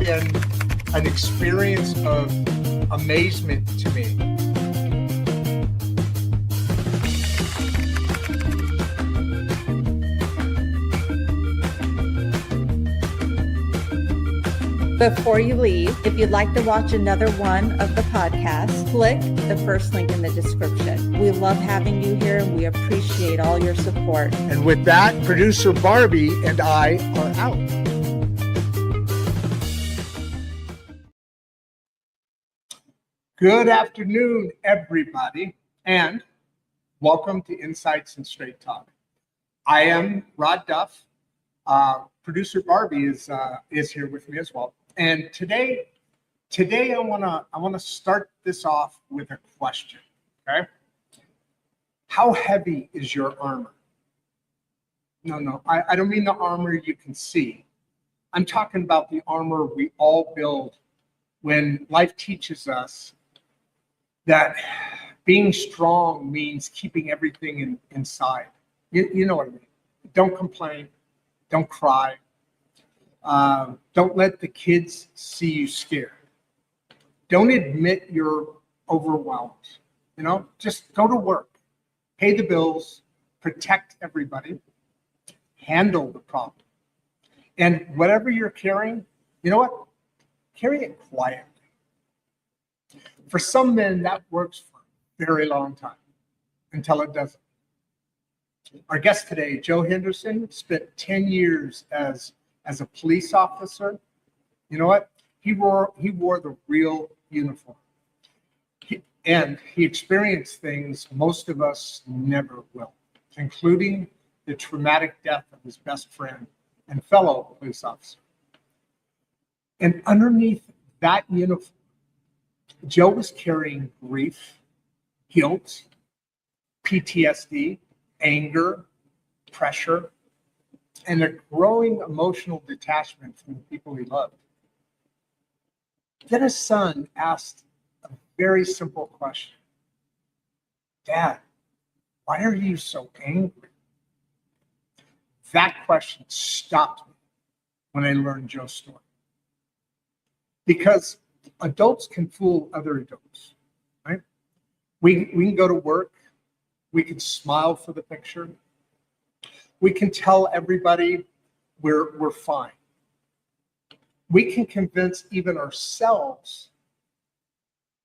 been an experience of amazement to me. Before you leave, if you'd like to watch another one of the podcasts, click the first link in the description. We love having you here and we appreciate all your support. And with that, producer Barbie and I are out. Good afternoon, everybody, and welcome to Insights and Straight Talk. I am Rodd Duff. Producer Barbie is here with me as well. And today I wanna start this off with a question. Okay, how heavy is your armor? No, I don't mean the armor you can see. I'm talking about the armor we all build when life teaches us that being strong means keeping everything inside. You know what I mean? Don't complain. Don't cry. Don't let the kids see you scared. Don't admit you're overwhelmed. You know, just go to work, pay the bills, protect everybody, handle the problem. And whatever you're carrying, you know what? Carry it quietly. For some men, that works for a very long time until it doesn't. Our guest today, Joe Henderson, spent 10 years as a police officer. You know what? He wore the real uniform. And he experienced things most of us never will, including the traumatic death of his best friend and fellow police officer. And underneath that uniform, Joe was carrying grief, guilt, PTSD, anger, pressure, and a growing emotional detachment from the people he loved. Then his son asked a very simple question. Dad, why are you so angry? That question stopped me when I learned Joe's story. Because adults can fool other adults, right? We can go to work. We can smile for the picture. We can tell everybody we're fine. We can convince even ourselves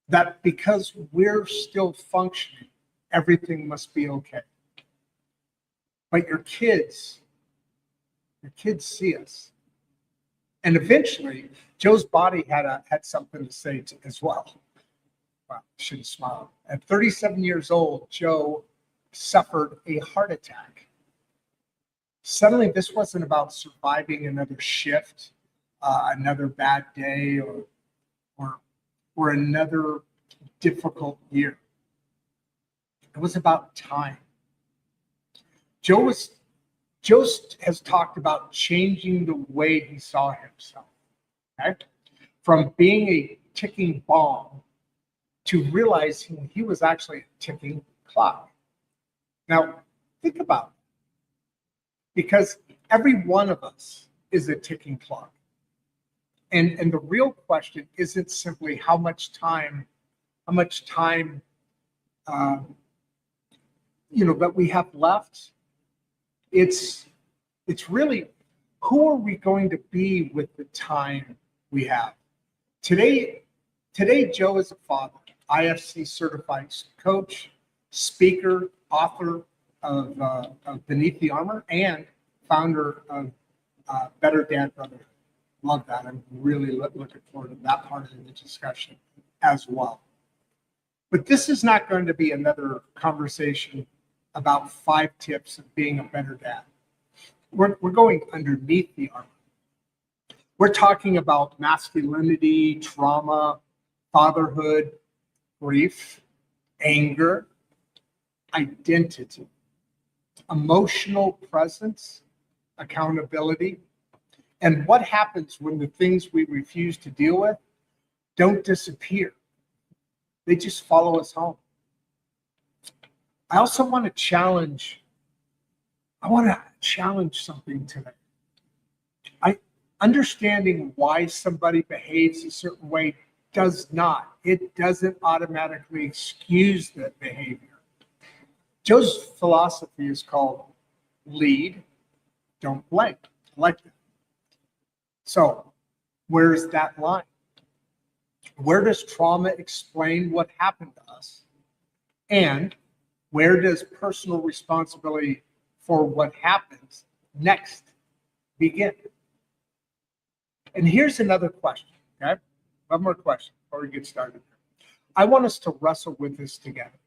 that because we're still functioning, everything must be okay. But your kids see us. And eventually, Joe's body had something to say as well. Wow, shouldn't smile. At 37 years old, Joe suffered a heart attack. Suddenly, this wasn't about surviving another shift, another bad day, or another difficult year. It was about time. Joe has talked about changing the way he saw himself. Okay? From being a ticking bomb to realizing he was actually a ticking clock. Now, think about it. Because every one of us is a ticking clock. And the real question isn't simply how much time that we have left. It's really, who are we going to be with the time we have? Today, Joe is a father, IFC certified coach, speaker, author of Beneath the Armour, and founder of Better Dad Brotherhood. Love that. I'm really looking forward to that part of the discussion as well. But this is not going to be another conversation about 5 tips of being a better dad. We're going underneath the armor. We're talking about masculinity, trauma, fatherhood, grief, anger, identity, emotional presence, accountability, and what happens when the things we refuse to deal with don't disappear. They just follow us home. I also want to challenge something today. understanding why somebody behaves a certain way doesn't automatically excuse that behavior. Joe's philosophy is called lead, don't blame. I like that. So where's that line? Where does trauma explain what happened to us? And where does personal responsibility for what happens next begin? And here's another question, okay? One more question before we get started. I want us to wrestle with this together.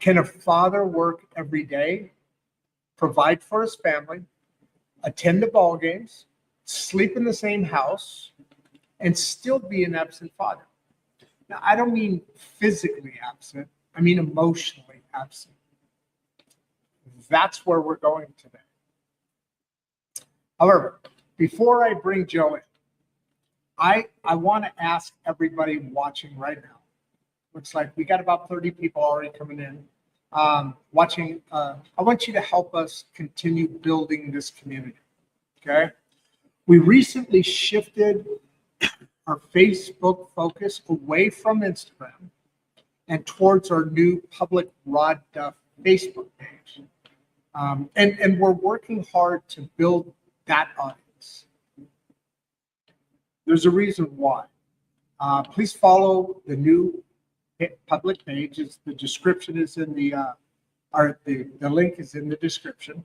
Can a father work every day, provide for his family, attend the ball games, sleep in the same house, and still be an absent father? Now, I don't mean physically absent. I mean emotionally absent. That's where we're going today. However, before I bring Joe in, I want to ask everybody watching right now. Looks like we got about 30 people already coming in, watching. I want you to help us continue building this community, okay? We recently shifted our Facebook focus away from Instagram and towards our new public Rodd Duff Facebook page. And we're working hard to build that audience. There's a reason why. Please follow the new public page. The description is in the link is in the description.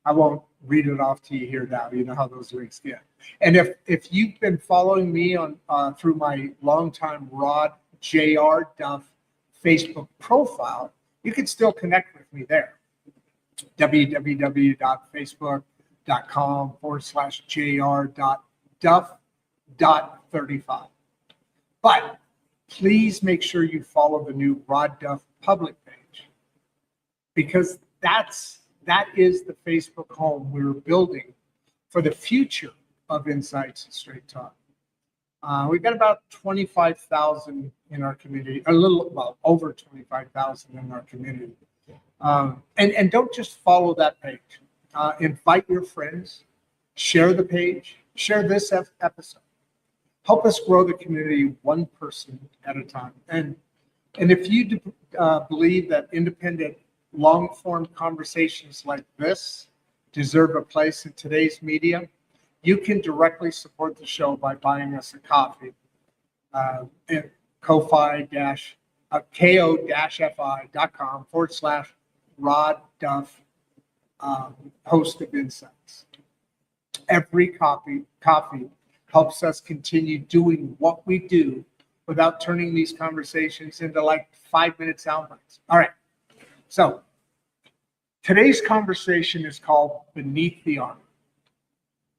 I won't read it off to you here now. You know how those links get. And if you've been following me on through my longtime Rodd J.R. Duff Facebook profile, you can still connect with me there. www.facebook.com/jr.duff.35. But please make sure you follow the new Rodd Duff public page, because that is the Facebook home we're building for the future of Insights and Straight Talk. We've got about 25,000 in our community, over 25,000 in our community. And don't just follow that page. Invite your friends, share the page, share this episode. Help us grow the community one person at a time. And if you believe that independent, long-form conversations like this deserve a place in today's media, you can directly support the show by buying us a coffee at ko-fi.com/Rodd Duff, host of Insights. Every coffee helps us continue doing what we do without turning these conversations into like 5-minute sound bites. All right. So today's conversation is called Beneath the Armor: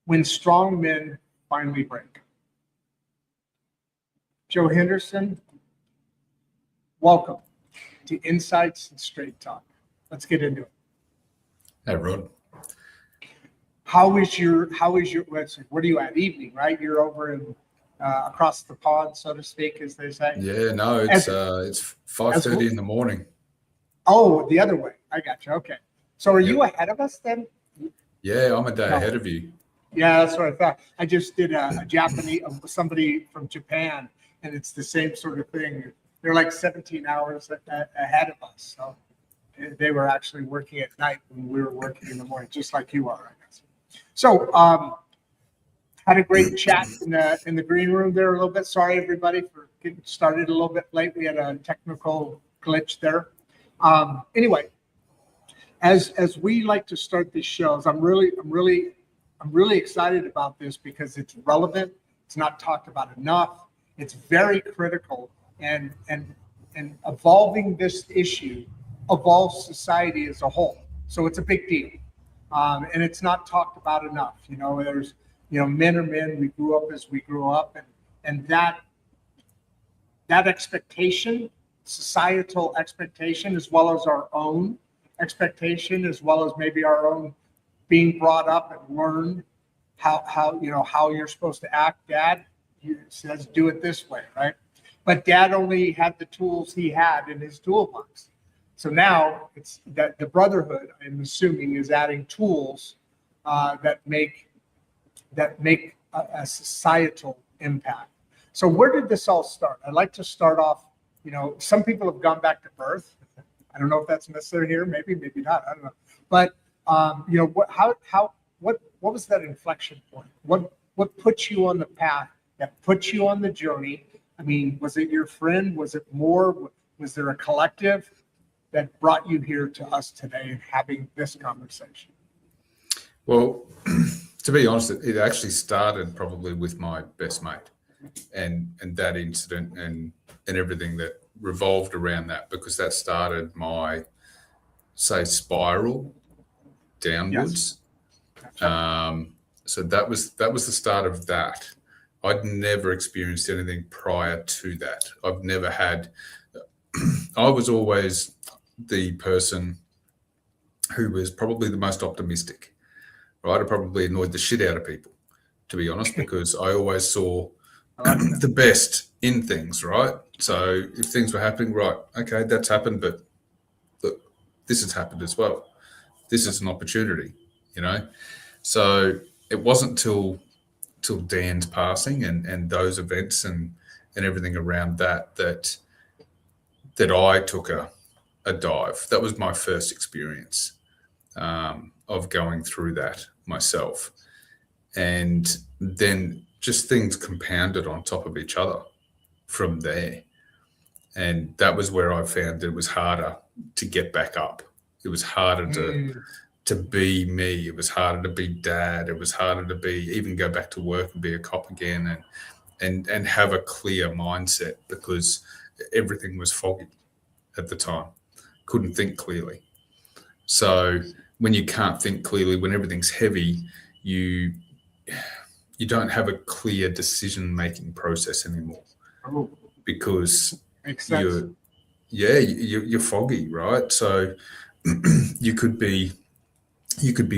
When Strong Men Finally Break. Joe Henderson, welcome to Insights and Straight Talk. Let's get into it. Hey, Rodd. How is your, what are you at? Evening, right? You're over in across the pond, so to speak, as they say. Yeah, no, it's 5:30 in the morning. Oh, the other way. I got you. Okay. So are you ahead of us then? Yeah, I'm a day ahead of you. Yeah, that's what I thought. I just did a Japanese, somebody from Japan, and it's the same sort of thing. They're like 17 hours ahead of us. So they were actually working at night when we were working in the morning, just like you are, I guess. So had a great chat in the green room there a little bit. Sorry, everybody, for getting started a little bit late. We had a technical glitch there. Anyway, as we like to start these shows, I'm really excited about this because it's relevant. It's not talked about enough. It's very critical, and evolving this issue evolves society as a whole. So it's a big deal, and it's not talked about enough. There's men are men. We grew up as we grew up, and that expectation, societal expectation, as well as our own expectation, as well as maybe our own being brought up and learned how you're supposed to act. Dad says do it this way, right? But Dad only had the tools he had in his toolbox. So now it's that the brotherhood, I'm assuming, is adding tools that make a societal impact. So where did this all start? I'd like to start off, some people have gone back to birth. I don't know if that's necessary here, maybe not, I don't know. But, what was that inflection point? What put you on the path that put you on the journey? I mean, was it your friend? Was it more? Was there a collective that brought you here to us today and having this conversation? Well, to be honest, it actually started probably with my best mate and that incident and everything that revolved around that, because that started my, say, spiral downwards. Yes. So that was the start of that. I'd never experienced anything prior to that. I've never had, I was always the person who was probably the most optimistic, right? I probably annoyed the shit out of people, to be honest, because I always saw the best in things, right? So if things were happening, right, okay, that's happened, but look, this has happened as well. This is an opportunity, So it wasn't till Dan's passing and those events and everything around that I took a dive. That was my first experience of going through that myself. And then just things compounded on top of each other from there. And that was where I found it was harder to get back up. It was harder to be me. It was harder to be dad. It was harder to even go back to work and be a cop again and have a clear mindset, because everything was foggy at the time. Couldn't think clearly. So when you can't think clearly, when everything's heavy, you don't have a clear decision-making process anymore, because you're foggy, right? So you could be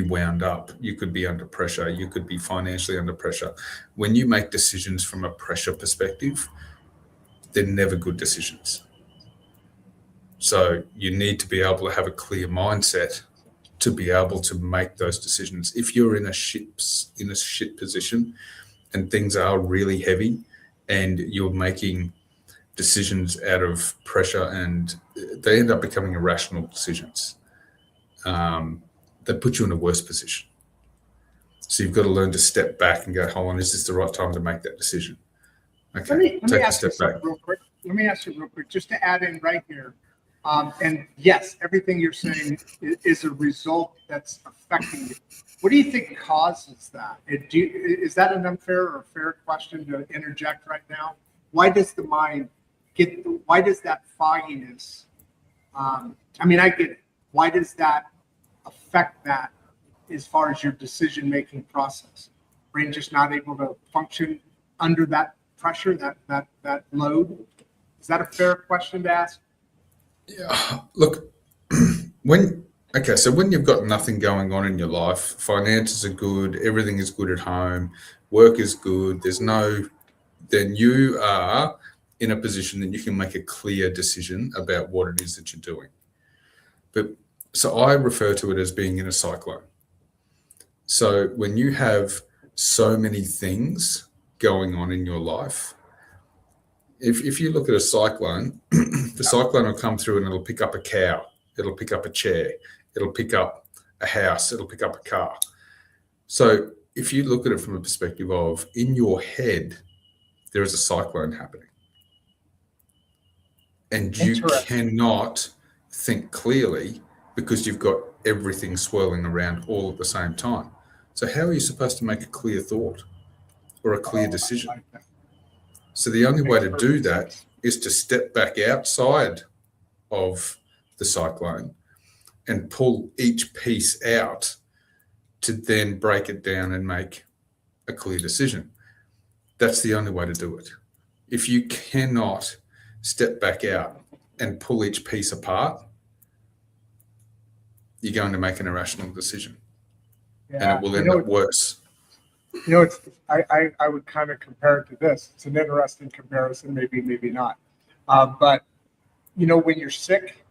wound up, you could be under pressure, you could be financially under pressure. When you make decisions from a pressure perspective, they're never good decisions. So you need to be able to have a clear mindset to be able to make those decisions. If you're in a shit position and things are really heavy and you're making decisions out of pressure and they end up becoming irrational decisions, that put you in a worse position. So you've got to learn to step back and go, hold on, is this the right time to make that decision? Okay, let me ask you something real quick. Let me ask you real quick, just to add in right here. And yes, everything you're saying is a result that's affecting you. What do you think causes that? Is that an unfair or fair question to interject right now? Why does the mind why does that fogginess, I get it. Why does that affect that as far as your decision-making process? Brain just not able to function under that pressure, that load? Is that a fair question to ask? Yeah, look, when you've got nothing going on in your life, finances are good, everything is good at home, work is good, then you are in a position that you can make a clear decision about what it is that you're doing. So I refer to it as being in a cyclone. So when you have so many things going on in your life, if you look at a cyclone, the cyclone will come through and it'll pick up a cow, it'll pick up a chair, it'll pick up a house, it'll pick up a car. So if you look at it from a perspective of, in your head, there is a cyclone happening. And you cannot think clearly because you've got everything swirling around all at the same time. So how are you supposed to make a clear thought or a clear decision? So the only way to do that is to step back outside of the cyclone and pull each piece out to then break it down and make a clear decision. That's the only way to do it. If you cannot step back out and pull each piece apart, you're going to make an irrational decision. And it will end up worse. I would kind of compare it to this. It's an interesting comparison, maybe not. But when you're sick,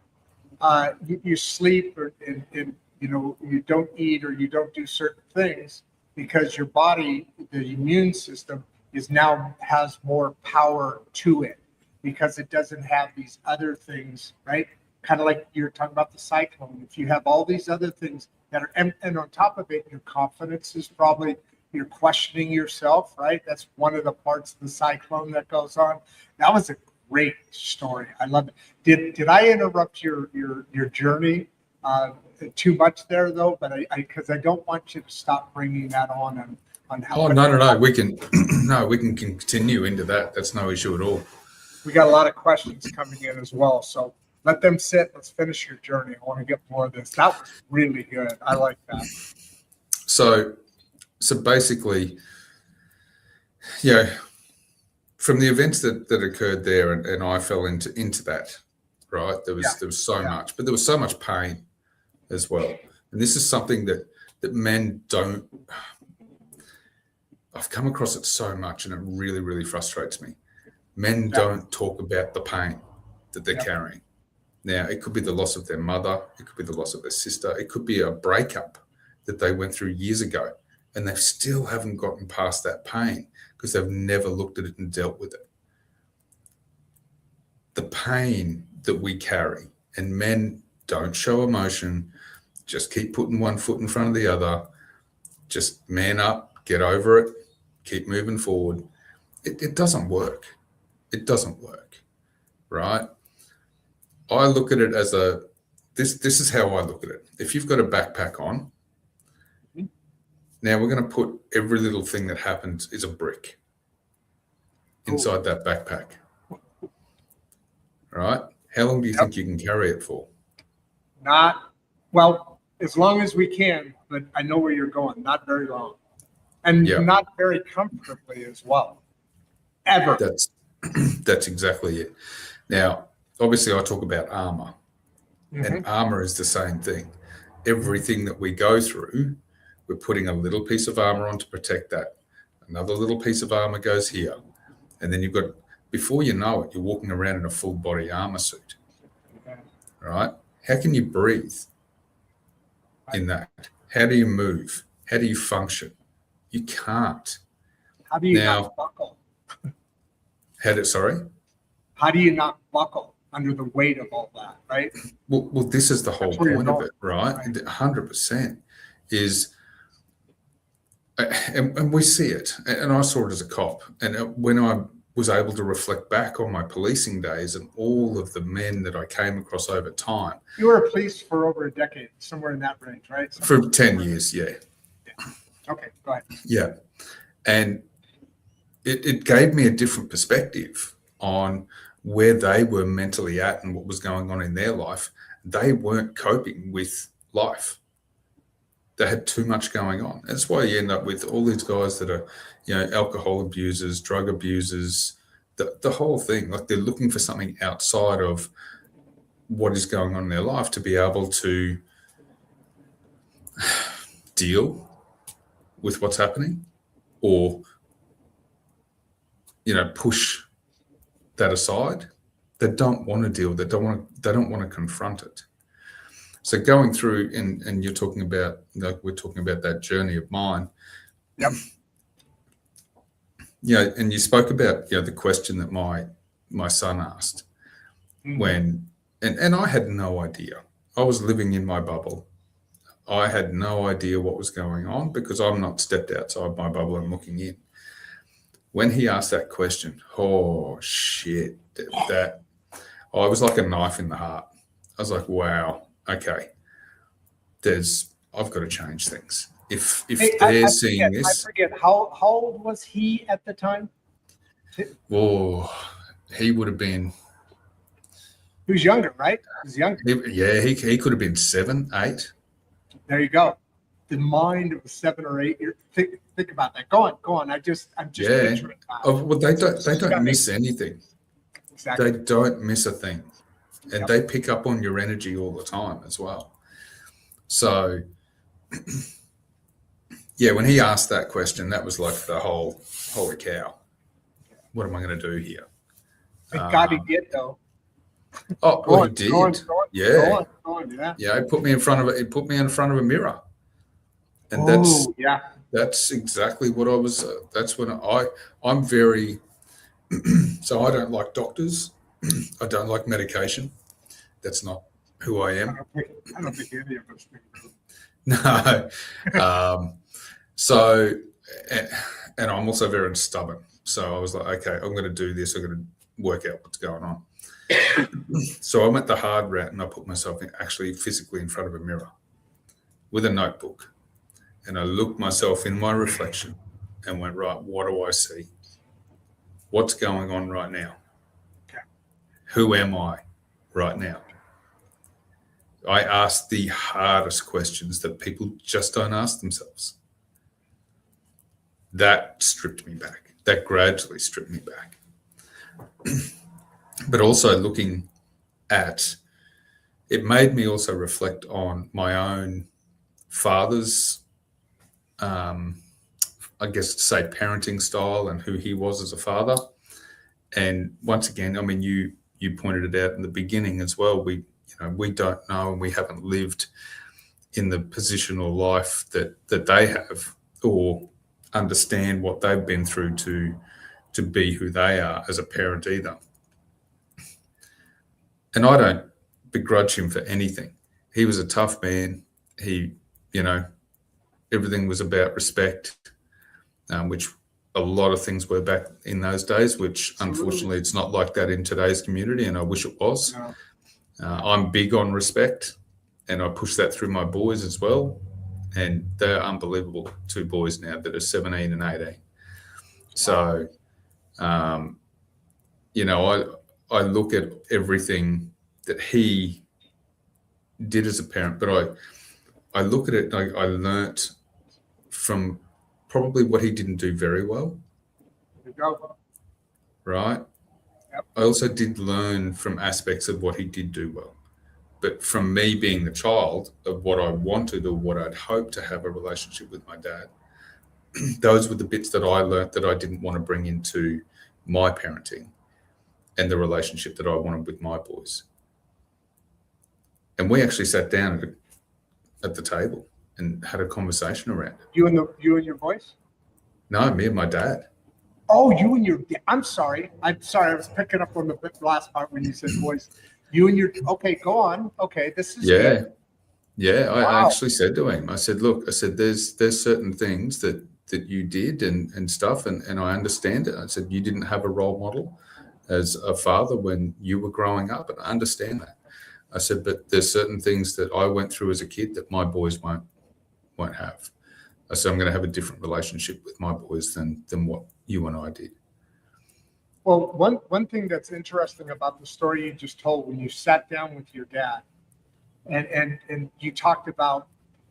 you sleep and you don't eat or you don't do certain things, because your body, the immune system, has more power to it because it doesn't have these other things, right? Kind of like you're talking about the cyclone. If you have all these other things that are, and on top of it, your confidence is probably, you're questioning yourself, right? That's one of the parts of the cyclone that goes on. That was a great story. I love it. Did I interrupt your journey too much there though? But because I don't want you to stop bringing that on how. Oh, no. We can, we can continue into that. That's no issue at all. We got a lot of questions coming in as well. So let them sit. Let's finish your journey. I want to get more of this. That was really good. I like that. So basically, from the events that occurred there, and I fell into that, right? There was so much, but there was so much pain as well. And this is something that men don't. I've come across it so much, and it really, really frustrates me. Men don't talk about the pain that they're carrying. Now, it could be the loss of their mother. It could be the loss of their sister. It could be a breakup that they went through years ago, and they still haven't gotten past that pain because they've never looked at it and dealt with it. The pain that we carry, and men don't show emotion, just keep putting one foot in front of the other, just man up, get over it, keep moving forward. It doesn't work. It doesn't work, right? I look at it as this is how I look at it. If you've got a backpack on, now we're going to put every little thing that happens is a brick inside that backpack, right? How long do you think you can carry it for? As long as we can, but I know where you're going. Not very long. And not very comfortably as well. Ever. That's exactly it. Now, obviously, I talk about armor, and armor is the same thing. Everything that we go through, we're putting a little piece of armor on to protect that. Another little piece of armor goes here. And then you've got, before you know it, you're walking around in a full body armor suit. Right? How can you breathe in that? How do you move? How do you function? You can't. How do you not buckle? How do you not buckle under the weight of all that, right? Well, this is the whole point of it, right? 100% is, and we see it, and I saw it as a cop. And when I was able to reflect back on my policing days and all of the men that I came across over time. You were a police for over a decade, somewhere in that range, right? For 10 years, yeah. Okay, go ahead. Yeah. And it gave me a different perspective on where they were mentally at and what was going on in their life. They weren't coping with life. They had too much going on. That's why you end up with all these guys that are, alcohol abusers, drug abusers, the whole thing. Like, they're looking for something outside of what is going on in their life to be able to deal with what's happening, or push that aside. They don't want to deal. They don't want to confront it. So going through, and you're talking about, we're talking about that journey of mine. Yep. And you spoke about the question that my son asked when, and I had no idea. I was living in my bubble. I had no idea what was going on because I'm not stepped outside my bubble and looking in. When he asked that question, oh shit, that I was like a knife in the heart. I was like, wow, okay, I've got to change things. If they're seeing this, I forget how old was he at the time? Oh, he would have been. He was younger, right? He was younger. He could have been 7, 8. There you go. The mind of a 7 or 8 year. Think about that. Go on. I'm just picturing. Well, they don't miss anything. Exactly. They don't miss a thing, and they pick up on your energy all the time as well. So, when he asked that question, that was like the whole, holy cow, what am I going to do here? Thank God he did, though. Oh, well, he did. Go on, yeah. He put me in front of a mirror. And yeah. that's exactly what I was. That's when I'm very. So I don't like doctors. I don't like medication. That's not who I am. I don't think any of us think. No. So, and I'm also very stubborn. So I was like, okay, I'm going to do this. I'm going to work out what's going on. So I went the hard route, and I put myself actually physically in front of a mirror with a notebook. And I looked myself in my reflection and went, right, what do I see? What's going on right now? Okay. Who am I right now? I asked the hardest questions that people just don't ask themselves. That stripped me back. That gradually stripped me back. But also looking at, it made me also reflect on my own father's, I guess, say, parenting style and who he was as a father. And once again, I mean, you pointed it out in the beginning as well. We don't know, and we haven't lived in the position or life that they have, or understand what they've been through to be who they are as a parent either. And I don't begrudge him for anything. He was a tough man. He, everything was about respect, which a lot of things were back in those days, which unfortunately it's not like that in today's community, and I wish it was. No. I'm big on respect, and I push that through my boys as well. And they're unbelievable, two boys now that are 17 and 18. So, I look at everything that he did as a parent, but I look at it, I learnt from probably what he didn't do very well. There you go. Right? Yep. I also did learn from aspects of what he did do well. But from me being the child of what I wanted or what I'd hoped to have a relationship with my dad, those were the bits that I learnt that I didn't want to bring into my parenting and the relationship that I wanted with my boys. And we actually sat down at the table and had a conversation around it. You and your voice? No, me and my dad. Oh, you and your. I'm sorry. I was picking up on the last part when you said voice. You and your. Okay, go on. Okay, this is. Yeah. Good. Yeah, Wow. I actually said to him, I said, look, there's certain things that you did and stuff, and I understand it. I said, you didn't have a role model as a father when you were growing up, and I understand that. I said, but there's certain things that I went through as a kid that my boys won't have. I said, I'm going to have a different relationship with my boys than what you and I did. Well, one thing that's interesting about the story you just told, when you sat down with your dad and you talked about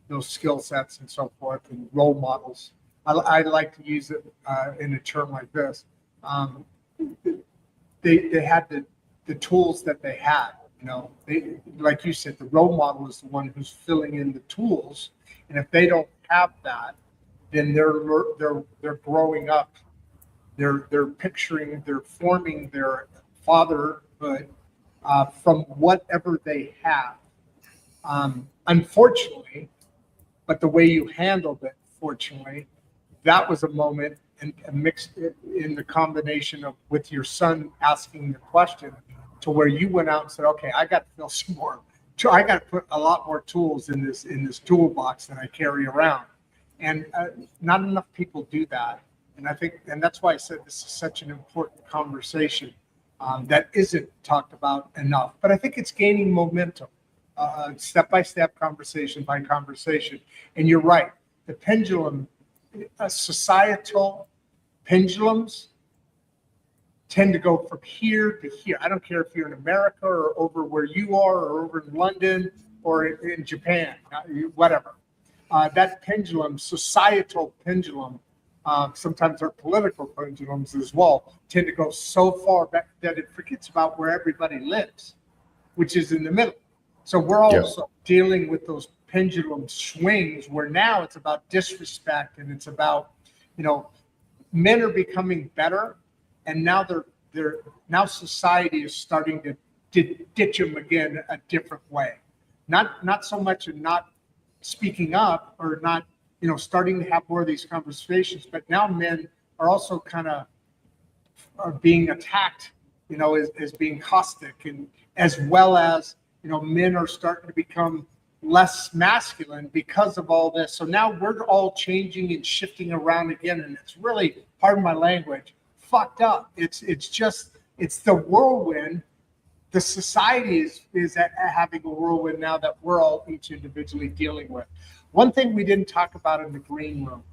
those skill sets and so forth and role models. I like to use it in a term like this. They had the tools that they had. They, like you said, the role model is the one who's filling in the tools, and if they don't have that, then they're growing up. They're picturing, they're forming their fatherhood from whatever they have. Unfortunately, but the way you handled it, fortunately, that was a moment and mixed in the combination of with your son asking the question to where you went out and said, okay, I got to fill some more. I got to put a lot more tools in this toolbox that I carry around. And not enough people do that. And I think, and that's why I said this is such an important conversation that isn't talked about enough. But I think it's gaining momentum, step-by-step, conversation by conversation. And you're right, the pendulum, societal pendulums tend to go from here to here. I don't care if you're in America or over where you are or over in London or in Japan, whatever. That pendulum, societal pendulum, sometimes our political pendulums as well, tend to go so far back that it forgets about where everybody lives, which is in the middle. So we're also dealing with those pendulum swings where now it's about disrespect and it's about, men are becoming better, and now now society is starting to ditch them again a different way. Not so much in not speaking up or not starting to have more of these conversations. But now men are also kind of are being attacked, as being caustic, and as well as, men are starting to become less masculine because of all this. So now we're all changing and shifting around again, and it's really, pardon my language, fucked up. It's the whirlwind. The society is having a whirlwind now that we're all each individually dealing with. One thing we didn't talk about in the green room,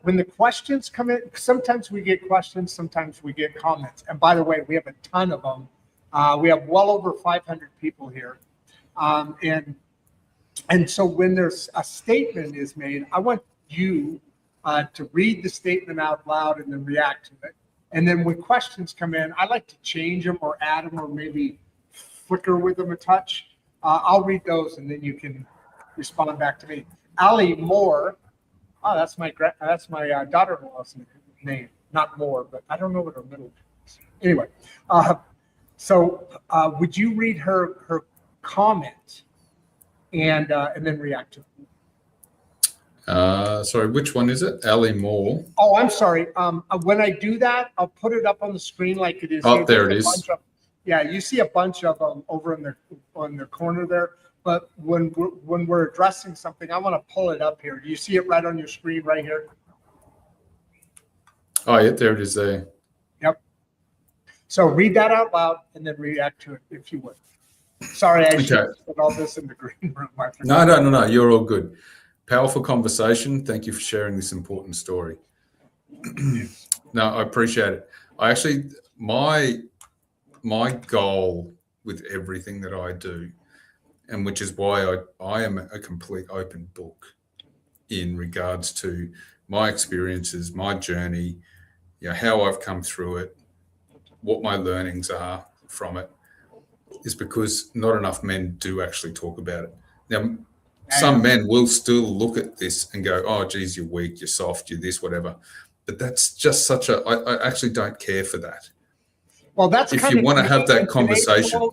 when the questions come in, sometimes we get questions, sometimes we get comments. And by the way, we have a ton of them. We have well over 500 people here. And so when there's a statement is made, I want you to read the statement out loud and then react to it. And then when questions come in, I like to change them or add them or maybe flicker with them a touch. I'll read those and then you can respond back to me. Ali Moore. Oh, that's my daughter-in-law's name. Not Moore, but I don't know what her middle name is. Anyway, so would you read her comment and then react to it? Sorry, which one is it? Ali Moore. Oh, I'm sorry. When I do that, I'll put it up on the screen like it is. Oh, there it is. Yeah, you see a bunch of them over on the corner there. But when we're addressing something, I want to pull it up here. Do you see it right on your screen right here? Oh, yeah, there it is there. Yep. So read that out loud and then react to it if you would. Sorry, I should have put all this in the green room. No. You're all good. Powerful conversation. Thank you for sharing this important story. No, I appreciate it. I actually, my goal with everything that I do, and which is why I am a complete open book in regards to my experiences, my journey, how I've come through it, what my learnings are from it, is because not enough men do actually talk about it. Now, some men will still look at this and go, oh, geez, you're weak, you're soft, you're this, whatever. But that's just I actually don't care for that. Well, that's if you want to have that conversation.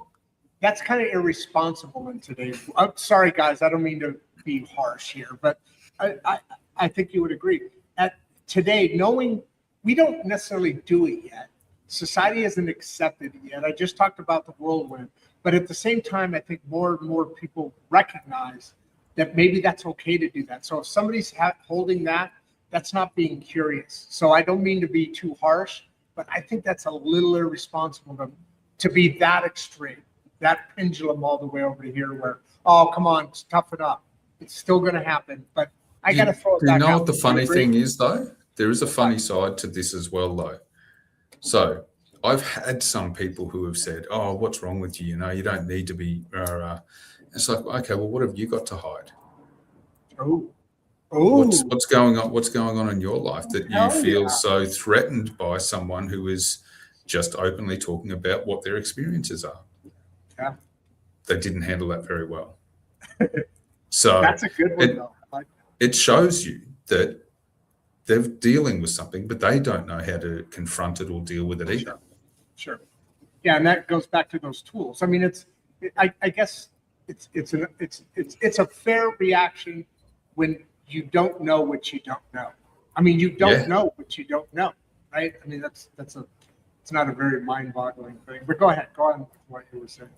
That's kind of irresponsible in today's. I'm sorry, guys. I don't mean to be harsh here, but I think you would agree. At today, knowing we don't necessarily do it yet, society hasn't accepted it yet. I just talked about the whirlwind, but at the same time, I think more and more people recognize that maybe that's okay to do that. So if somebody's holding that, that's not being curious. So I don't mean to be too harsh, but I think that's a little irresponsible to be that extreme. That pendulum all the way over to here where, oh, come on, tough it up. It's still going to happen, but I got to throw it back out. You know what the funny thing is, though? There is a funny side to this as well, though. So I've had some people who have said, oh, what's wrong with you? You don't need to be. It's like, okay, well, what have you got to hide? Oh. What's going on? What's going on in your life that you feel so threatened by someone who is just openly talking about what their experiences are? Yeah. They didn't handle that very well. So that's a good one, though. It shows you that they're dealing with something, but they don't know how to confront it or deal with it either. Sure. Yeah, and that goes back to those tools. I mean, I guess it's a fair reaction when you don't know what you don't know. I mean, you don't know what you don't know, right? I mean, it's not a very mind-boggling thing. But go ahead, go on with what you were saying.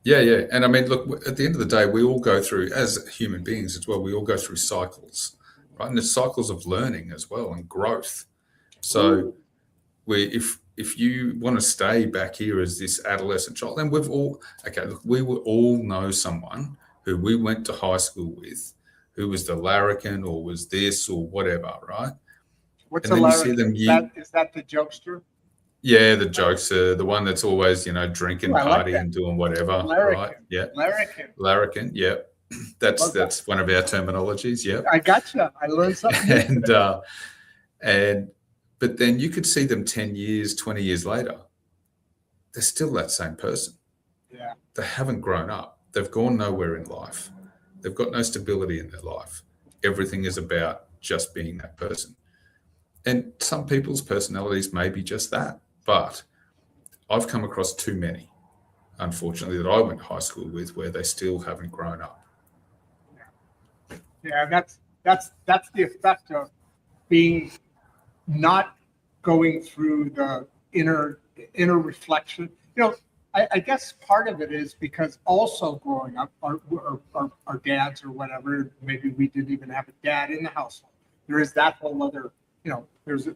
Yeah. And I mean, look, at the end of the day, we all go through, as human beings as well, we all go through cycles, right? And there's cycles of learning as well and growth. So if you want to stay back here as this adolescent child, then we will all know someone who we went to high school with, who was the larrikin or was this or whatever, right? What's a larrikin? Is that the jokester? Yeah, the jokester, the one that's always, drinking, partying, doing whatever, larrikin. Right? Yeah. Larrikin, yeah. That's one of our terminologies, yeah. I gotcha. I learned something. But then you could see them 10 years, 20 years later. They're still that same person. Yeah. They haven't grown up. They've gone nowhere in life. They've got no stability in their life. Everything is about just being that person. And some people's personalities may be just that. But I've come across too many, unfortunately, that I went to high school with where they still haven't grown up. Yeah, that's the effect of being not going through the inner reflection. I guess part of it is because also growing up, our dads or whatever, maybe we didn't even have a dad in the household. There is that whole other, there's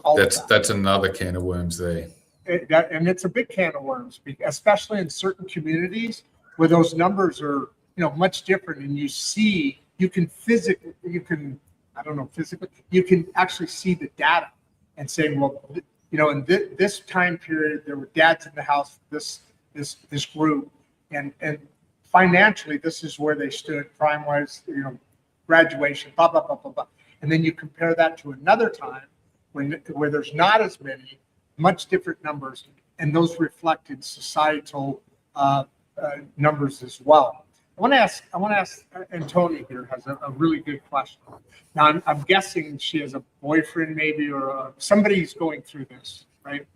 all That's of that. that's another can of worms there. And it's a big can of worms, especially in certain communities where those numbers are, much different, and you can actually see the data and say, well, in this time period, there were dads in the house, this group, and financially, this is where they stood, crime-wise, graduation, blah, blah, blah, blah, blah. And then you compare that to another time where there's not as many, much different numbers, and those reflected societal numbers as well. I want to ask, and Tony here has a really good question. Now, I'm guessing she has a boyfriend maybe, or somebody's going through this, right?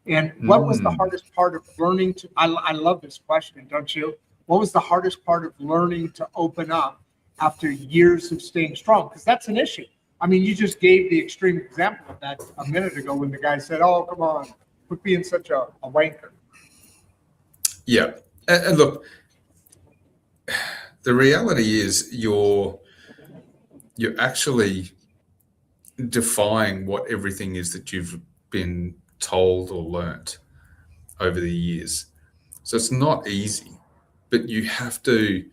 And what was the hardest part of learning to, I love this question, don't you? What was the hardest part of learning to open up after years of staying strong? Because that's an issue. I mean, you just gave the extreme example of that a minute ago when the guy said, oh, come on, quit being such a wanker. Yeah. And look, the reality is you're actually defying what everything is that you've been told or learnt over the years. So it's not easy, but you have to,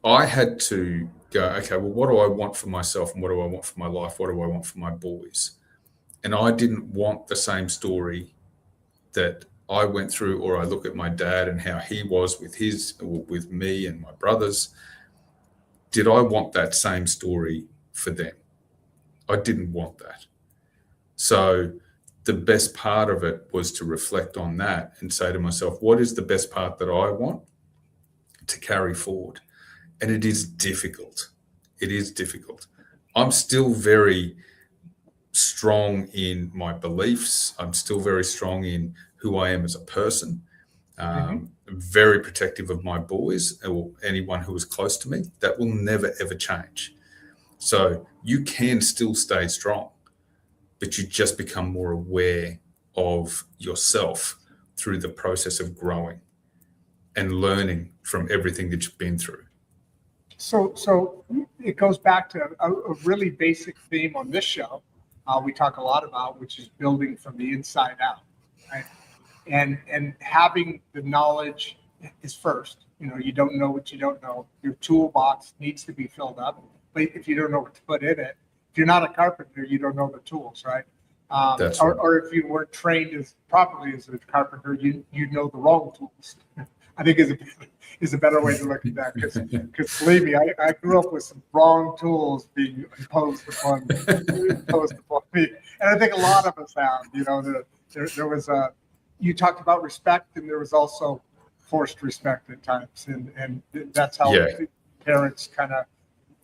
I had to go, okay, well, what do I want for myself, and what do I want for my life? What do I want for my boys? And I didn't want the same story that I went through, or I look at my dad and how he was with me and my brothers. Did I want that same story for them? I didn't want that. So the best part of it was to reflect on that and say to myself, what is the best part that I want to carry forward? And it is difficult. It is difficult. I'm still very strong in my beliefs. I'm still very strong in who I am as a person. Very protective of my boys or anyone who is close to me. That will never, ever change. So you can still stay strong, but you just become more aware of yourself through the process of growing and learning from everything that you've been through. So it goes back to a really basic theme on this show we talk a lot about, which is building from the inside out, right? And having the knowledge is first. You don't know what you don't know. Your toolbox needs to be filled up. But if you don't know what to put in it, if you're not a carpenter, you don't know the tools, right? That's right. Or if you weren't trained properly as a carpenter, you know the wrong tools. I think is a better way to look at that, because believe me, I grew up with some wrong tools being imposed upon me, and I think a lot of us have. There was you talked about respect, and there was also forced respect at times, and that's how parents kind of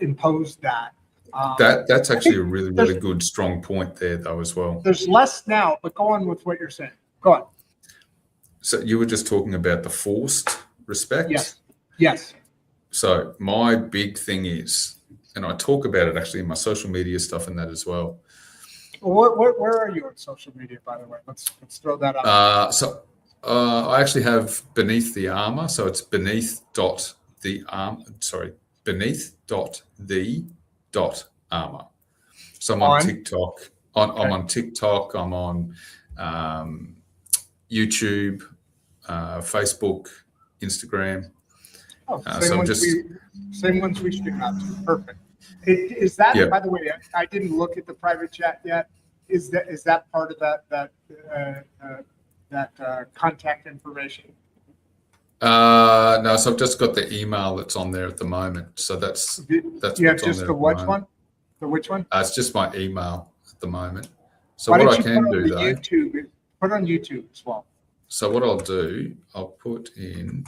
imposed that. That's actually a really, really good, strong point there, though, as well. There's less now, but go on with what you're saying. Go on. So you were just talking about the forced respect? Yes. So my big thing is, and I talk about it actually in my social media stuff and that as well. Where are you on social media, by the way? Let's throw that out. I actually have Beneath the Armour. So it's beneath.the.armour. So I'm on TikTok. I'm on TikTok. I'm on YouTube, Facebook, Instagram. Same ones we stream out to. Perfect. Is that, by the way, I didn't look at the private chat yet. Is that part of that contact information? No, so I've just got the email that's on there at the moment. So that's you have just the which one? The which one? It's just my email at the moment. So why what don't I you can put do though, YouTube, put on YouTube as well. So what I'll do, I'll put in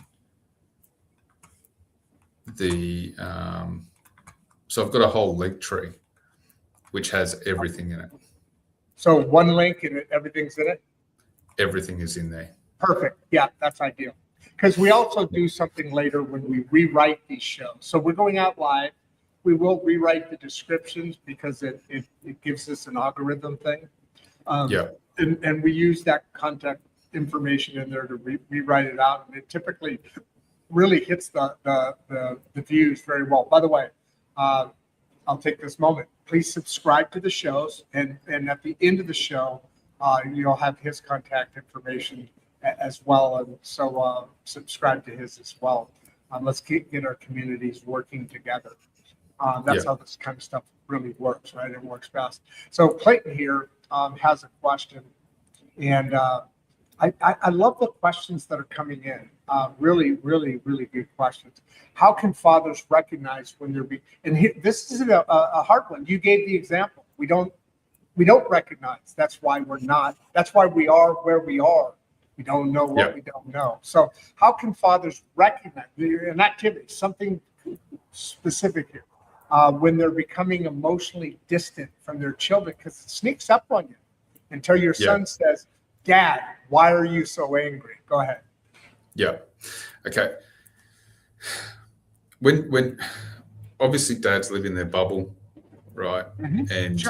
the so I've got a whole link tree which has everything in it. So one link and everything's in it? Everything is in there. Perfect. Yeah, that's ideal. Because we also do something later when we rewrite these shows. So we're going out live. we will rewrite the descriptions because it gives us an algorithm thing. And we use that contact information in there to rewrite it out, and it typically really hits the views very well. By the way, I'll take this moment. Please subscribe to the shows, and at the end of the show, you'll have his contact information as well, and so subscribe to his as well. Let's get our communities working together. That's how this kind of stuff really works, right? It works best. So Clayton here has a question, and I love the questions that are coming in. Really good questions. How can fathers recognize when they're this is a hard one. You gave the example. We don't recognize. That's why we're not. That's why we are where we are. We don't know what we don't know. So how can fathers recognize an activity, something specific here, when they're becoming emotionally distant from their children? Because it sneaks up on you until your son says, "Dad, why are you so angry?" Go ahead. Yeah. Okay. When obviously dads live in their bubble, right? And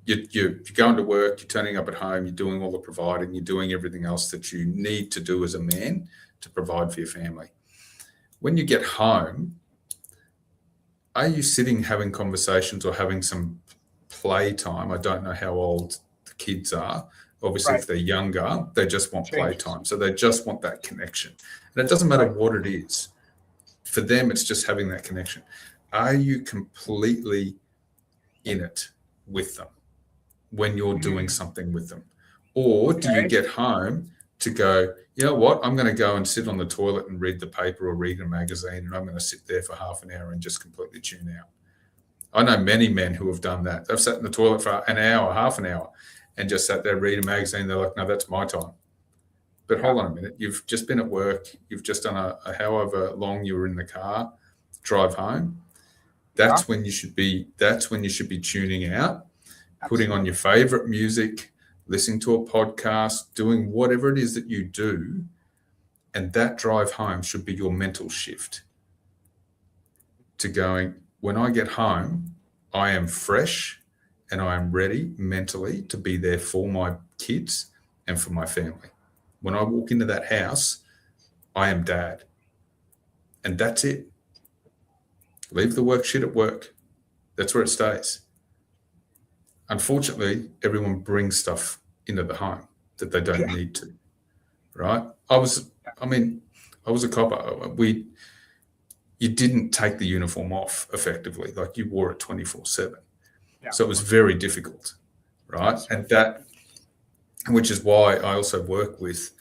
you're going to work, you're turning up at home, you're doing all the providing, you're doing everything else that you need to do as a man to provide for your family. When you get home, are you sitting having conversations or having some play time? I don't know how old the kids are. Obviously, if they're younger, they just want playtime. So they just want that connection. And it doesn't matter what it is. For them, it's just having that connection. Are you completely in it with them when you're doing something with them? Or do you get home to go, you know what, I'm going to go and sit on the toilet and read the paper or read a magazine, and I'm going to sit there for half an hour and just completely tune out? I know many men who have done that. They've sat in the toilet for an hour, half an hour, and just sat there, read a magazine. They're like, no, that's my time. But hold on a minute. You've just been at work. You've just done a however long you were in the car, drive home. That's when you should be, tuning out, putting on your favorite music, listening to a podcast, doing whatever it is that you do. And that drive home should be your mental shift to going, when I get home, I am fresh and I am ready mentally to be there for my kids and for my family. When I walk into that house, I am dad. And that's it. Leave the work shit at work. That's where it stays. Unfortunately, everyone brings stuff into the home that they don't need to, right? I was a copper. You didn't take the uniform off effectively. Like, you wore it 24/7. So it was very difficult, right? And that, which is why I also work with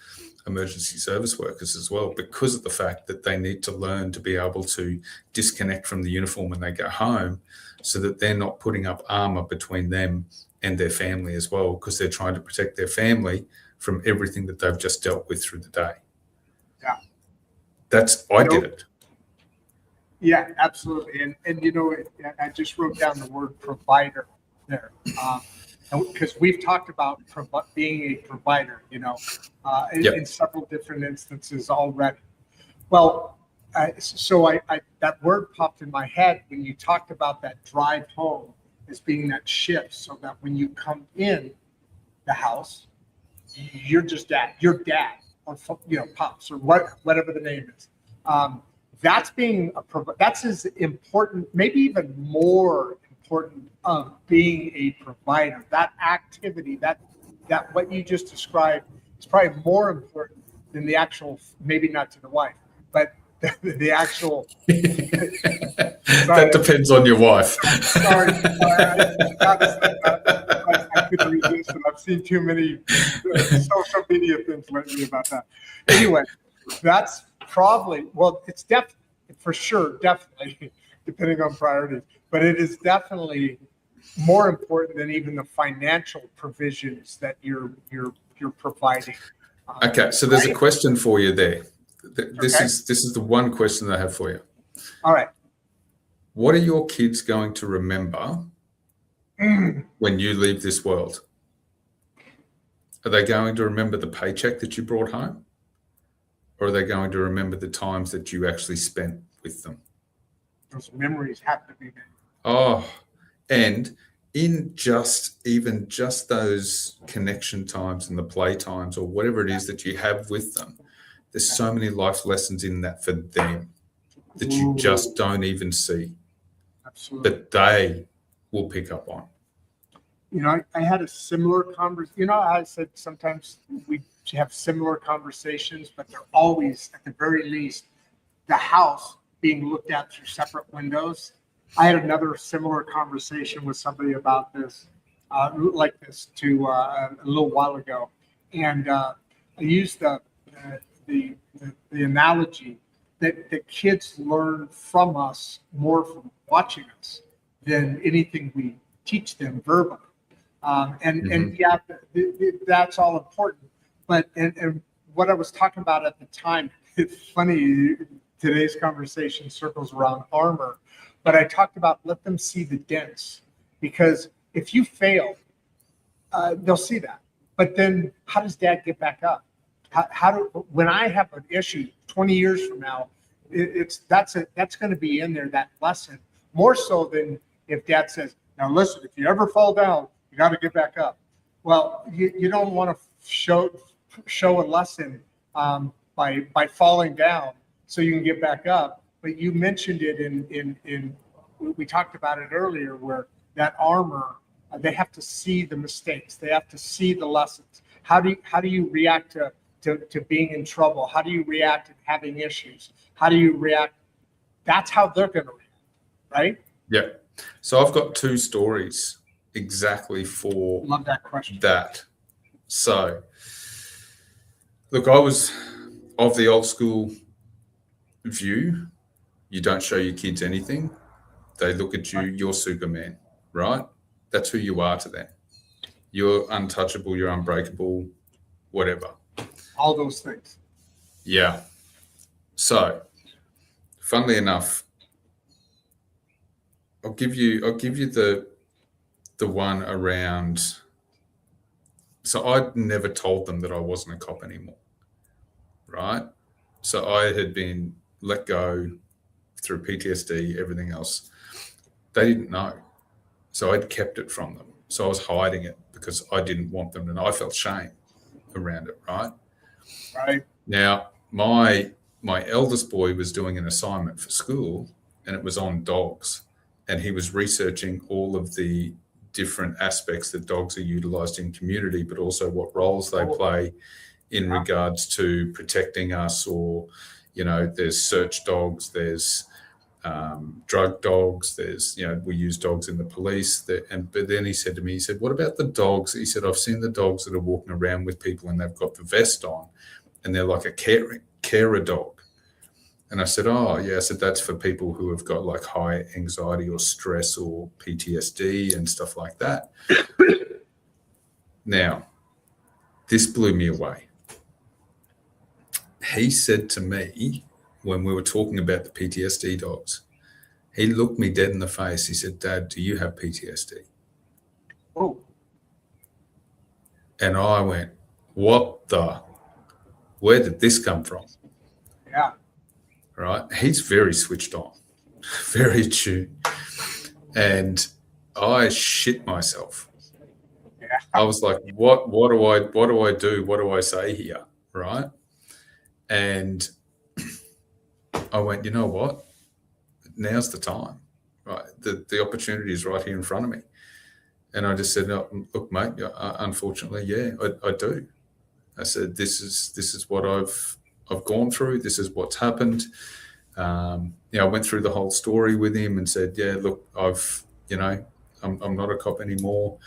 emergency service workers as well, because of the fact that they need to learn to be able to disconnect from the uniform when they go home, so that they're not putting up armor between them and their family as well, because they're trying to protect their family from everything that they've just dealt with through the day. I did it. Yeah, absolutely. And you know, I just wrote down the word provider there, because we've talked about being a provider, you know, in several different instances already. Well, so I that word popped in my head when you talked about that drive home as being that shift, so that when you come in the house, you're just dad, you're dad, or pops, or whatever the name is. That's that's as important, maybe even more important, of being a provider. That activity, that what you just described, is probably more important than the actual, maybe not to the wife, but the actual. That depends on your wife. Sorry, I couldn't resist it. I've seen too many social media things lately about that. Anyway, that's probably, well, it's for sure, definitely, depending on priorities, but it is definitely more important than even the financial provisions that you're providing. Okay, so there's a question for you there. This is the one question I have for you. All right. What are your kids going to remember when you leave this world? Are they going to remember the paycheck that you brought home? Or are they going to remember the times that you actually spent with them? Those memories have to be made. Oh, and in even just those connection times and the play times or whatever it is that you have with them, there's so many life lessons in that for them that you just don't even see, Absolutely. but they will pick up on. You know, I had a similar conversation. You know, I said sometimes we have similar conversations, but they're always, at the very least, the house being looked at through separate windows. I had another similar conversation with somebody about this, like this, a little while ago, and I used the analogy that the kids learn from us more from watching us than anything we teach them verbally. And yeah, that's all important. But and what I was talking about at the time, it's funny, today's conversation circles around Armour, but I talked about let them see the dents, because if you fail, they'll see that. But then how does dad get back up? When I have an issue 20 years from now, that's going to be in there, that lesson, more so than if dad says, now listen, if you ever fall down, you got to get back up. Well, you don't want to show a lesson by falling down so you can get back up. But you mentioned it in we talked about it earlier, where that Armour, they have to see the mistakes, they have to see the lessons. How do you react to being in trouble? How do you react to having issues? How do you react? That's how they're going to react, right? Yeah. So I've got two stories exactly for Love that question. that. So, look, I was of the old school view. You don't show your kids anything. They look at you, you're Superman, right? That's who you are to them. You're untouchable, you're unbreakable, whatever. All those things. Yeah. So, funnily enough, I'll give you the one around. So I'd never told them that I wasn't a cop anymore, right? So I had been let go through PTSD, everything else. They didn't know. So I'd kept it from them. So I was hiding it because I didn't want them to know. I felt shame around it, right? Right. Now, my eldest boy was doing an assignment for school, and it was on dogs. And he was researching all of the different aspects that dogs are utilized in community, but also what roles they play in regards to protecting us, or, you know, there's search dogs, there's drug dogs, there's, you know, we use dogs in the police. But then he said to me, he said, what about the dogs? He said, I've seen the dogs that are walking around with people and they've got the vest on and they're like a carer dog. And I said, oh, yeah. I said, that's for people who have got like high anxiety or stress or PTSD and stuff like that. Now, this blew me away. He said to me, when we were talking about the PTSD dogs, he looked me dead in the face. He said, Dad, do you have PTSD? Oh. And I went, where did this come from? Yeah. Right? He's very switched on, very tuned. And I shit myself. Yeah. I was like, what do I do? What do I say here? Right? And I went, you know what? Now's the time. Right? The opportunity is right here in front of me. And I just said, no, look, mate, unfortunately, yeah, I do. I said, this is what I've gone through. This is what's happened. I went through the whole story with him and said, yeah, look, I'm not a cop anymore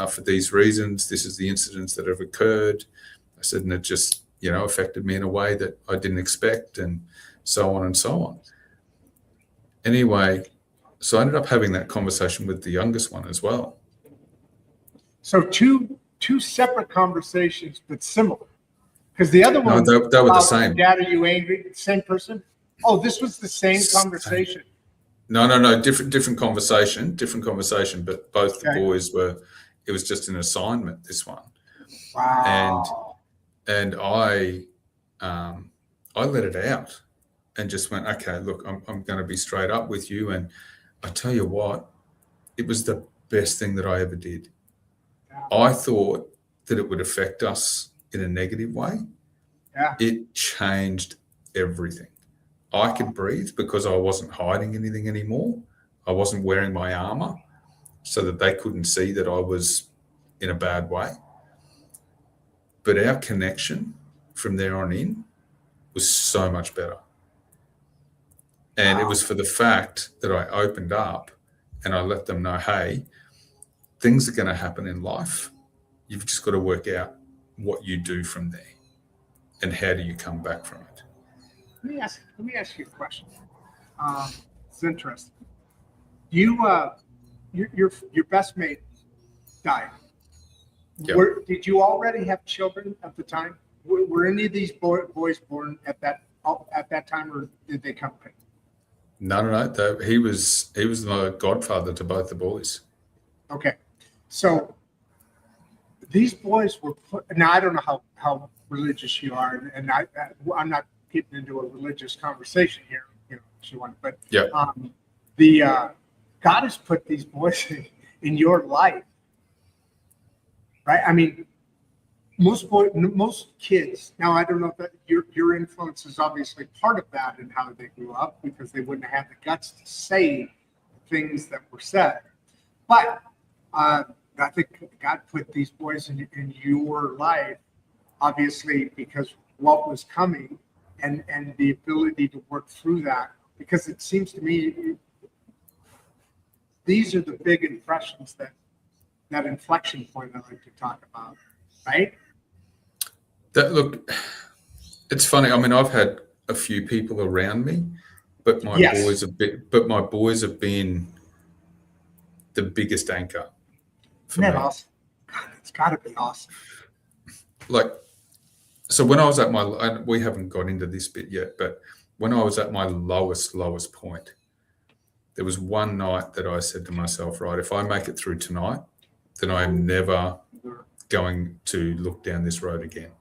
for these reasons. This is the incidents that have occurred. I said, and it just, affected me in a way that I didn't expect, and so on and so on. Anyway, so I ended up having that conversation with the youngest one as well. So two separate conversations, but similar. Because the other one, they were the same. Dad, are you angry? Same person? Oh, this was the same conversation. No, different conversation, but both the boys it was just an assignment, this one. Wow. And I let it out and just went, okay, look, I'm going to be straight up with you. And I tell you what, it was the best thing that I ever did. I thought that it would affect us in a negative way. Yeah. It changed everything. I could breathe because I wasn't hiding anything anymore. I wasn't wearing my armor so that they couldn't see that I was in a bad way. But our connection from there on in was so much better. And it was for the fact that I opened up and I let them know, hey, things are going to happen in life. You've just got to work out what you do from there and how do you come back from it. Let me ask you a question. It's interesting. Your best mate died. Yep. Did you already have children at the time? Were any of these boys born at that time, or did they come quick? No. He was the godfather to both the boys. Okay, so these boys were put. Now I don't know how religious you are, and I'm not getting into a religious conversation here. If you want, but yeah, God has put these boys in your life, right? I mean, most kids. Now I don't know if your influence is obviously part of that in how they grew up, because they wouldn't have the guts to say things that were said. But I think God put these boys in your life, obviously, because what was coming and the ability to work through that. Because it seems to me these are the big impressions that inflection point I like to talk about, right? Look, it's funny. I mean, I've had a few people around me, but my boys have been the biggest anchor for me. Isn't that awesome? God, it's got to be awesome. Like, so when I was at we haven't got into this bit yet, but when I was at my lowest point, there was one night that I said to myself, right, if I make it through tonight, then I am never going to look down this road again.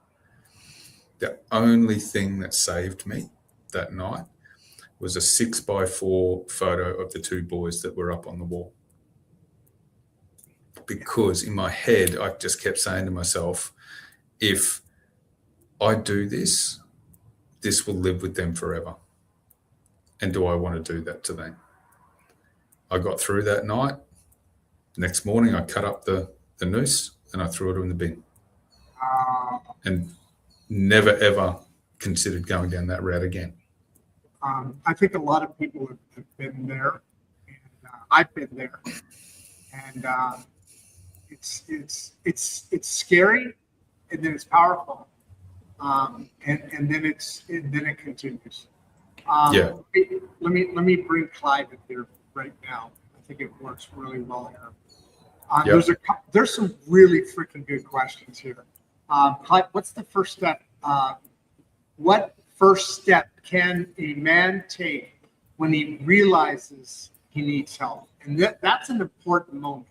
The only thing that saved me that night was a 6x4 photo of the two boys that were up on the wall. Because in my head, I just kept saying to myself, if I do this, this will live with them forever. And do I want to do that to them? I got through that night. Next morning, I cut up the noose and I threw it in the bin. And never, ever considered going down that route again. I think a lot of people have been there, and I've been there. And it's scary, and then it's powerful, and then it continues. Yeah. Let me bring Clyde in here right now. I think it works really well here. There's some really freaking good questions here. Clyde, what's the first step? What first step can a man take when he realizes he needs help? And that's an important moment.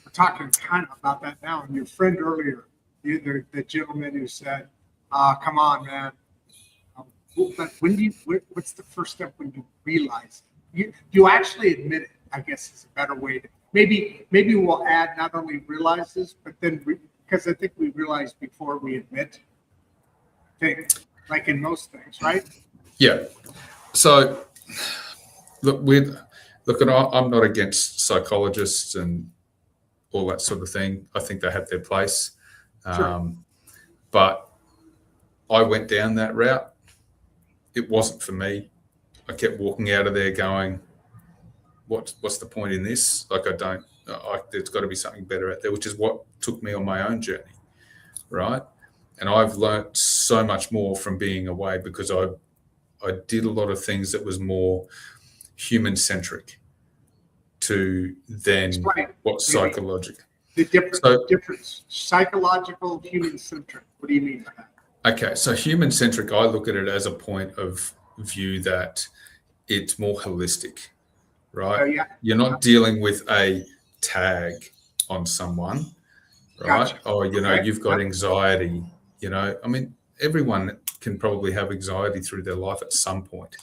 We're talking kind of about that now. And your friend earlier, the gentleman who said, come on, man. But what's the first step when you realize it? You actually admit it, I guess, is a better way to, maybe we'll add not only realizes, but then because I think we realize before we admit things, like in most things, right? Yeah. So, I'm not against psychologists and all that sort of thing. I think they have their place. Sure. But I went down that route. It wasn't for me. I kept walking out of there going, what's the point in this? Like, there's got to be something better out there, which is what took me on my own journey, right? And I've learnt so much more from being away because I did a lot of things that was more human-centric to then what psychological. The difference, psychological, human-centric. What do you mean by that? Okay, so human-centric, I look at it as a point of view that it's more holistic, right? Oh, yeah. You're not dealing with a tag on someone, right? Gotcha. Or, you've got anxiety, I mean, everyone can probably have anxiety through their life at some point.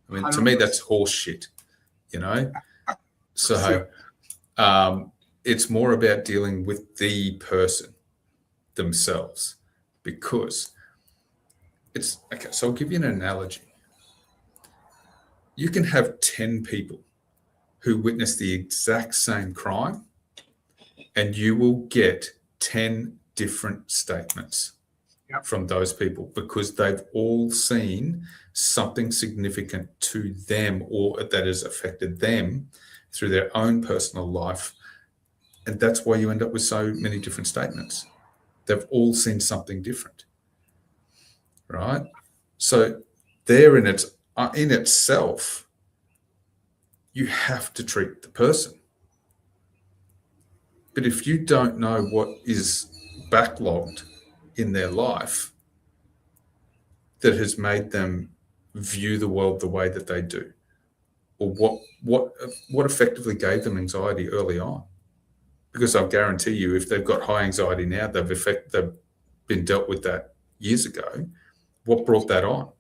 I mean, to me, that's horse shit, So it's more about dealing with the person themselves, because it's okay. So I'll give you an analogy. You can have 10 people who witness the exact same crime, and you will get 10 different statements from those people, because they've all seen something significant to them or that has affected them through their own personal life. And that's why you end up with so many different statements. They've all seen something different, right? So there in itself, you have to treat the person. But if you don't know what is backlogged in their life that has made them view the world the way that they do, or what effectively gave them anxiety early on, because I guarantee you, if they've got high anxiety now, they've been dealt with that years ago. What brought that on?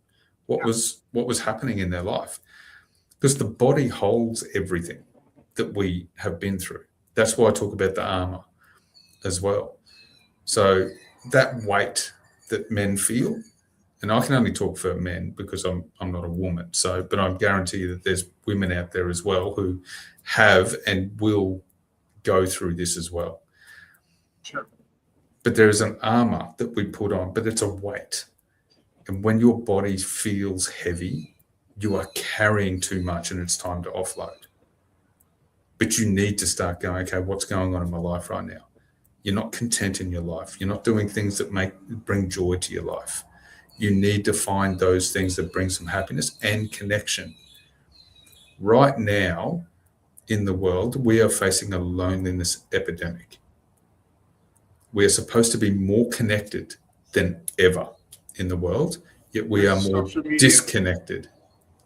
What was happening in their life? Because the body holds everything that we have been through. That's why I talk about the armor as well. So that weight that men feel, and I can only talk for men because I'm not a woman. So, but I guarantee you that there's women out there as well who have and will go through this as well. Sure. But there is an armor that we put on, but it's a weight. And when your body feels heavy, you are carrying too much and it's time to offload. But you need to start going, okay, what's going on in my life right now? You're not content in your life. You're not doing things that bring joy to your life. You need to find those things that bring some happiness and connection. Right now in the world, we are facing a loneliness epidemic. We are supposed to be more connected than ever in the world, yet we are more disconnected.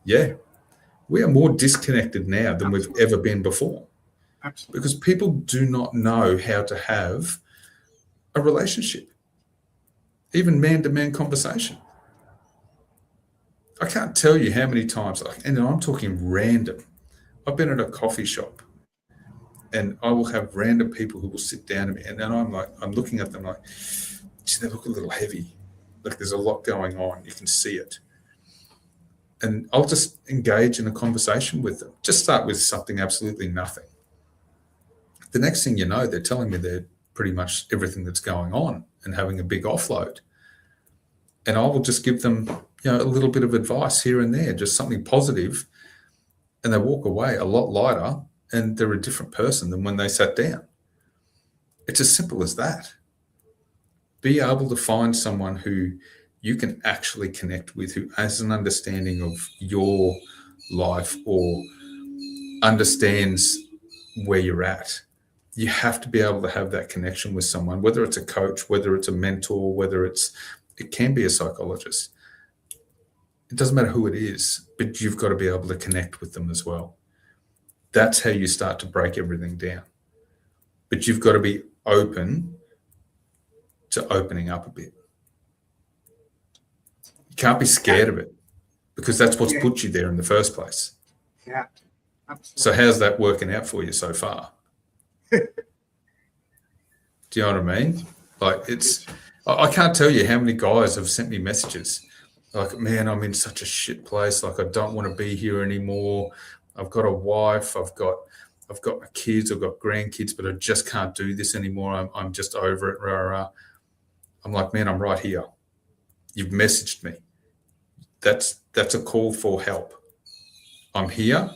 Yeah. We are more disconnected now than we've ever been before. Absolutely. Because people do not know how to have a relationship, even man-to-man conversation. I can't tell you how many times, and I'm talking random. I've been at a coffee shop and I will have random people who will sit down to me, and then I'm looking at them like, gee, they look a little heavy. Like there's a lot going on. You can see it. And I'll just engage in a conversation with them. Just start with something absolutely nothing. The next thing you know, they're telling me they're pretty much everything that's going on and having a big offload. And I will just give them, a little bit of advice here and there, just something positive, and they walk away a lot lighter and they're a different person than when they sat down. It's as simple as that. Be able to find someone who you can actually connect with, who has an understanding of your life or understands where you're at. You have to be able to have that connection with someone, whether it's a coach, whether it's a mentor, whether it can be a psychologist. It doesn't matter who it is, but you've got to be able to connect with them as well. That's how you start to break everything down. But you've got to be open to opening up a bit. You can't be scared of it, because that's what's put you there in the first place. Yeah, absolutely. So how's that working out for you so far? Do you know what I mean? Like I can't tell you how many guys have sent me messages like, man, I'm in such a shit place. Like, I don't want to be here anymore. I've got a wife. I've got my kids. I've got grandkids, but I just can't do this anymore. I'm just over it. Rah, rah. I'm like, man, I'm right here. You've messaged me. That's a call for help. I'm here.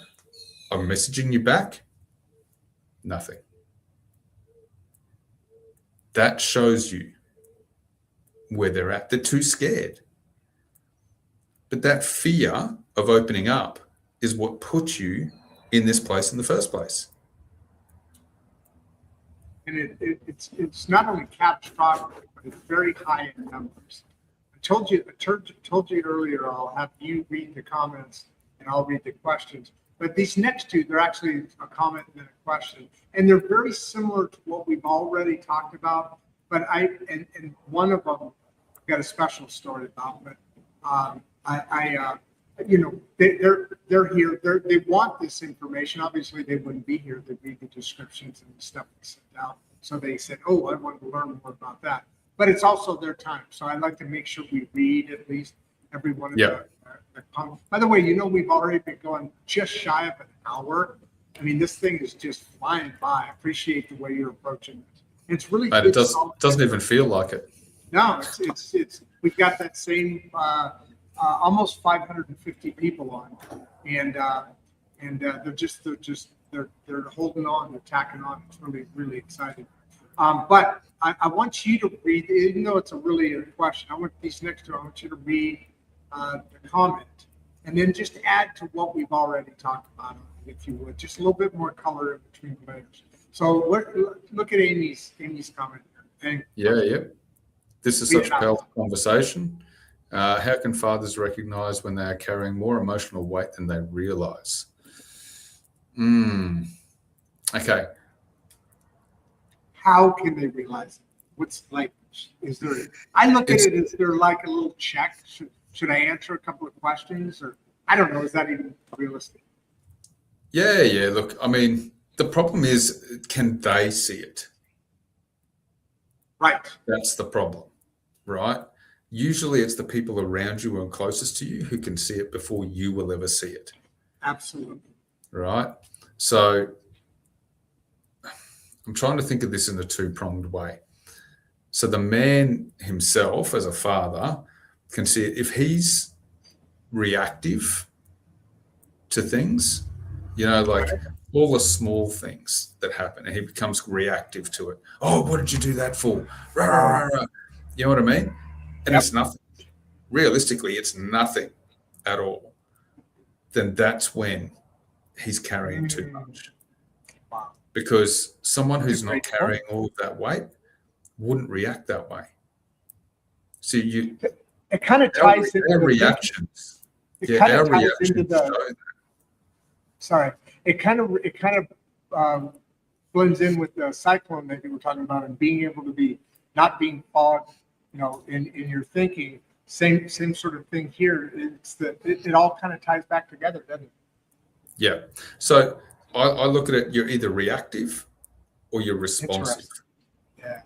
I'm messaging you back. Nothing. That shows you where they're at. They're too scared. But that fear of opening up is what put you in this place in the first place. And it's not only catastrophic, but it's very high in numbers. I told you earlier, I'll have you read the comments and I'll read the questions. But these next two, they're actually a comment and a question. And they're very similar to what we've already talked about. But and one of them I've got a special story about. But they're here. They want this information. Obviously, they wouldn't be here. They read the descriptions and the stuff we sent out. So they said, "Oh, I want to learn more about that." But it's also their time. So I like to make sure we read at least every one of the comments. By the way, we've already been going just shy of an hour. I mean, this thing is just flying by. I appreciate the way you're approaching it. It's really But it doesn't even feel like it. No, it's we've got that same almost 550 people on, and they're holding on, they're tacking on. It's really, really exciting. But I want you to read, even though it's a really a question. I want these next two. I want you to read the comment, and then just add to what we've already talked about, if you would, just a little bit more color in between the layers. So look at Amy's comment here. Yeah. This is such a powerful conversation. How can fathers recognize when they are carrying more emotional weight than they realize? Okay. How can they realize it? What's like, is there, I look at it, is there like a little check? Should I answer a couple of questions, or I don't know, is that even realistic? Yeah. Look, I mean, the problem is, can they see it? Right. That's the problem, right? Usually it's the people around you and closest to you who can see it before you will ever see it. Absolutely. Right? So I'm trying to think of this in a two-pronged way. So the man himself as a father can see it. If he's reactive to things, like all the small things that happen, and he becomes reactive to it. Oh, what did you do that for? Rah, rah, rah. You know what I mean? And It's nothing. Realistically, it's nothing at all. Then that's when he's carrying too much. Wow. Because someone who's not carrying all of that weight wouldn't react that way. So it kind of ties into our reactions. It kind of ties into the. Sorry, it kind of blends in with the cyclone that you were talking about, and being able to be not being fogged, in your thinking. Same sort of thing here. It's that it all kind of ties back together, doesn't it? Yeah. So I look at it. You're either reactive or you're responsive. Yeah.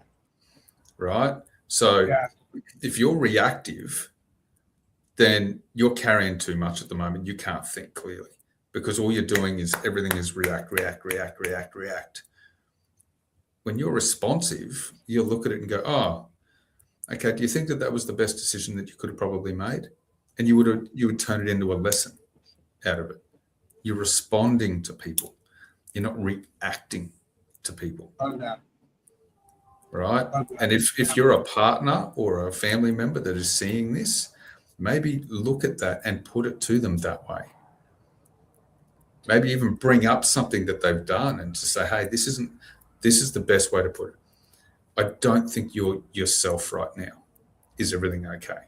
Right. So if you're reactive, then you're carrying too much at the moment. You can't think clearly because all you're doing is everything is react. When you're responsive, you'll look at it and go, oh, okay, do you think that was the best decision that you could have probably made? And you would turn it into a lesson out of it. You're responding to people. You're not reacting to people. Oh, no. Right? And if you're a partner or a family member that is seeing this, maybe look at that and put it to them that way. Maybe even bring up something that they've done and to say, hey, this is the best way to put it. I don't think you're yourself right now. Is everything okay?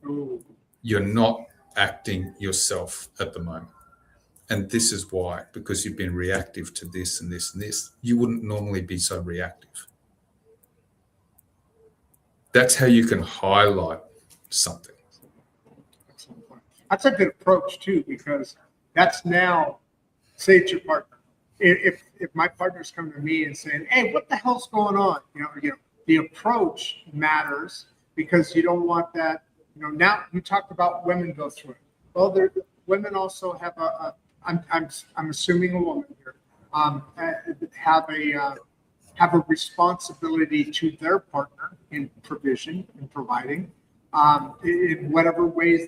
Ooh. You're not acting yourself at the moment. And this is why, because you've been reactive to this and this and this. You wouldn't normally be so reactive. That's how you can highlight something. That's a good approach too, because that's now, say it's your partner. If my partner's coming to me and saying, hey, what the hell's going on? The approach matters because you don't want that, now you talked about women go through it. Well, women also have I'm assuming a woman here, have a responsibility to their partner in provision and providing, in whatever ways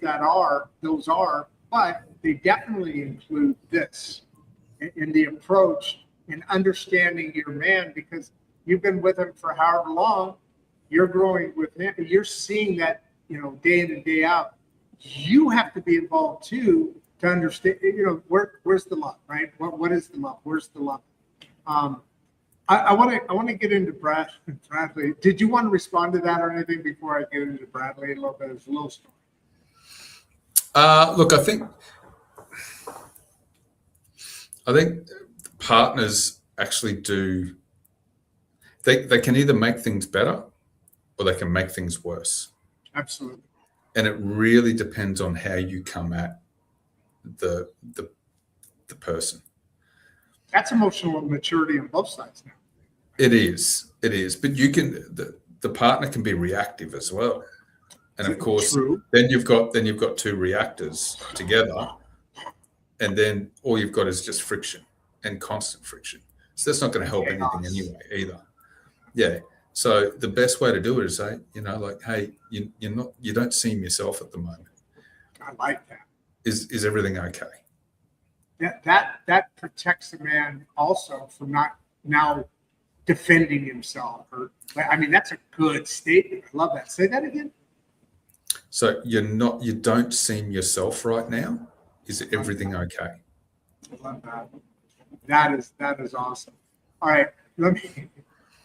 those are, but they definitely include this in the approach in understanding your man, because you've been with him for however long, you're growing with him, you're seeing that, day in and day out. You have to be involved too to understand, where's the love, right? What is the love? Where's the love? I want to get into Bradley. Did you want to respond to that or anything before I get into Bradley a little bit? It's a little story. Look, I think partners actually do. They can either make things better or they can make things worse. Absolutely. And it really depends on how you come at the person. That's emotional maturity on both sides now. It is. But you can, the partner can be reactive as well. And of course, True. then you've got two reactors together, and then all you've got is just friction and constant friction. So that's not going to help anything anyway either. Yeah. So the best way to do it is say, like, hey, you don't seem yourself at the moment. I like that. Is everything okay? That protects the man also from not now defending himself. That's a good statement. I love that. Say that again. So you don't seem yourself right now. Is everything okay? I love that. That is awesome. All right.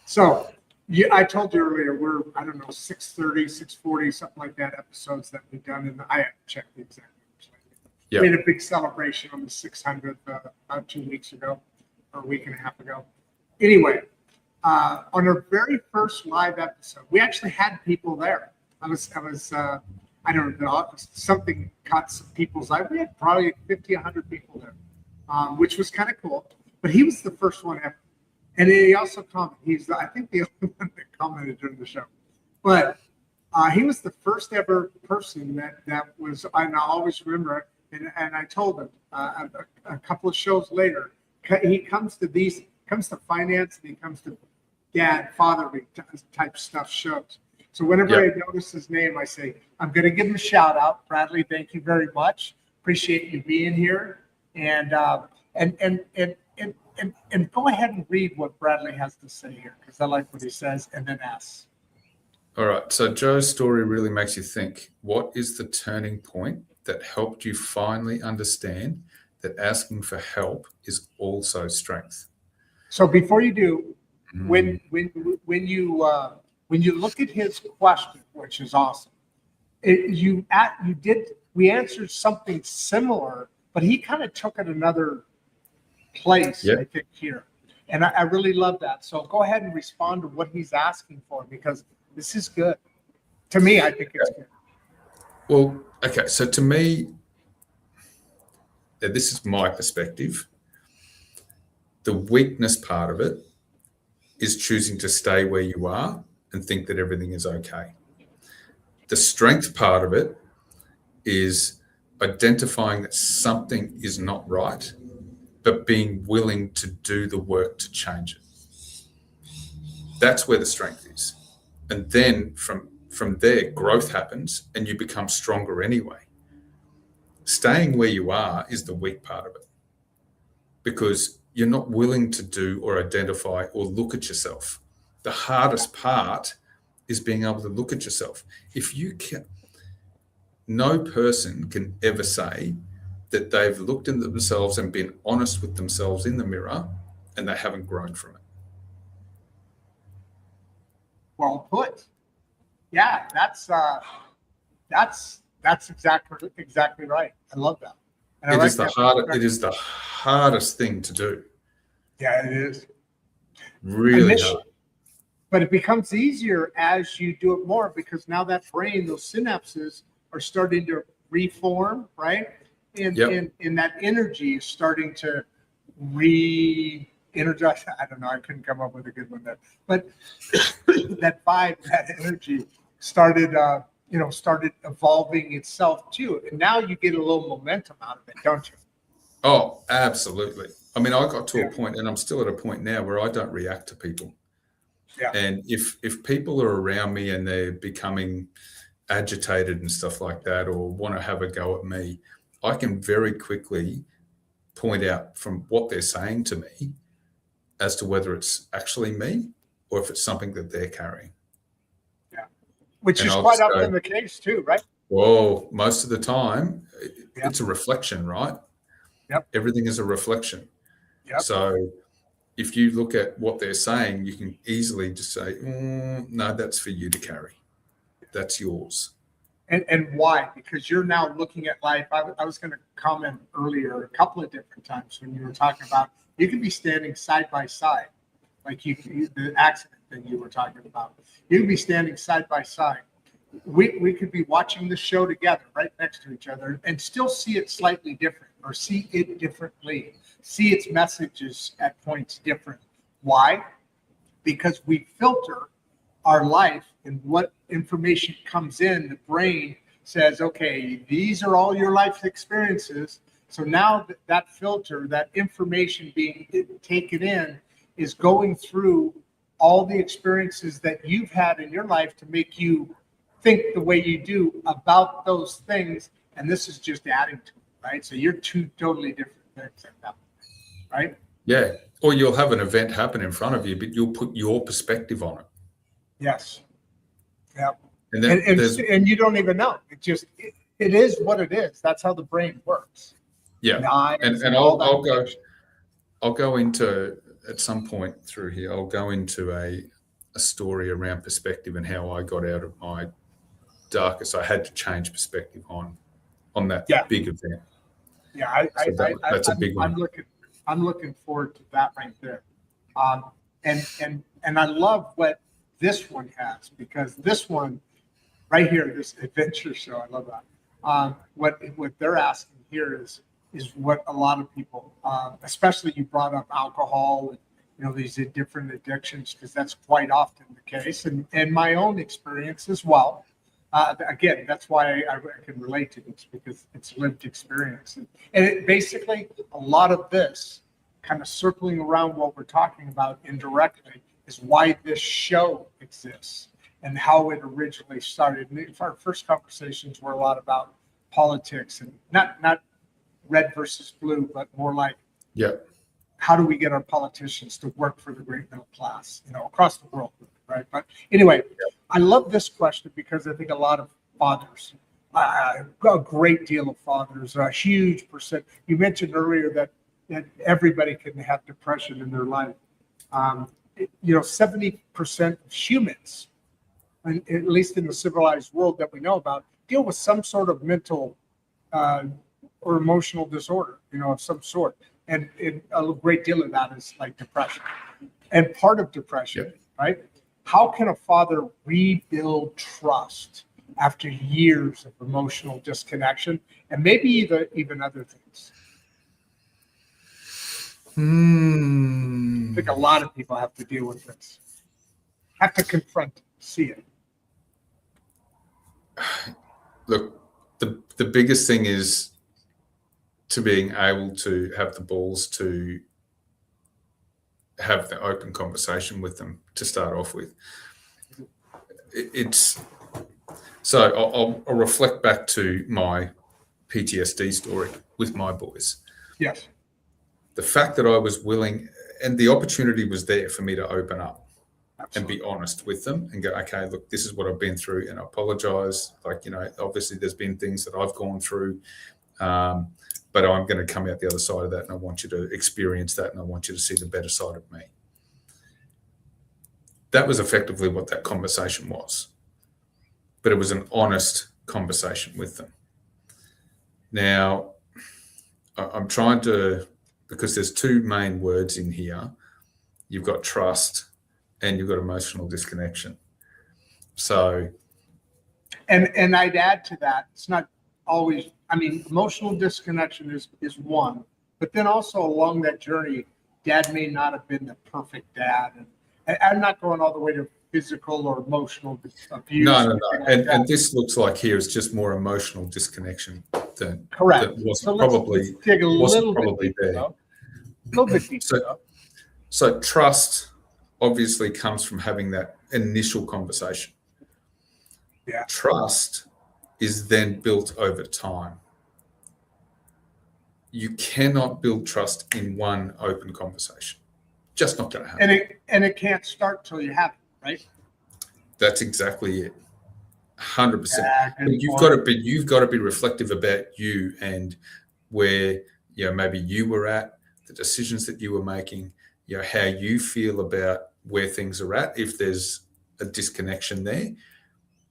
So I told you earlier, we're, 630, 640, something like that, episodes that we've done. And I have to check the exact numbers. Yep. We had a big celebration on the 600th about 2 weeks ago, or a week and a half ago. Anyway, on our very first live episode, we actually had people there. I don't know, something caught some people's eye. We had probably 50, 100 people there, which was kind of cool. But he was the first one ever. And he also commented. I think the only one that commented during the show. But he was the first ever person that was, and I always remember it. And I told him a couple of shows later, he comes to finance, and he comes to fatherly type stuff shows. So whenever I notice his name, I say, I'm going to give him a shout out. Bradley, thank you very much. Appreciate you being here. And go ahead and read what Bradley has to say here, because I like what he says, and then ask. All right. So Joe's story really makes you think, what is the turning point that helped you finally understand that asking for help is also strength? So before you do, when you look at his question, which is awesome, we answered something similar, but he kind of took it another place, I think, here. And I really love that. So go ahead and respond to what he's asking for, because this is good. To me, I think it's good. Well, okay. So to me, this is my perspective. The weakness part of it is choosing to stay where you are and think that everything is okay. The strength part of it is identifying that something is not right, but being willing to do the work to change it. That's where the strength is. And then from there, growth happens and you become stronger anyway. Staying where you are is the weak part of it, because you're not willing to do or identify or look at yourself. The hardest part is being able to look at yourself. No person can ever say that they've looked into themselves and been honest with themselves in the mirror and they haven't grown from it. Well put. Yeah, that's exactly right. I love that. And it is the hardest thing to do. Yeah, it is. Really hard. But it becomes easier as you do it more, because now that brain, those synapses are starting to reform, right? And that energy is starting to re-energize. I don't know. I couldn't come up with a good one there. But that vibe, that energy started evolving itself too. And now you get a little momentum out of it, don't you? Oh, absolutely. I mean, I got to a point, and I'm still at a point now, where I don't react to people. Yeah. And if people are around me and they're becoming agitated and stuff like that, or want to have a go at me, I can very quickly point out from what they're saying to me as to whether it's actually me or if it's something that they're carrying. Yeah. Which is quite often the case too, right? Well, most of the time, it's a reflection, right? Yep. Everything is a reflection. Yep. So if you look at what they're saying, you can easily just say, no, that's for you to carry. That's yours. And why? Because you're now looking at life. I was going to comment earlier a couple of different times when you were talking about, you could be standing side by side, like the accident thing you were talking about. You could be standing side by side, we could be watching the show together right next to each other and still see it slightly different, or see it differently, see its messages at points different. Why? Because we filter our life, and what information comes in, the brain says, okay, these are all your life experiences. So now that filter, that information being taken in, is going through all the experiences that you've had in your life to make you think the way you do about those things. And this is just adding to it, right? So you're two totally different things at that point, right? Yeah. Or you'll have an event happen in front of you, but you'll put your perspective on it. Yes. Yeah. And then and you don't even know. It just, it is what it is. That's how the brain works. Yeah. And I'll go into, at some point through here, I'll go into a story around perspective and how I got out of my darkest. I had to change perspective on that big event. Yeah, that's a big one. I'm looking forward to that right there. And I love what this one has, because this one right here, this adventure show, I love that. What they're asking here is what a lot of people, especially you brought up alcohol and, you know, these different addictions, because that's quite often the case, and my own experience as well. Again, that's why I can relate to this, because it's lived experience. And it basically, a lot of this kind of circling around what we're talking about indirectly is why this show exists and how it originally started. And our first conversations were a lot about politics, and not red versus blue, but more like, how do we get our politicians to work for the great middle class, you know, across the world, right? But anyway, I love this question because I think a lot of fathers, a great deal of fathers, a huge percent. You mentioned earlier that everybody can have depression in their life. 70% of humans, and at least in the civilized world that we know about, deal with some sort of mental or emotional disorder, you know, of some sort. And a great deal of that is like depression. And part of depression, right? How can a father rebuild trust after years of emotional disconnection, and maybe even other things? I think a lot of people have to deal with this, have to confront it, see it. Look, the biggest thing is to being able to have the balls to have the open conversation with them to start off with. So I'll reflect back to my PTSD story with my boys. Yes. The fact that I was willing, and the opportunity was there for me to open up. Absolutely. And be honest with them and go, okay, look, this is what I've been through, and I apologize. Like, you know, obviously there's been things that I've gone through, but I'm going to come out the other side of that, and I want you to experience that, and I want you to see the better side of me. That was effectively what that conversation was. But it was an honest conversation with them. Now, I'm trying to, because there's two main words in here. You've got trust and you've got emotional disconnection. So. And I'd add to that, it's not always, I mean, emotional disconnection is one, but then also along that journey, dad may not have been the perfect dad. And I'm not going all the way to physical or emotional abuse. No. And this looks like here is just more emotional disconnection than correct. That wasn't so probably let's dig a little bit there. A little bit deeper. So trust obviously comes from having that initial conversation. Yeah. Trust is then built over time. You cannot build trust in one open conversation. Just not going to happen. And it can't start till you have it, right? That's exactly it. 100%. But you've got to be reflective about you and where, you know, maybe you were at, the decisions that you were making, you know, how you feel about where things are at. If there's a disconnection there,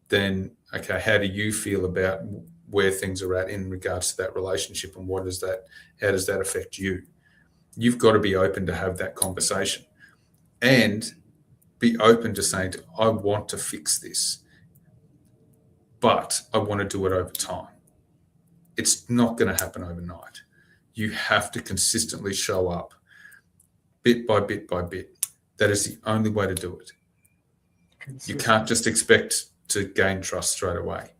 then okay, how do you feel about where things are at in regards to that relationship, and how does that affect you? You've got to be open to have that conversation and be open to saying, I want to fix this. but I want to do it over time. It's not going to happen overnight. You have to consistently show up bit by bit by bit. That is the only way to do it. You can't just expect to gain trust straight away,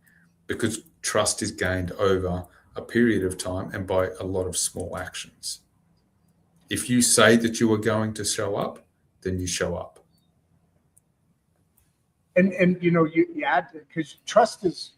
because trust is gained over a period of time and by a lot of small actions. If you say that you are going to show up, then you show up. And you add, because trust is,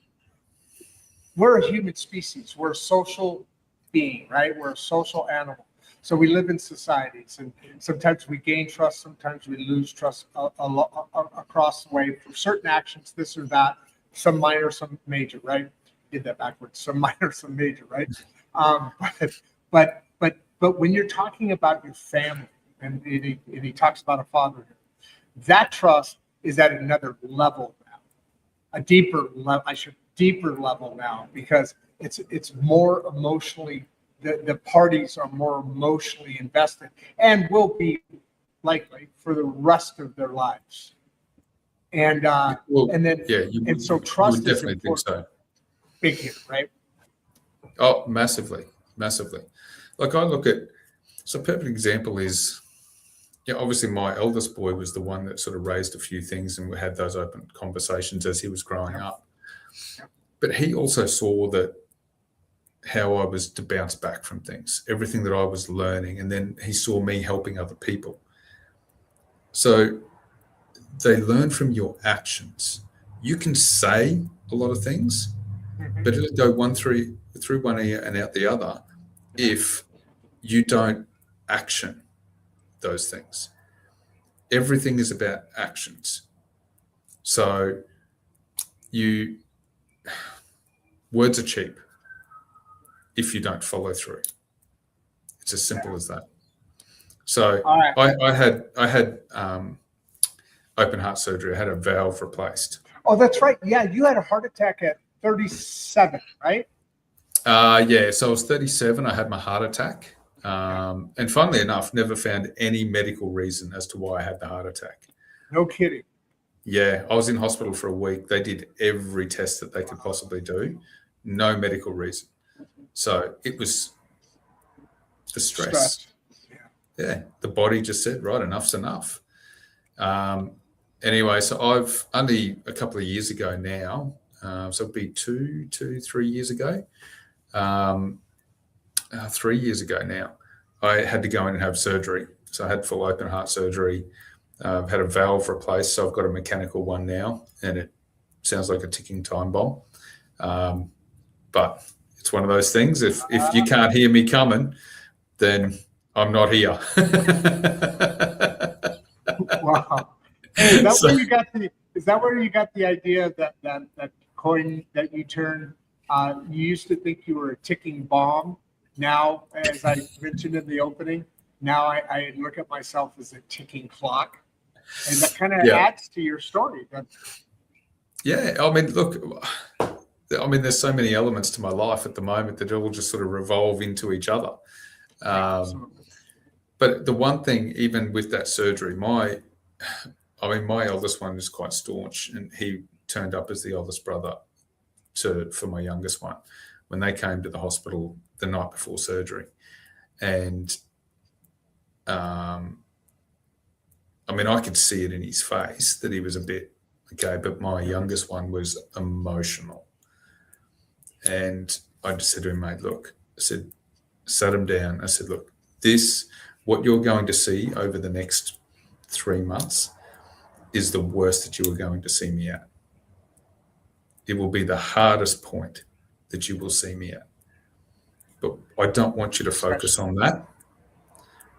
we're a human species. We're a social being, right? We're a social animal. So we live in societies, and sometimes we gain trust, sometimes we lose trust across the way for certain actions, this or that, some minor, some major, right? Did that backwards. Some minor, some major, right? But when you're talking about your family, and he talks about a fatherhood, that trust is at another level now, a deeper level now, because it's more emotionally. The parties are more emotionally invested and will be likely for the rest of their lives. And so trust is definitely think so. Big here, right? Oh, massively. Like I look at, so a perfect example is, obviously my eldest boy was the one that sort of raised a few things, and we had those open conversations as he was growing up. But he also saw that how I was to bounce back from things, everything that I was learning, and then he saw me helping other people. So they learn from your actions. You can say a lot of things, but it'll go through one ear and out the other if you don't action those things. Everything is about actions. So words are cheap if you don't follow through. It's as simple as that. So I had open heart surgery. I had a valve replaced. Oh, that's right. Yeah, you had a heart attack at 37, right? Yeah, so I was 37. I had my heart attack. And funnily enough, never found any medical reason as to why I had the heart attack. No kidding. Yeah, I was in hospital for a week. They did every test that they could possibly do. No medical reason. So it was the stress. Yeah, the body just said, right, enough's enough. Anyway, so I've only a couple of years ago now, so it'd be 3 years ago, 3 years ago now, I had to go in and have surgery. So I had full open heart surgery. I've had a valve replaced, so I've got a mechanical one now, and it sounds like a ticking time bomb. But it's one of those things. If you can't hear me coming, then I'm not here. Wow. Hey, is that where you got the idea that coin that you turned? You used to think you were a ticking bomb. Now, as I mentioned in the opening, now I look at myself as a ticking clock, and that kind of adds to your story. Yeah, I mean, look, there's so many elements to my life at the moment that all just sort of revolve into each other. But the one thing, even with that surgery, my eldest one is quite staunch, and he turned up as the oldest brother for my youngest one when they came to the hospital the night before surgery. And I could see it in his face that he was a bit okay, but my youngest one was emotional. And I just said to him, mate, look, I said, sat him down. I said, look, what you're going to see over the next 3 months is the worst that you are going to see me at. It will be the hardest point that you will see me at. But I don't want you to focus on that.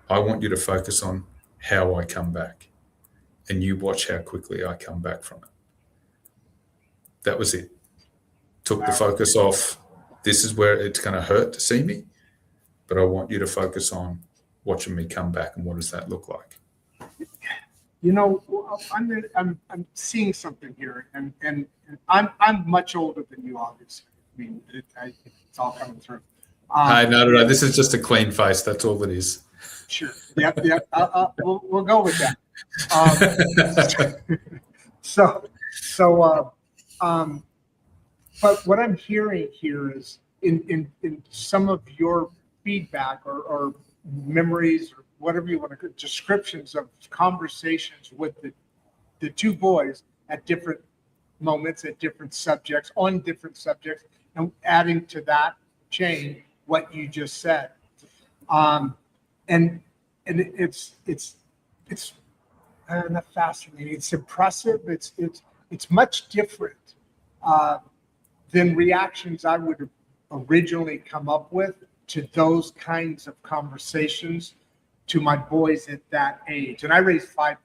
I want you to focus on how I come back. And you watch how quickly I come back from it. That was it. Took the focus off, this is where it's going to hurt to see me, but I want you to focus on watching me come back, and what does that look like? I'm seeing something here, and I'm much older than you, obviously. I mean, it's all coming through. No. This is just a clean face. That's all it is. Sure. Yep. We'll go with that. But what I'm hearing here is in some of your feedback or memories or whatever you want to descriptions of conversations with the two boys at different moments, at different subjects, on different subjects, and adding to that chain what you just said. And it's not fascinating. It's impressive. It's much different than reactions I would have originally come up with to those kinds of conversations to my boys at that age. And I raised 5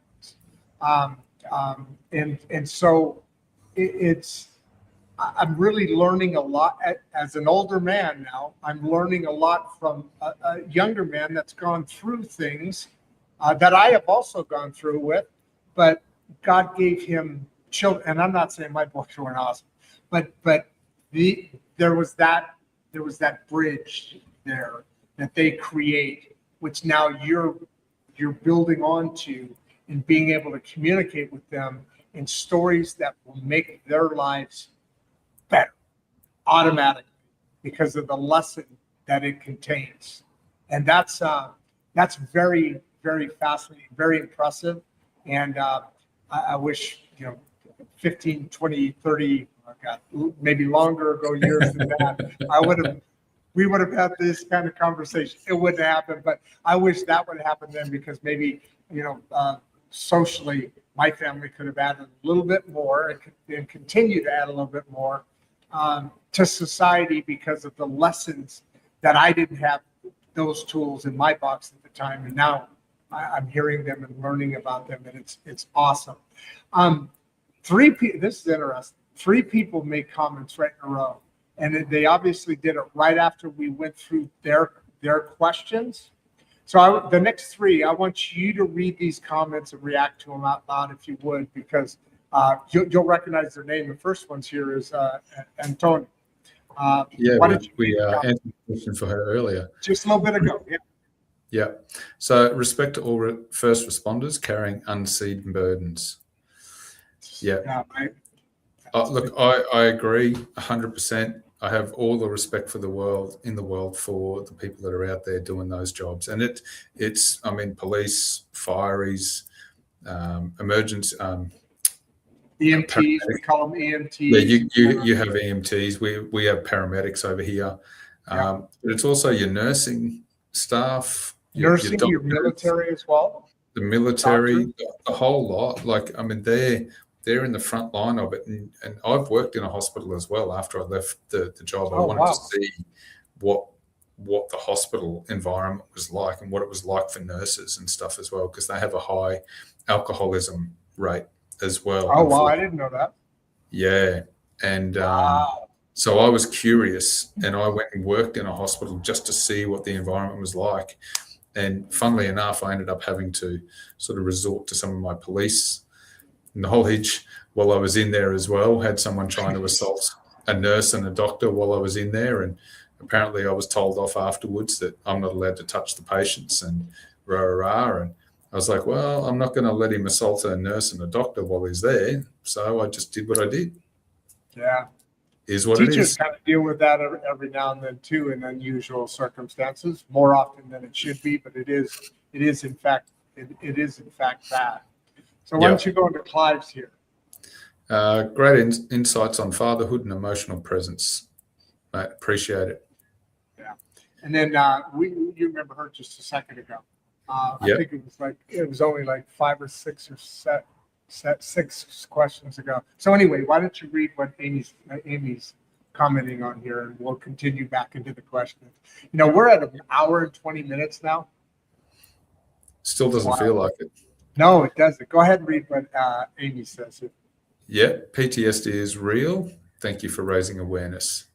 boys. And so I'm really learning a lot as an older man now. I'm learning a lot from a younger man that's gone through things that I have also gone through with, but God gave him children. And I'm not saying my boys weren't awesome, but there was that bridge there that they create, which now you're building onto and being able to communicate with them in stories that will make their lives better automatically because of the lesson that it contains. And that's very, very fascinating, very impressive. And I wish, 15, 20, 30, oh God, maybe longer ago years than that, we would have had this kind of conversation. It wouldn't happen, but I wish that would happen then, because maybe, socially, my family could have added a little bit more and continue to add a little bit more to society because of the lessons that I didn't have those tools in my box at the time. And now I'm hearing them and learning about them, and it's awesome. This is interesting. 3 people made comments right in a row, and they obviously did it right after we went through their questions. So the next 3, I want you to read these comments and react to them out loud if you would, because you'll recognize their name. The first one's here is Antonio. Yeah, we answered the question for her earlier. Just a little bit ago, yeah. Yeah. So respect to all first responders carrying unseen burdens. Yeah. Right. Look, I agree 100%. I have all the respect in the world for the people that are out there doing those jobs. And it's police, fireys, emergency, EMTs, we call them EMTs. Yeah, you have EMTs. We have paramedics over here. But it's also your nursing staff. Nursing, your military as well. The military, the whole lot. They're in the front line of it. And I've worked in a hospital as well after I left the job. I wanted to see what the hospital environment was like and what it was like for nurses and stuff as well, because they have a high alcoholism rate as well. Oh, wow. I didn't know that. Yeah. And so I was curious, and I went and worked in a hospital just to see what the environment was like. And funnily enough, I ended up having to sort of resort to some of my police knowledge while I was in there as well. Had someone trying to assault a nurse and a doctor while I was in there. And apparently I was told off afterwards that I'm not allowed to touch the patients and rah. And I was like, well, I'm not going to let him assault a nurse and a doctor while he's there. So I just did what I did. Yeah. Is what it is. Teachers kind of deal with that every now and then too, in unusual circumstances, more often than it should be, but it is in fact that. So why don't you go into Clive's here? Great insights on fatherhood and emotional presence. Mate, appreciate it. Yeah. And then you remember her just a second ago. I think it was only like 5 or 6 or 6 questions ago. So anyway, why don't you read what Amy's commenting on here, and we'll continue back into the questions. We're at 1 hour and 20 minutes now. Still doesn't feel like it. No, it doesn't. Go ahead and read what Amy says here. Yeah, PTSD is real. Thank you for raising awareness.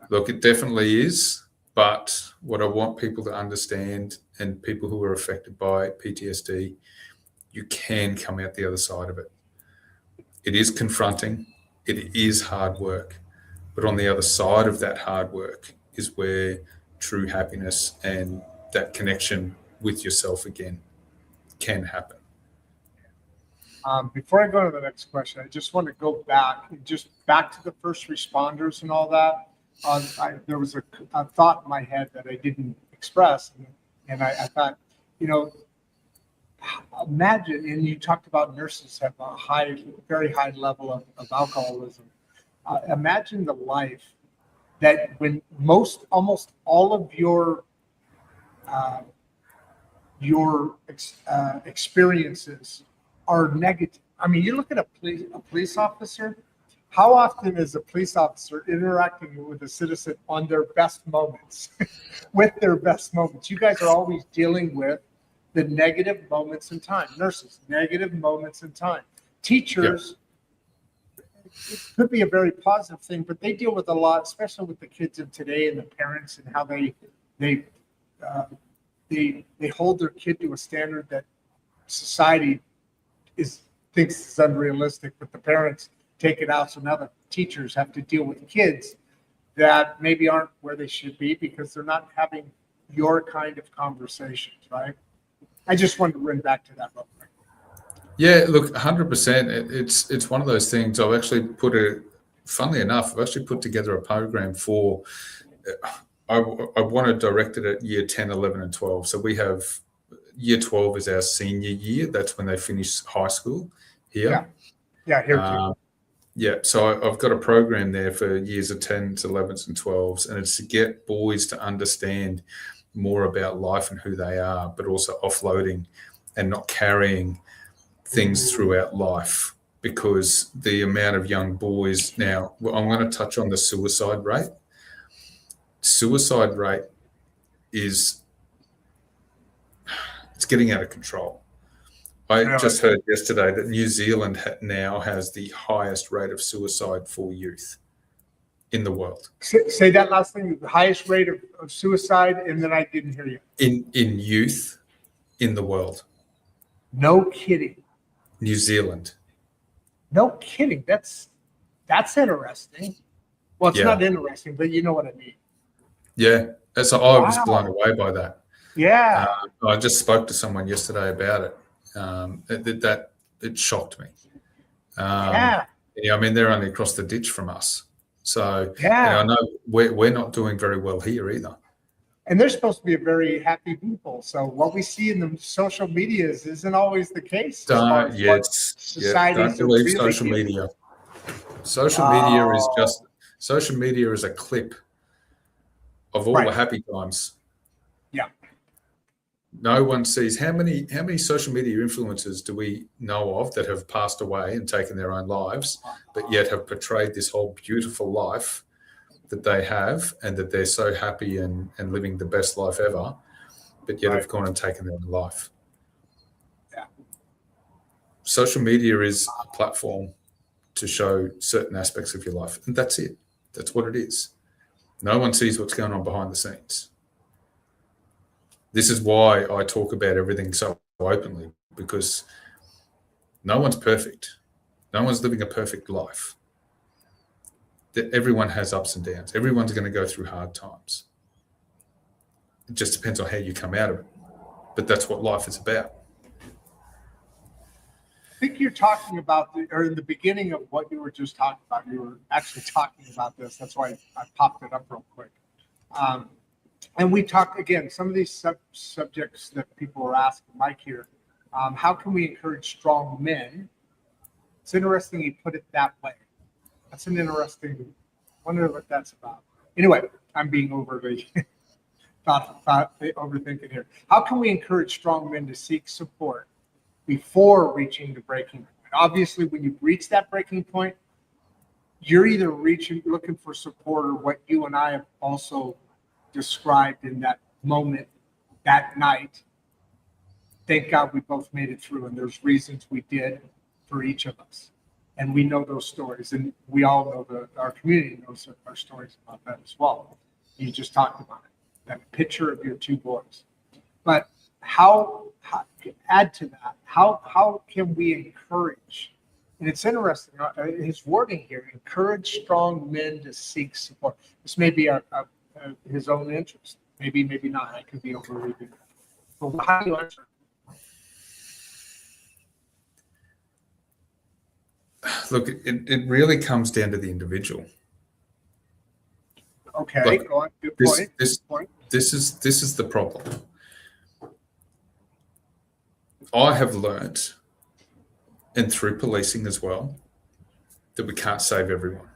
Look, it definitely is. But what I want people to understand, and people who are affected by PTSD, you can come out the other side of it. It is confronting. It is hard work. But on the other side of that hard work is where true happiness and that connection with yourself again can happen. Before I go to the next question, I just want to go back to the first responders and all that. There was a thought in my head that I didn't express, and I thought, imagine, and you talked about nurses have a very high level of alcoholism. Imagine the life that when almost all of your experiences are negative. I mean, you look at a police officer. How often is a police officer interacting with a citizen on their best moments, with their best moments? You guys are always dealing with the negative moments in time. Nurses, negative moments in time. Teachers, it could be a very positive thing, but they deal with a lot, especially with the kids of today and the parents and how they hold their kid to a standard that society thinks is unrealistic, but the parents take it out. So now the teachers have to deal with kids that maybe aren't where they should be because they're not having your kind of conversations, right? I just wanted to run back to that real quick. Yeah, look, 100%. It's one of those things. I've actually funnily enough, I've actually put together a program for, I want to direct it at year 10, 11, and 12. So we have year 12 is our senior year. That's when they finish high school here. Yeah, here too. Yeah, so I've got a program there for years of 10s, 11s, and 12s, and it's to get boys to understand more about life and who they are, but also offloading and not carrying things throughout life, because the amount of young boys now, I'm going to touch on the suicide rate. Suicide rate it's getting out of control. I just heard yesterday that New Zealand now has the highest rate of suicide for youth in the world. Say that last thing, the highest rate of suicide, and then I didn't hear you. In youth in the world. No kidding. New Zealand. No kidding. That's interesting. Well, it's not interesting, but you know what I mean. Yeah. So I was blown away by that. Yeah. I just spoke to someone yesterday about it. That it shocked me. I mean, they're only across the ditch from us. So I know we're not doing very well here either. And they're supposed to be a very happy people. So what we see in the social medias isn't always the case. Don't believe social media. Social media is a clip of all the happy times. Yeah. No one sees how many social media influencers do we know of that have passed away and taken their own lives, but yet have portrayed this whole beautiful life that they have and that they're so happy and living the best life ever, but yet have gone and taken their own life. Yeah. Social media is a platform to show certain aspects of your life, and that's it. That's what it is. No one sees what's going on behind the scenes. This is why I talk about everything so openly, because no one's perfect. No one's living a perfect life. Everyone has ups and downs. Everyone's going to go through hard times. It just depends on how you come out of it. But that's what life is about. I think you're talking about, or in the beginning of what you were just talking about, you were actually talking about this. That's why I popped it up real quick. And we talked, again, some of these subjects that people are asking, Mike here, how can we encourage strong men? It's interesting you put it that way. That's an interesting, wonder what that's about. Anyway, I'm being overly overthinking here. How can we encourage strong men to seek support before reaching the breaking point? Obviously, when you reach that breaking point, you're either looking for support, or what you and I have also described in that moment, that night. Thank God we both made it through, and there's reasons we did for each of us. And we know those stories, and we all know our community knows our stories about that as well. You just talked about it, that picture of your two boys. But how add to that, how can we encourage? And it's interesting, his wording here, encourage strong men to seek support. This may be his own interest. Maybe not. I could be overreading. But how do you answer? look, it really comes down to the individual. Okay, Look, go on. Good This point. this Good point. this is the problem. I have learnt, and through policing as well, that we can't save everyone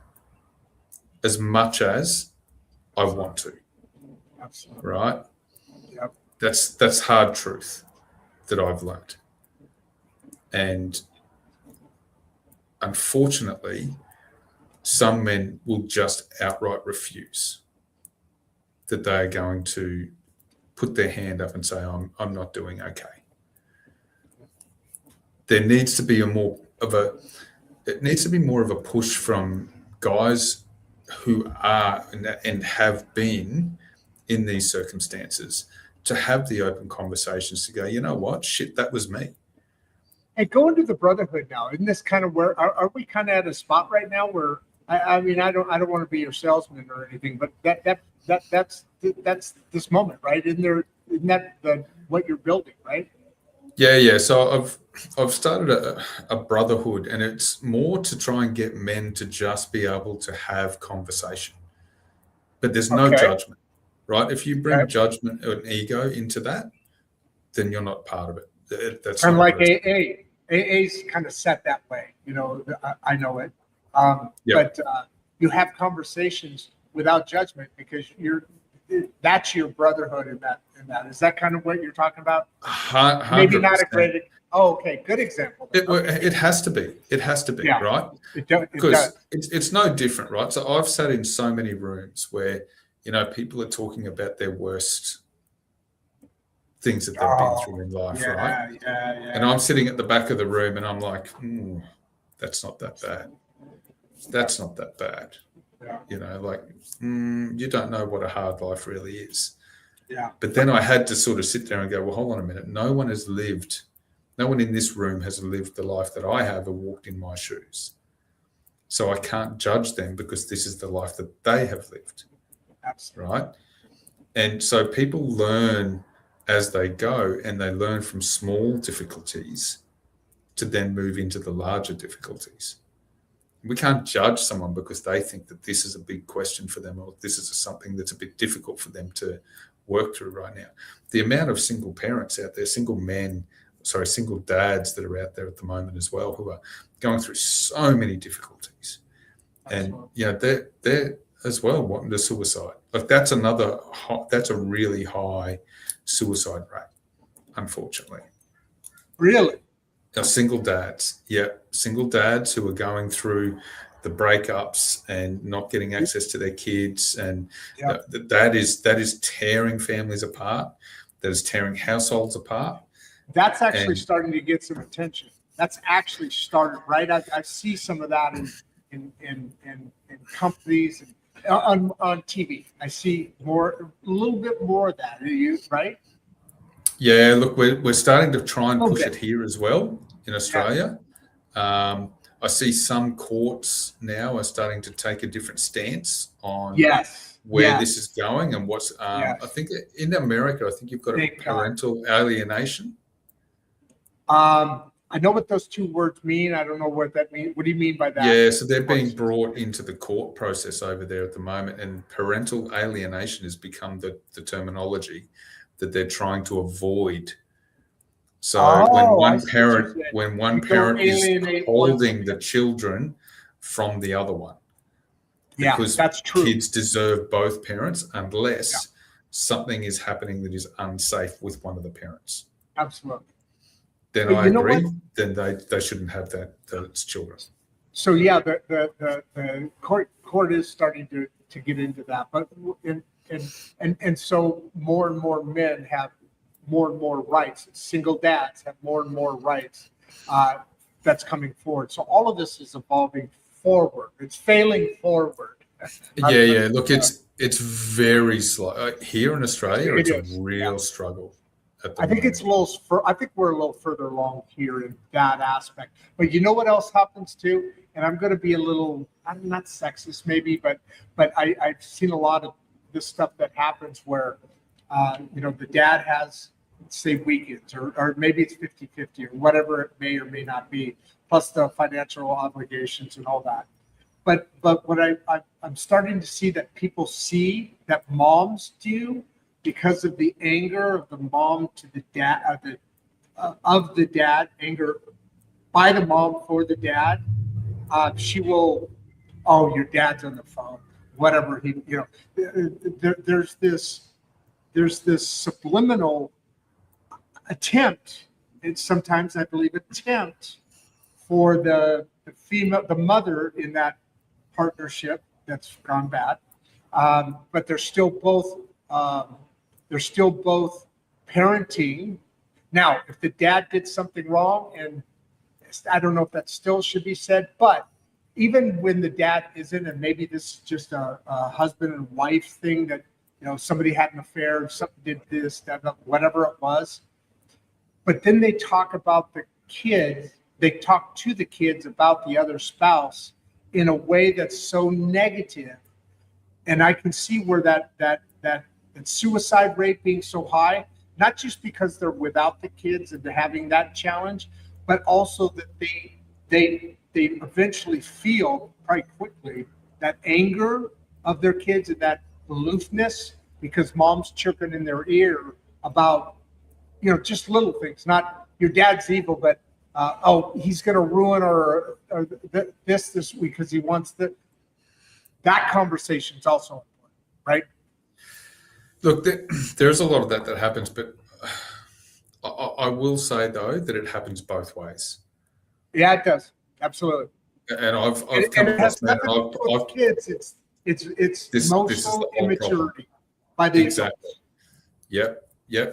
as much as I want to. Absolutely. Right? Yep. That's hard truth that I've learnt. And unfortunately, some men will just outright refuse that they are going to put their hand up and say, I'm not doing okay. There needs to be more of a push from guys who are and have been in these circumstances to have the open conversations to go, you know what, shit, that was me. And going to the brotherhood now, isn't this kind of where are we kind of at a spot right now where I mean I don't want to be your salesman or anything, but that's this moment, right? Isn't that what you're building, right? Yeah. So I've started a brotherhood, and it's more to try and get men to just be able to have conversation. But there's no judgment, right? If you bring judgment and ego into that, then you're not part of it. That's kind of not like AA. AA's kind of set that way, you know. I know it, but you have conversations without judgment because that's your brotherhood in that. Is that kind of what you're talking about? 100%. Maybe not a great. Oh, okay, good example. It has to be. It has to be, right? Because it's no different, right? So I've sat in so many rooms where, you know, people are talking about their worst things that they've been through in life, right? Yeah. And I'm sitting at the back of the room and I'm like, that's not that bad. That's not that bad. Yeah. You know, like, you don't know what a hard life really is. Yeah. But then I had to sort of sit there and go, well, hold on a minute. No one in this room has lived the life that I have or walked in my shoes. So I can't judge them because this is the life that they have lived. Absolutely. Right? And so people learn as they go, and they learn from small difficulties to then move into the larger difficulties. We can't judge someone because they think that this is a big question for them or this is something that's a bit difficult for them to work through right now. The amount of single parents out there, single dads that are out there at the moment as well, who are going through so many difficulties. And, you know, they're as well wanting to suicide. Like that's a really high suicide rate, unfortunately. Really? Single dads. Yeah. Single dads who are going through the breakups and not getting access to their kids. And that is tearing families apart. That is tearing households apart. That's actually starting to get some attention. That's actually started, right? I see some of that in companies and on TV. I see a little bit more of that. Are you right? Yeah, look, we're starting to try and push it here as well in Australia. Yeah. I see some courts now are starting to take a different stance on where this is going and what's. I think in America, I think you've got a parental alienation. I know what those two words mean. I don't know what that means. What do you mean by that? Yeah, so they're being brought into the court process over there at the moment, and parental alienation has become the terminology that they're trying to avoid. So when one parent is holding the children from the other one, because that's true. Kids deserve both parents unless something is happening that is unsafe with one of the parents. Absolutely. Then I agree. Then they shouldn't have those children. So the court is starting to get into that, but and so more and more men have more and more rights. Single dads have more and more rights. That's coming forward. So all of this is evolving forward. It's failing forward. Yeah. Look, it's very slow here in Australia. It's a real struggle. I think I think we're a little further along here in that aspect. But you know what else happens too? And I'm going to be I'm not sexist maybe, but I've seen a lot of this stuff that happens where, the dad has say weekends, or maybe it's 50-50 or whatever it may or may not be, plus the financial obligations and all that. But what I'm starting to see that people see that moms do because of the anger of the mom to the dad, of the dad, anger by the mom for the dad. She will, oh, your dad's on the phone, whatever he, there's this subliminal attempt, and sometimes I believe attempt for the female, the mother in that partnership that's gone bad, but they're still both parenting. Now, if the dad did something wrong, and I don't know if that still should be said, but even when the dad isn't, and maybe this is just a husband and wife thing that, somebody had an affair, something did this, that, whatever it was, but then they talk about the kids, they talk to the kids about the other spouse in a way that's so negative. And I can see where that suicide rate being so high, not just because they're without the kids and they're having that challenge, but also that they eventually feel quite quickly that anger of their kids and that aloofness because mom's chirping in their ear about, just little things, not your dad's evil, but he's going to ruin or this week because he wants that conversation is also important, right? Look, there's a lot of that happens, but I will say though that it happens both ways. Yeah, it does. Absolutely. And I've come across that. I've kids, it's emotional immaturity by the exactly. Yep.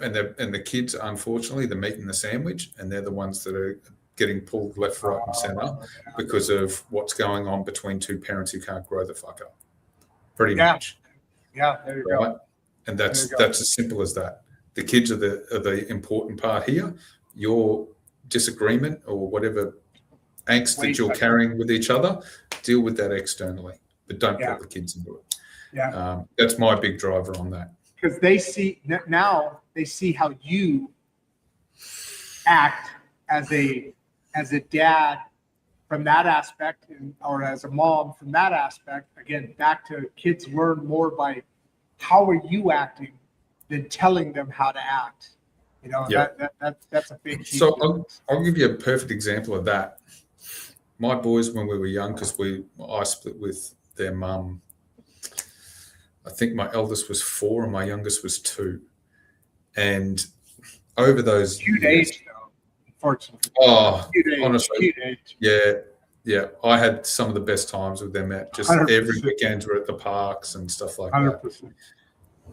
And the kids, unfortunately, they're making the sandwich, and they're the ones that are getting pulled left, right, and center because of what's going on between two parents who can't grow the fuck up. Pretty much. Yeah, there you go. And that's as simple as that. The kids are the important part here. Your disagreement or whatever angst that you're carrying with each other, deal with that externally, but don't put the kids into it. Yeah, that's my big driver on that. Because they see how you act as a dad from that aspect, or as a mom from that aspect. Again, back to kids learn more by how are you acting than telling them how to act. That's a big key. So I'll give you a perfect example of that. My boys, when we were young, because I split with their mum. I think my eldest was 4 and my youngest was 2. And over those cute age, though, unfortunately. Oh, cute honestly, age. Yeah. I had some of the best times with them. At just 100%. Every weekends we're at the parks and stuff like 100%.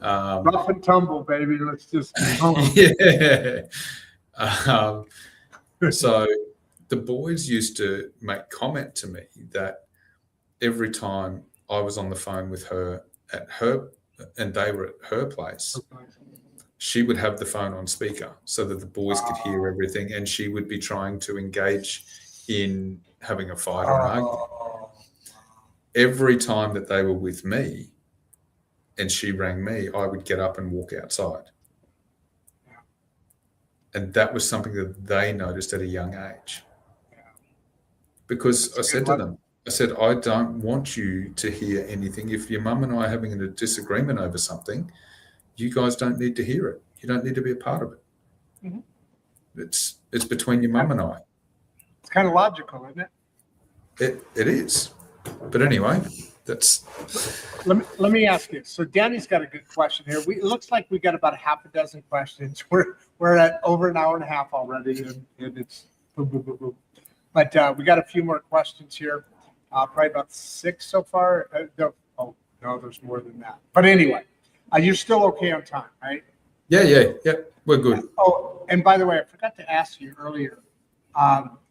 that. Rough and tumble, baby. Let's just yeah. So the boys used to make comment to me that every time I was on the phone with her and they were at her place, she would have the phone on speaker so that the boys could hear everything, and she would be trying to engage in having a fight or an argument. Every time that they were with me and she rang me, I would get up and walk outside. And that was something that they noticed at a young age. Because I said to them, I don't want you to hear anything. If your mum and I are having a disagreement over something, you guys don't need to hear it. You don't need to be a part of it. Mm-hmm. It's between your mum and I. It's kind of logical, isn't it? It is. But anyway, that's... Let me ask you. So Danny's got a good question here. It looks like we got about a half a dozen questions. We're at over an hour and a half already, and it's boom, boom, boom, boom. But we got a few more questions here. Probably about 6 so far. No, there's more than that. But anyway, you're still okay on time, right? Yeah. We're good. Oh, and by the way, I forgot to ask you earlier.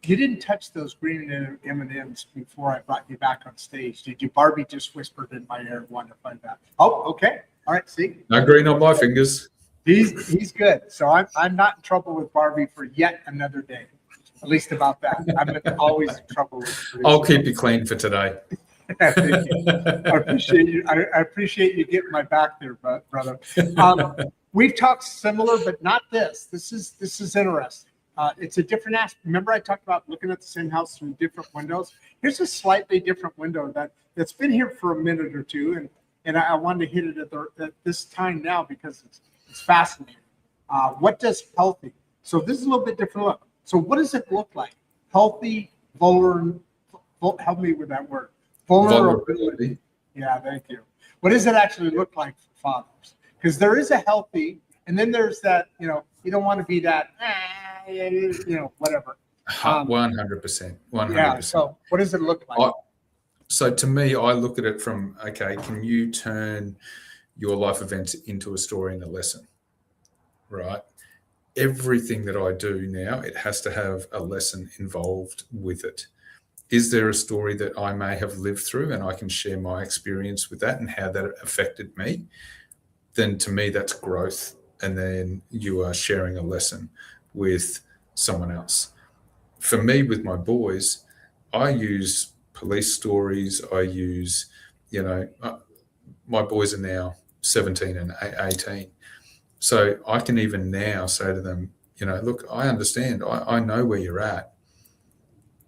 You didn't touch those green M&Ms before I brought you back on stage, did you? Barbie just whispered in my ear, wanted to find out. Oh, okay. All right. See, no green on my fingers. He's good. So I'm not in trouble with Barbie for yet another day. At least about that. I'm always in trouble with it. I'll keep you clean for today. Thank you. I appreciate you. I appreciate you getting my back there, brother. we've talked similar, but not this. This is interesting. It's a different aspect. Remember, I talked about looking at the same house through different windows. Here's a slightly different window that's been here for a minute or two, and I wanted to hit it at this time now because it's fascinating. What does healthy? So this is a little bit different look. So what does it look like? Healthy, help me with that word. Vulnerability. Yeah, thank you. What does it actually look like for fathers? Because there is a healthy, and then there's that, you don't want to be that, whatever. 100%. 100%. Yeah. So what does it look like? So to me, I look at it from, okay, can you turn your life events into a story and a lesson, right? Everything that I do now, it has to have a lesson involved with it. Is there a story that I may have lived through and I can share my experience with that and how that affected me? Then to me, that's growth. And then you are sharing a lesson with someone else. For me, with my boys, I use police stories. I use, my boys are now 17 and 18. So I can even now say to them, look, I understand. I know where you're at.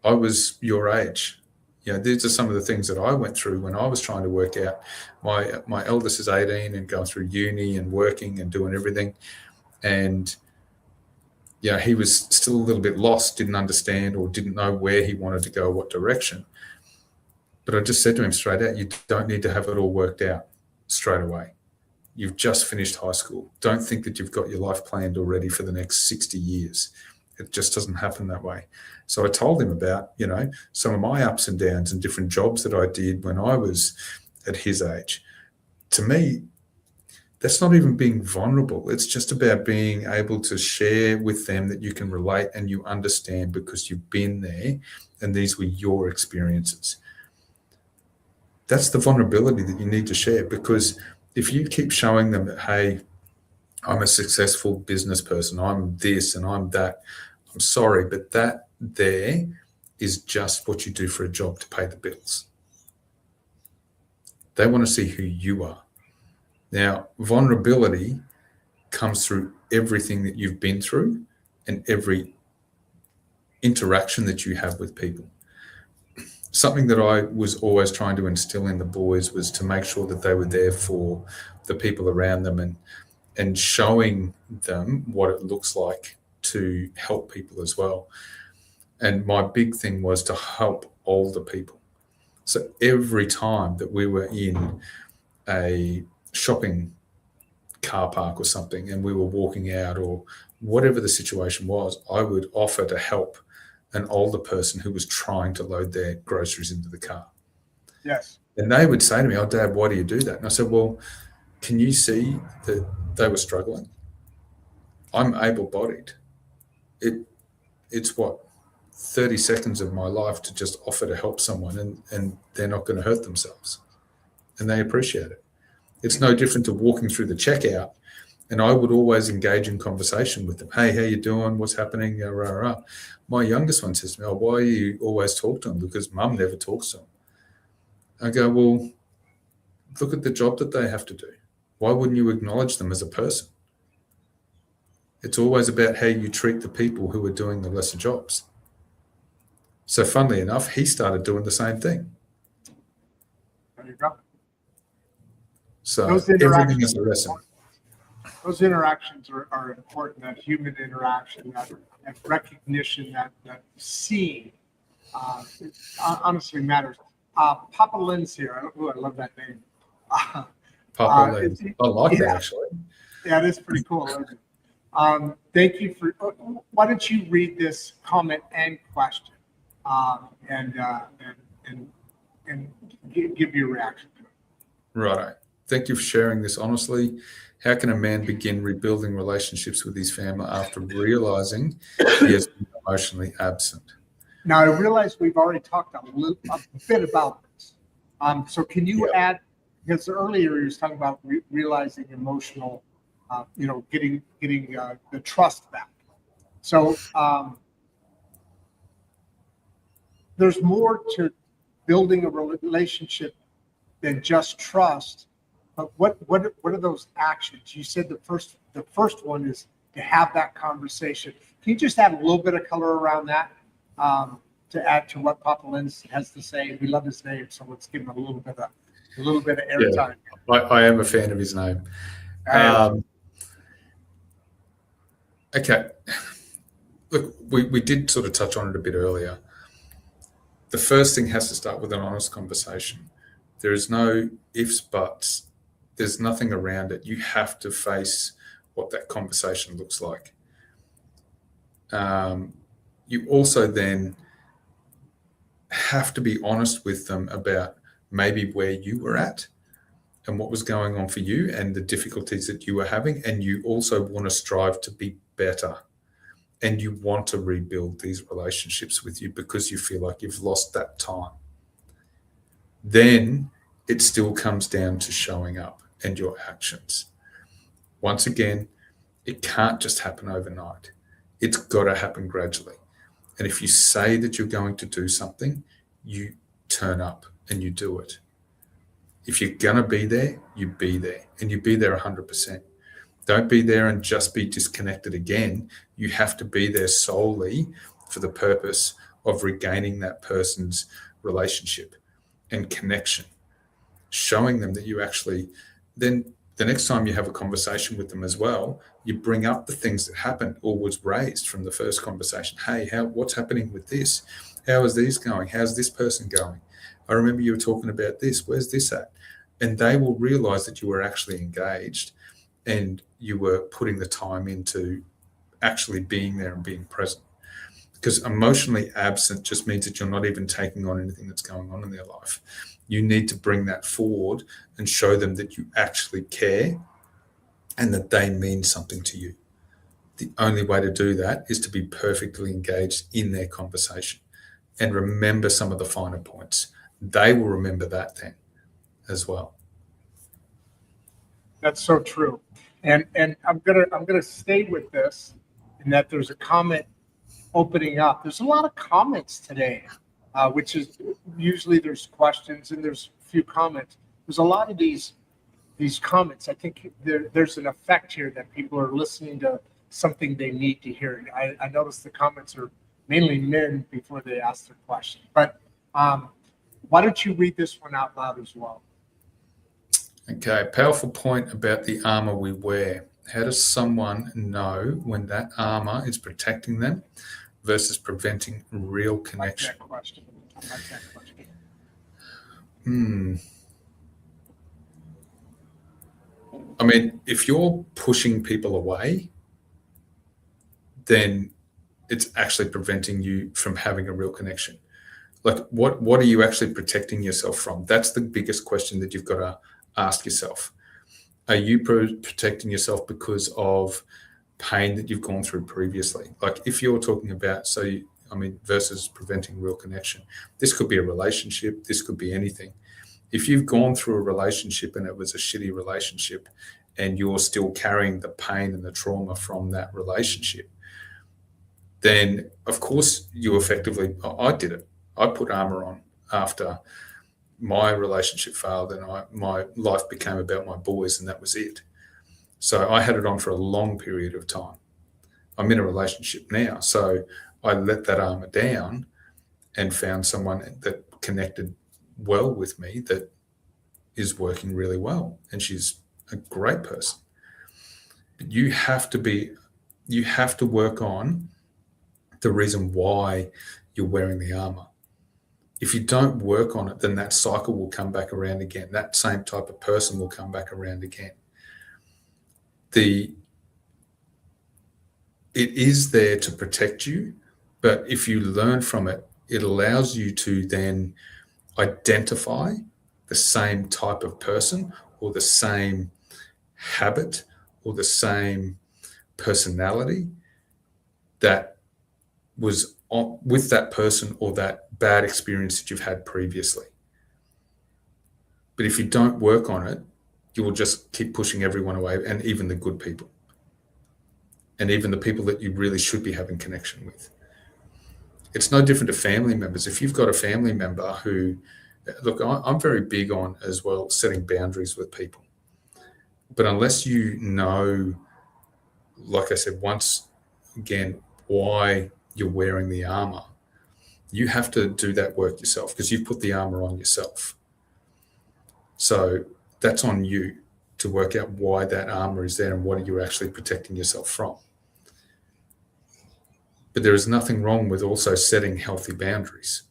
I was your age. These are some of the things that I went through when I was trying to work out. My eldest is 18 and going through uni and working and doing everything. And, he was still a little bit lost, didn't understand or didn't know where he wanted to go, what direction. But I just said to him straight out, you don't need to have it all worked out straight away. You've just finished high school. Don't think that you've got your life planned already for the next 60 years. It just doesn't happen that way. So I told him about, some of my ups and downs and different jobs that I did when I was at his age. To me, that's not even being vulnerable. It's just about being able to share with them that you can relate and you understand because you've been there and these were your experiences. That's the vulnerability that you need to share, because if you keep showing them that, hey, I'm a successful business person, I'm this and I'm that, I'm sorry, but that there is just what you do for a job to pay the bills. They want to see who you are. Now, vulnerability comes through everything that you've been through and every interaction that you have with people. Something that I was always trying to instill in the boys was to make sure that they were there for the people around them and showing them what it looks like to help people as well. And my big thing was to help older people. So every time that we were in a shopping car park or something and we were walking out or whatever the situation was, I would offer to help an older person who was trying to load their groceries into the car. Yes. And they would say to me, oh, Dad, why do you do that? And I said, well, can you see that they were struggling? I'm able-bodied. It's what, 30 seconds of my life to just offer to help someone and they're not going to hurt themselves. And they appreciate it. It's no different to walking through the checkout. And I would always engage in conversation with them. Hey, how you doing? What's happening? My youngest one says to me, oh, why do you always talk to them? Because Mum never talks to them. I go, well, look at the job that they have to do. Why wouldn't you acknowledge them as a person? It's always about how you treat the people who are doing the lesser jobs. So funnily enough, he started doing the same thing. There you go. So everything is a lesson. Those interactions are important, that human interaction, that recognition, that seeing, it honestly matters. Papa Lynn's here. I love that name. Papa Lynn. I like that, actually. Yeah, it is pretty cool. Thank you for, why don't you read this comment and question and give your reaction to it. Right. Thank you for sharing this honestly. How can a man begin rebuilding relationships with his family after realizing he has been emotionally absent? Now, I realize we've already talked a bit about this. So can you add, because earlier you were talking about realizing emotional, getting the trust back. So there's more to building a relationship than just trust, but what are those actions? You said the first one is to have that conversation. Can you just add a little bit of color around that to add to what Papa Lynn has to say? We love his name, so let's give him a little bit of airtime. Yeah, I am a fan of his name. Okay. Look, we did sort of touch on it a bit earlier. The first thing has to start with an honest conversation. There is no ifs, buts. There's nothing around it. You have to face what that conversation looks like. You also then have to be honest with them about maybe where you were at and what was going on for you and the difficulties that you were having. And you also want to strive to be better. And you want to rebuild these relationships with you because you feel like you've lost that time. Then it still comes down to showing up and your actions. Once again, it can't just happen overnight. It's got to happen gradually. And if you say that you're going to do something, you turn up and you do it. If you're going to be there, you be there, and you be there 100%. Don't be there and just be disconnected again. You have to be there solely for the purpose of regaining that person's relationship and connection, showing them that you actually, then the next time you have a conversation with them as well, you bring up the things that happened or was raised from the first conversation. Hey, what's happening with this? How is this going? How's this person going? I remember you were talking about this. Where's this at? And they will realize that you were actually engaged and you were putting the time into actually being there and being present. Because emotionally absent just means that you're not even taking on anything that's going on in their life. You need to bring that forward and show them that you actually care and that they mean something to you. The only way to do that is to be perfectly engaged in their conversation and remember some of the finer points. They will remember that then as well. That's so true. And I'm gonna stay with this, in that there's a comment opening up. There's a lot of comments today, which is usually there's questions and there's a few comments. There's a lot of these comments. I think there's an effect here that people are listening to something they need to hear. I notice the comments are mainly men before they ask their question. But why don't you read this one out loud as well? Okay, powerful point about the armor we wear. How does someone know when that armor is protecting them versus preventing real connection? I like that question. I mean, if you're pushing people away, then it's actually preventing you from having a real connection. Like, what are you actually protecting yourself from? That's the biggest question that you've got to ask yourself. Are you protecting yourself because of pain that you've gone through previously? Like, if you're talking about, versus preventing real connection, this could be a relationship, this could be anything. If you've gone through a relationship and it was a shitty relationship and you're still carrying the pain and the trauma from that relationship, then of course you effectively, I did it. I put armor on after my relationship failed and my life became about my boys and that was it. So I had it on for a long period of time. I'm in a relationship now. So I let that armor down and found someone that connected well with me that is working really well. And she's a great person. But you have to work on the reason why you're wearing the armor. If you don't work on it, then that cycle will come back around again. That same type of person will come back around again. It is there to protect you, but if you learn from it, it allows you to then identify the same type of person or the same habit or the same personality that was with that person or that bad experience that you've had previously. But if you don't work on it, you will just keep pushing everyone away, and even the good people, and even the people that you really should be having connection with. It's no different to family members. If you've got a family member who, look, I'm very big on as well setting boundaries with people. But unless you know, like I said, once again, why you're wearing the armor, you have to do that work yourself because you've put the armor on yourself. So that's on you to work out why that armor is there and what you're actually protecting yourself from. But there is nothing wrong with also setting healthy boundaries.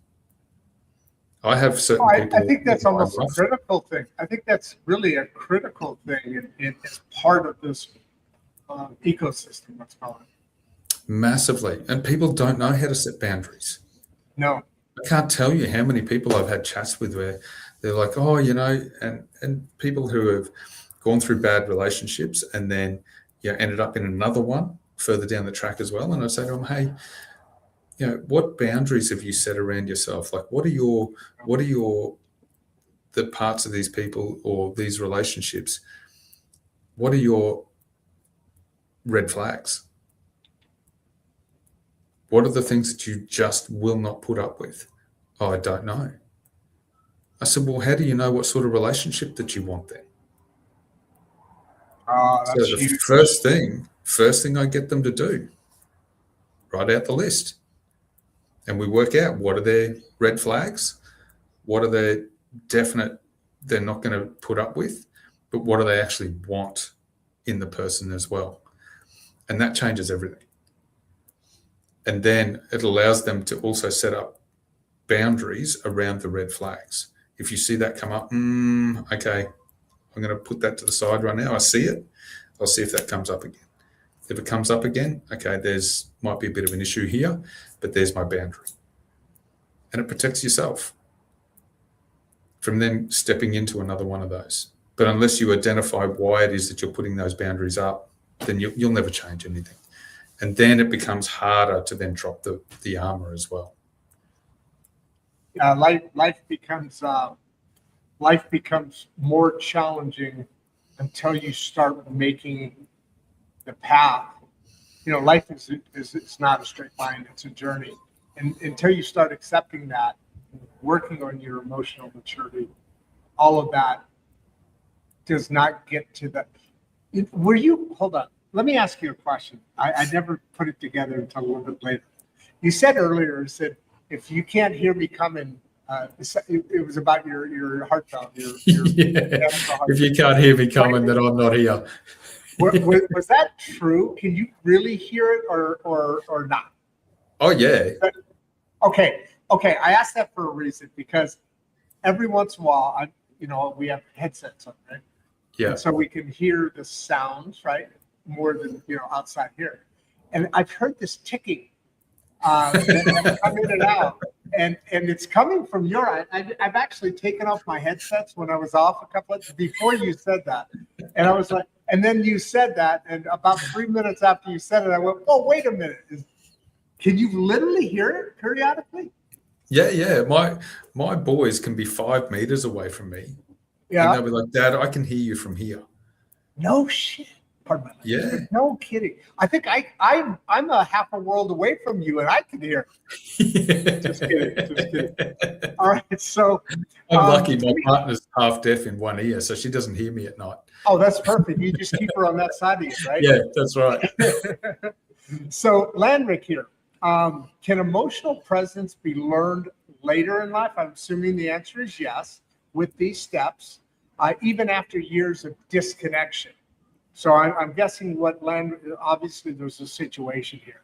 I have certain people. I think that's almost a critical thing. I think that's really a critical thing. It's part of this ecosystem, let's call it. Massively. And people don't know how to set boundaries. No. I can't tell you how many people I've had chats with where they're like, oh, and people who have gone through bad relationships and then ended up in another one further down the track as well. And I say to them, hey, what boundaries have you set around yourself? Like, what are the parts of these people or these relationships? What are your red flags? What are the things that you just will not put up with? Oh, I don't know. I said, well, how do you know what sort of relationship that you want then? So the huge. first thing I get them to do, write out the list. And we work out what are their red flags, what are their definite they're not going to put up with, but what do they actually want in the person as well. And that changes everything. And then it allows them to also set up boundaries around the red flags. If you see that come up, okay, I'm going to put that to the side right now. I see it. I'll see if that comes up again. If it comes up again, okay, there's might be a bit of an issue here, but there's my boundary. And it protects yourself from then stepping into another one of those. But unless you identify why it is that you're putting those boundaries up, then you'll never change anything. And then it becomes harder to then drop the armor as well. Life becomes more challenging until you start making the path. Life is it's not a straight line; it's a journey. And until you start accepting that, working on your emotional maturity, all of that does not get to the. Hold on? Let me ask you a question. I never put it together until a little bit later. You said earlier, if you can't hear me coming, it was about your heart valve. If you can't hear me coming, then I'm not here. Was that true? Can you really hear it or not? Oh yeah. Okay. I asked that for a reason because every once in a while, we have headsets on, right? Yeah. And so we can hear the sounds, right, more than outside here. And I've heard this ticking come in and out, and it's coming from your. I've actually taken off my headsets when I was off a couple of before you said that, and I was like, and then you said that, and about 3 minutes after you said it, I went, oh, wait a minute, can you literally hear it periodically? Yeah. My boys can be 5 meters away from me. Yeah. And they'll be like, Dad, I can hear you from here. No shit. Pardon me. Yeah. No kidding. I think I'm a half a world away from you, and I can hear. Just kidding. All right. So I'm lucky. My partner's half deaf in one ear, so she doesn't hear me at night. Oh, that's perfect. You just keep her on that side of you, right? Yeah, that's right. So, Landrick here. Can emotional presence be learned later in life? I'm assuming the answer is yes, with these steps, even after years of disconnection. So I'm guessing obviously there's a situation here.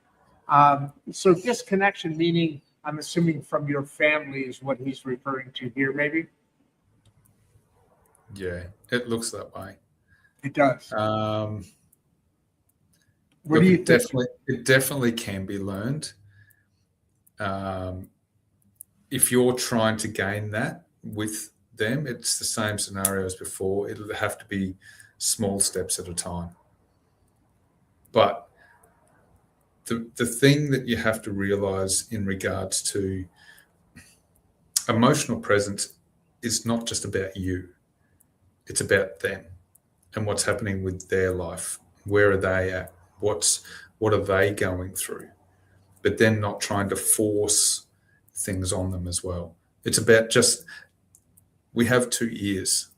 So disconnection, meaning I'm assuming from your family is what he's referring to here, maybe? Yeah, it looks that way. It does. What do you think? It definitely can be learned. If you're trying to gain that with them, it's the same scenario as before. It'll have to be small steps at a time. But the thing that you have to realize in regards to emotional presence is not just about you. It's about them and what's happening with their life. Where are they at? What are they going through? But then not trying to force things on them as well. It's about we have 2 ears.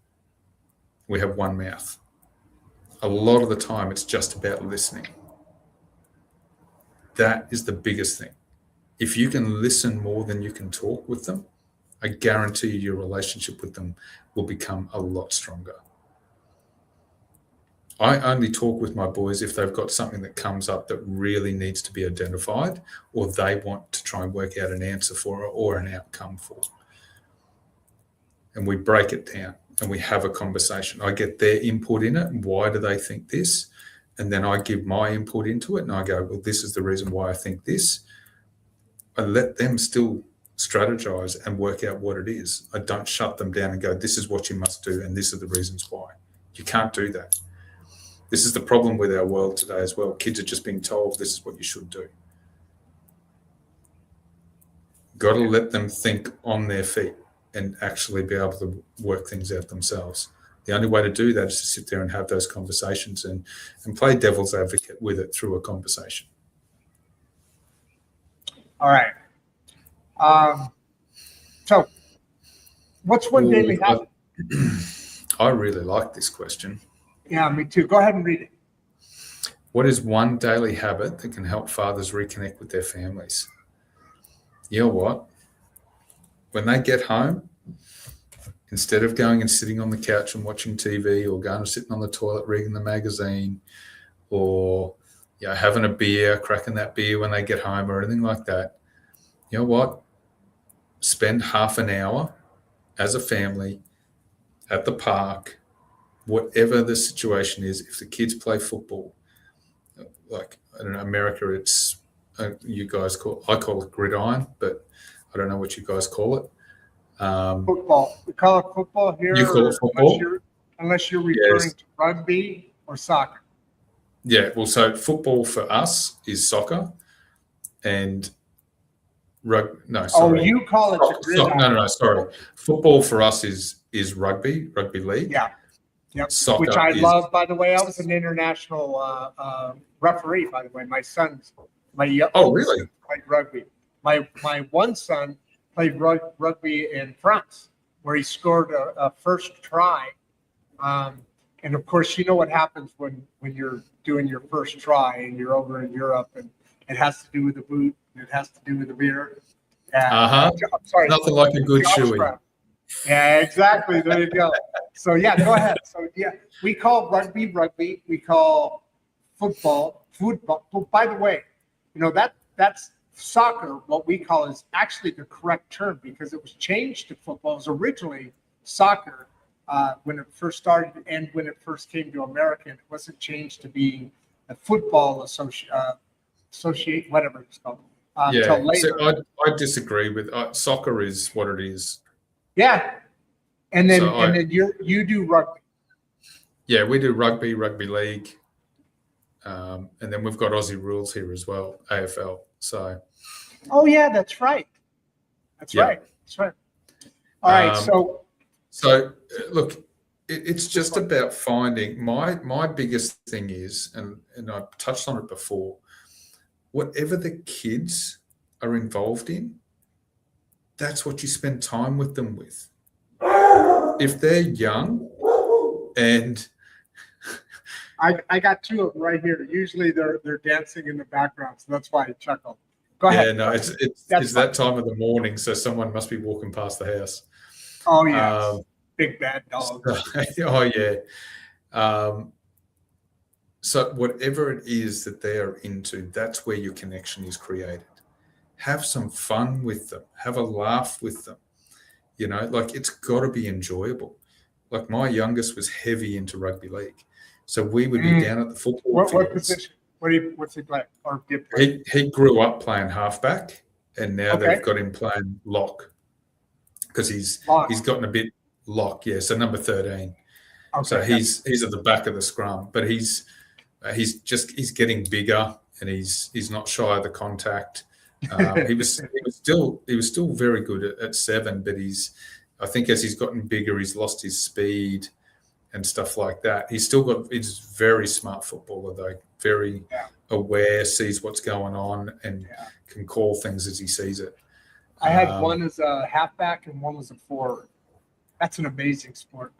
We have one mouth. a lot of the time it's just about listening. That is the biggest thing. If you can listen more than you can talk with them, I guarantee you your relationship with them will become a lot stronger. I only talk with my boys if they've got something that comes up that really needs to be identified, or they want to try and work out an answer for it or an outcome for it. And we break it down and we have a conversation. I get their input in it. And why do they think this? And then I give my input into it and I go, well, this is the reason why I think this. I let them still strategize and work out what it is. I don't shut them down and go, this is what you must do and this are the reasons why. You can't do that. This is the problem with our world today as well. Kids are just being told this is what you should do. Got to let them think on their feet and actually be able to work things out themselves. The only way to do that is to sit there and have those conversations and play devil's advocate with it through a conversation. All right. So what's one daily habit? I really like this question. Yeah, me too. Go ahead and read it. What is one daily habit that can help fathers reconnect with their families? You know what? When they get home, instead of going and sitting on the couch and watching TV or going and sitting on the toilet reading the magazine or having a beer, cracking that beer when they get home or anything like that, you know what? Spend half an hour as a family at the park, whatever the situation is. If the kids play football, like, I don't know, America, it's, you guys I call it gridiron, but I don't know what you guys call it. Football. We call it football here. You call it football? Unless you're referring to rugby or soccer. Yeah, well, so football for us is soccer and no, sorry. Oh, you call it the gridiron. No, sorry. Football for us is rugby league. Yeah. Yep. Soccer, which I love, by the way. I was an international referee, by the way. My son's, really? Played rugby. My one son played rugby in France, where he scored a first try. And of course, you know what happens when you're doing your first try and you're over in Europe, and it has to do with the boot, and it has to do with the beer. I'm sorry, nothing like a good shoey. Yeah, exactly. There you go. So yeah, go ahead. So yeah, we call rugby. We call football. By the way, that's soccer. What we call is actually the correct term because it was changed to football. It was originally soccer when it first started and when it first came to America. It wasn't changed to being a football associate, whatever it's called. Until later. So I disagree with soccer is what it is. Yeah, and then you do rugby. Yeah, we do rugby league, and then we've got Aussie rules here as well, AFL. So. Oh yeah, that's right. That's right. All right, So look, it's just about finding my biggest thing is, and I've touched on it before. Whatever the kids are involved in, that's what you spend time with them with. If they're young and I got two of them right here. Usually they're dancing in the background, so that's why I chuckled. Go ahead. Yeah, no, it's that time of the morning, so someone must be walking past the house. Oh yeah, big bad dog. Oh yeah. So whatever it is that they are into, that's where your connection is created. Have some fun with them. Have a laugh with them. Like it's got to be enjoyable. Like my youngest was heavy into rugby league. So we would be down at the football fields. What position? What's he play? Or did play? He grew up playing halfback, and now they've got him playing lock because he's gotten a bit lock. Yeah, so number 13. Okay, so he's at the back of the scrum, but he's getting bigger, and he's not shy of the contact. He was still very good at 7, but I think as he's gotten bigger, he's lost his speed and stuff like that. He's very smart footballer though, very aware, sees what's going on, and can call things as he sees it. I had one as a halfback and one was a forward. That's an amazing sport.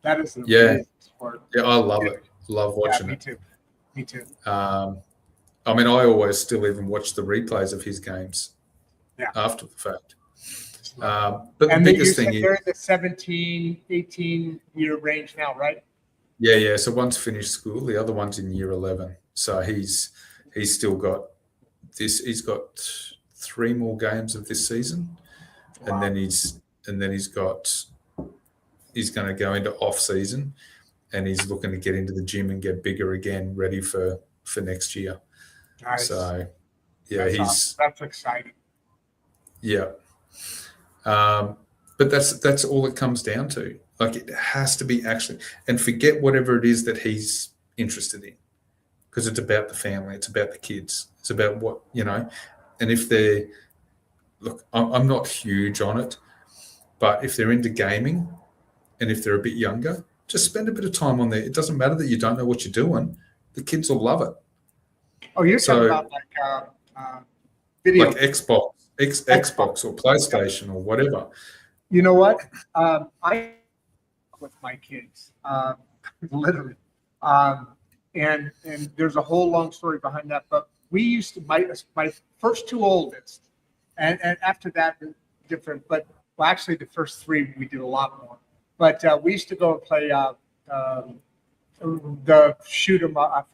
That is an amazing sport. Yeah, I love it. Love watching me it. too. Me too. I mean, I always still even watch the replays of his games after the fact. But and the biggest thing they're in the 17, 18-year range now, right? Yeah. So one's finished school, the other one's in year 11. So he's still got this. He's got 3 more games of this season, and then he's going to go into off season, and he's looking to get into the gym and get bigger again, ready for next year. Nice. So yeah, that's exciting. Yeah. But that's all it comes down to. Like, it has to be actually, and forget whatever it is that he's interested in, because it's about the family, it's about the kids, it's about what, and if they're, look, I'm not huge on it, but if they're into gaming and if they're a bit younger, just spend a bit of time on there. It doesn't matter that you don't know what you're doing. The kids will love it. Oh, you're talking about like video. Like Xbox or PlayStation or whatever. You know what? I with my kids, literally, and there's a whole long story behind that. But we used to my first 2 oldest, and after that different. But actually the first 3 we did a lot more. But we used to go and play the shoot 'em up.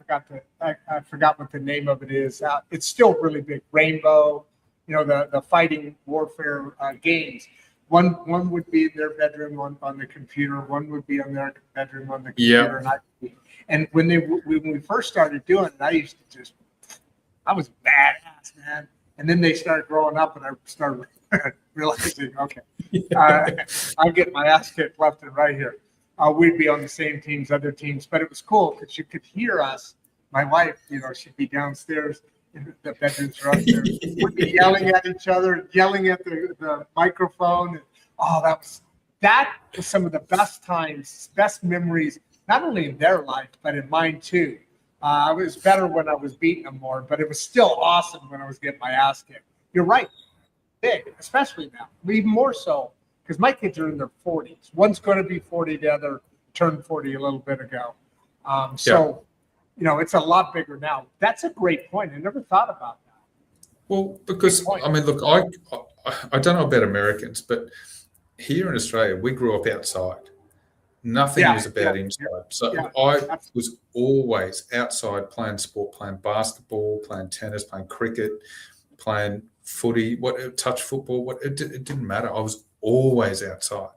I forgot what the name of it is. It's still really big. Rainbow, the fighting warfare games. One would be in their bedroom on the computer. One would be on their bedroom on the computer. Yeah. And when we first started doing it, I was badass, man. And then they started growing up, and I started realizing, okay, I'm getting my ass kicked left and right here. We'd be on the same teams, other teams, but it was cool because you could hear us. My wife, she'd be downstairs. The bedrooms are upstairs. We'd be yelling at each other, yelling at the microphone. Oh, that was some of the best times, best memories, not only in their life, but in mine too. It was better when I was beating them more, but it was still awesome when I was getting my ass kicked. You're right. Big, especially now, even more so, because my kids are in their 40s. One's going to be 40, the other turned 40 a little bit ago. So, it's a lot bigger now. That's a great point. I never thought about that. Well, because, I mean, look, I don't know about Americans, but here in Australia, we grew up outside. Nothing was about inside. So I was always outside playing sport, playing basketball, playing tennis, playing cricket, playing footy, touch football, it didn't matter. I was always outside.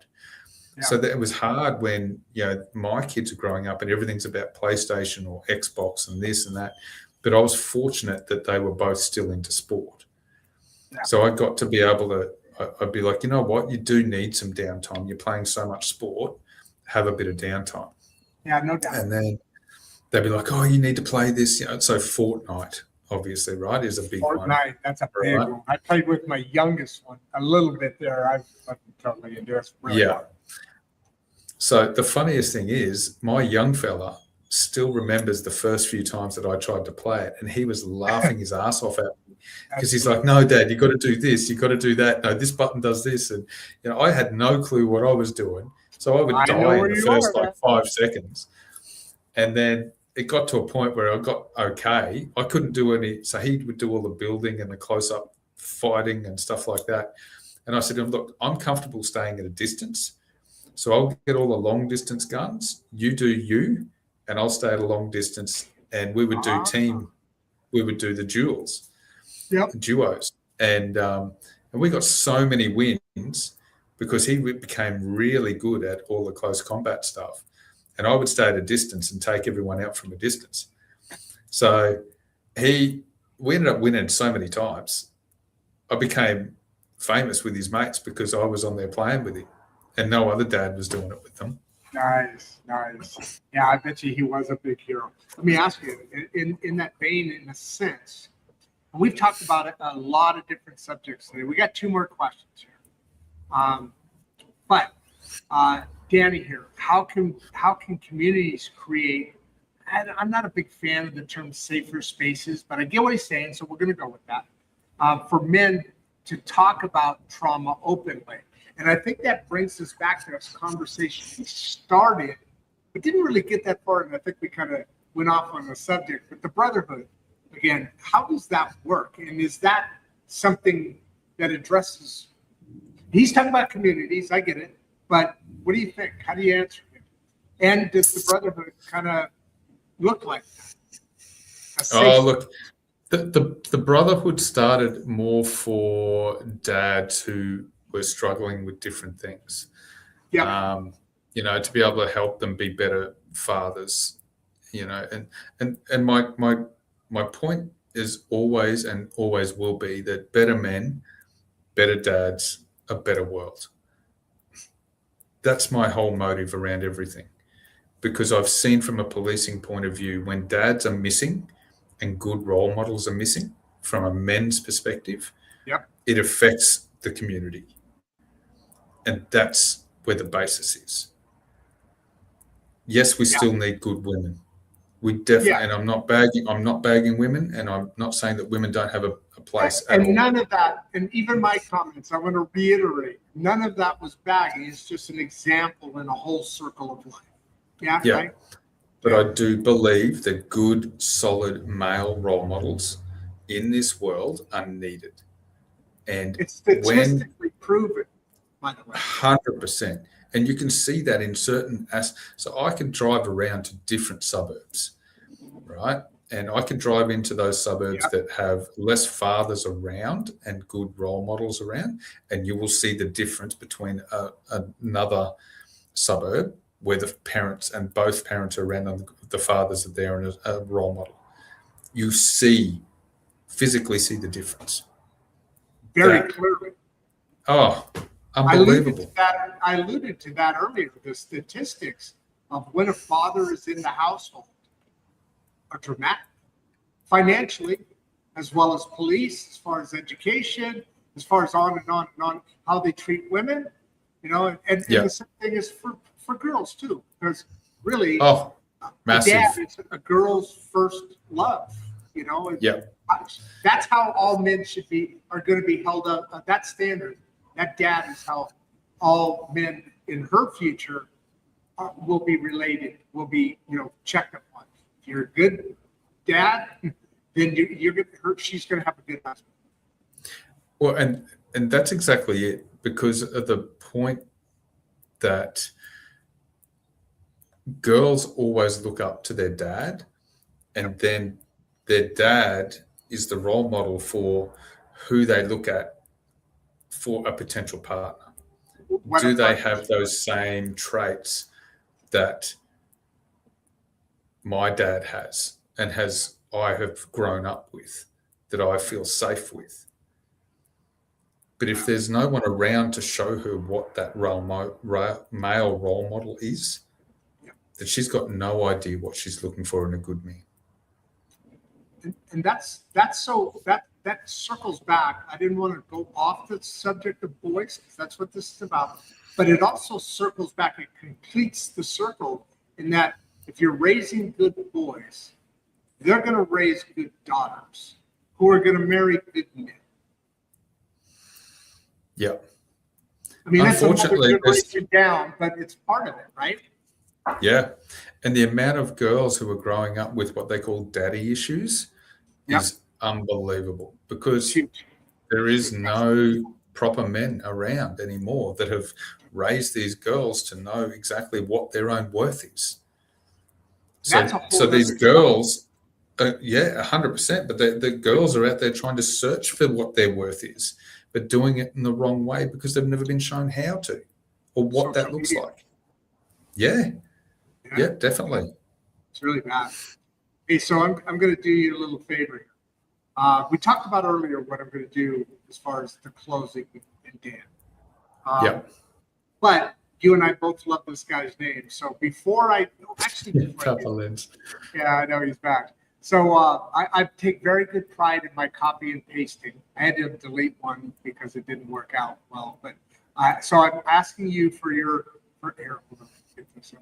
Yeah. So that it was hard when, my kids are growing up and everything's about PlayStation or Xbox and this and that. But I was fortunate that they were both still into sport. Yeah. So I got to be able to, I'd be like, you know what, you do need some downtime. You're playing so much sport, have a bit of downtime. Yeah, no doubt. And then they'd be like, oh, you need to play this. So Fortnite, obviously, right, is a big one. Fortnite, that's a big one. I played with my youngest one a little bit there. I'm totally into it. Really hard. So the funniest thing is, my young fella still remembers the first few times that I tried to play it, and he was laughing his ass off at me because he's like, no, Dad, you got to do this, you got to do that. No, this button does this. And, I had no clue what I was doing. So I would die in the first 5 seconds. And then it got to a point where I got okay. I couldn't do any. So he would do all the building and the close-up fighting and stuff like that. And I said to him, look, I'm comfortable staying at a distance. So I'll get all the long-distance guns. You do you, and I'll stay at a long distance. And we would do we would do the duos. And we got so many wins because he became really good at all the close combat stuff. And I would stay at a distance and take everyone out from a distance. So we ended up winning so many times. I became famous with his mates because I was on there playing with him, and no other dad was doing it with them. Nice. Yeah, I bet you he was a big hero. Let me ask you, in that vein, in a sense, and we've talked about it, a lot of different subjects today. We got 2 more questions here. But Danny here, how can communities create, and I'm not a big fan of the term safer spaces, but I get what he's saying, so we're going to go with that, for men to talk about trauma openly. And I think that brings us back to this conversation we started we didn't really get that far, and I think we kind of went off on the subject. But the brotherhood, again, how does that work? And is that something that addresses? He's talking about communities. I get it, but what do you think? How do you answer it? And does the brotherhood kind of look like that? Oh, look, the brotherhood started more for dads who were struggling with different things. Yeah. To be able to help them be better fathers, and my point is always and always will be that better men, better dads, a better world. That's my whole motive around everything, because I've seen from a policing point of view, when dads are missing and good role models are missing from a men's perspective, it affects the community. And that's where the basis is. Yes, we still need good women. We definitely, and I'm not bagging women, and I'm not saying that women don't have a place at all. And none of that, and even my comments, I want to reiterate, none of that was bagging. It's just an example in a whole circle of life. Yeah. Right? But I do believe that good, solid male role models in this world are needed. And it's statistically proven, by the way. 100%. And you can see that in certain so I can drive around to different suburbs, right? And I can drive into those suburbs that have less fathers around and good role models around, and you will see the difference between another suburb where the parents and both parents are around and the fathers are there and a role model. You physically see the difference. Very clearly. Oh, unbelievable. I alluded to that earlier. The statistics of when a father is in the household are dramatic, financially, as well as police, as far as education, as far as on and on and on, how they treat women, and the same thing is for girls too, because really, massive. A dad is a girl's first love, That's how all men are going to be held up. That standard, that dad is how all men in her future will be related, will be, checked upon. If you're a good dad, then she's going to have a good husband. Well, and that's exactly it, because of the point that girls always look up to their dad, and then their dad is the role model for who they look at for a potential partner. Do they have those same traits that my dad has and I have grown up with, that I feel safe with? But if there's no one around to show her what that male role model is, that she's got no idea what she's looking for in a good man. And that circles back. I didn't want to go off the subject of boys, because that's what this is about. But it also circles back. It completes the circle in that if you're raising good boys, they're going to raise good daughters who are going to marry good men. Yeah. I mean, that's another generation down, but it's part of it, right? Yeah. And the amount of girls who are growing up with what they call daddy issues is unbelievable, because there is no proper men around anymore that have raised these girls to know exactly what their own worth is. So these girls, 100%, but the girls are out there trying to search for what their worth is, but doing it in the wrong way because they've never been shown how to or what that looks like. Yeah, definitely. It's really bad. Hey, so I'm going to do you a little favor here. We talked about earlier what I'm going to do as far as the closing and Dan. But you and I both love this guy's name. So before I I know he's back. So I take very good pride in my copy and pasting. I had to delete one because it didn't work out well. But so I'm asking you for here. Hold on, get this in.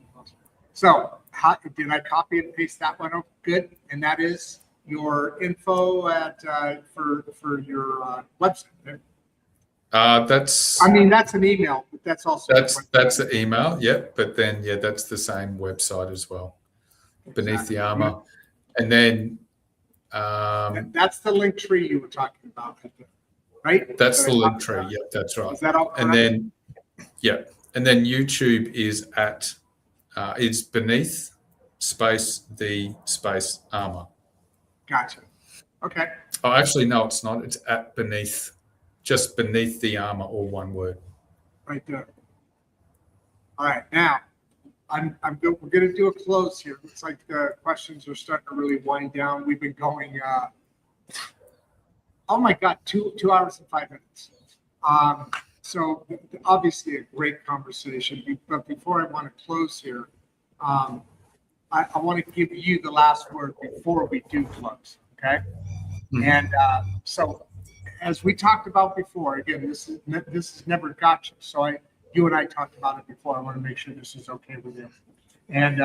So did I copy and paste that one? Oh, good. And that is your info at for your website. That's an email. that's also That's the email, yep. But then that's the same website as well. Beneath the Armour, and then that's the link tree you were talking about, right? that's the link tree. Yep, that's right. Is that all correct? And then and then YouTube is at it's beneath space the space Armour. Gotcha. Okay. Oh, actually, no, it's not. It's at beneath, just beneath the Armour, all one word. Right there. All right. Now, we're going to do a close here. Looks like the questions are starting to really wind down. We've been going, oh my God, 2 hours and 5 minutes. So obviously a great conversation. But before I want to close here, I want to give you the last word before we do close. Okay. Mm-hmm. And so as we talked about before, again, this is never gotcha. So you and I talked about it before. I want to make sure this is okay with you. And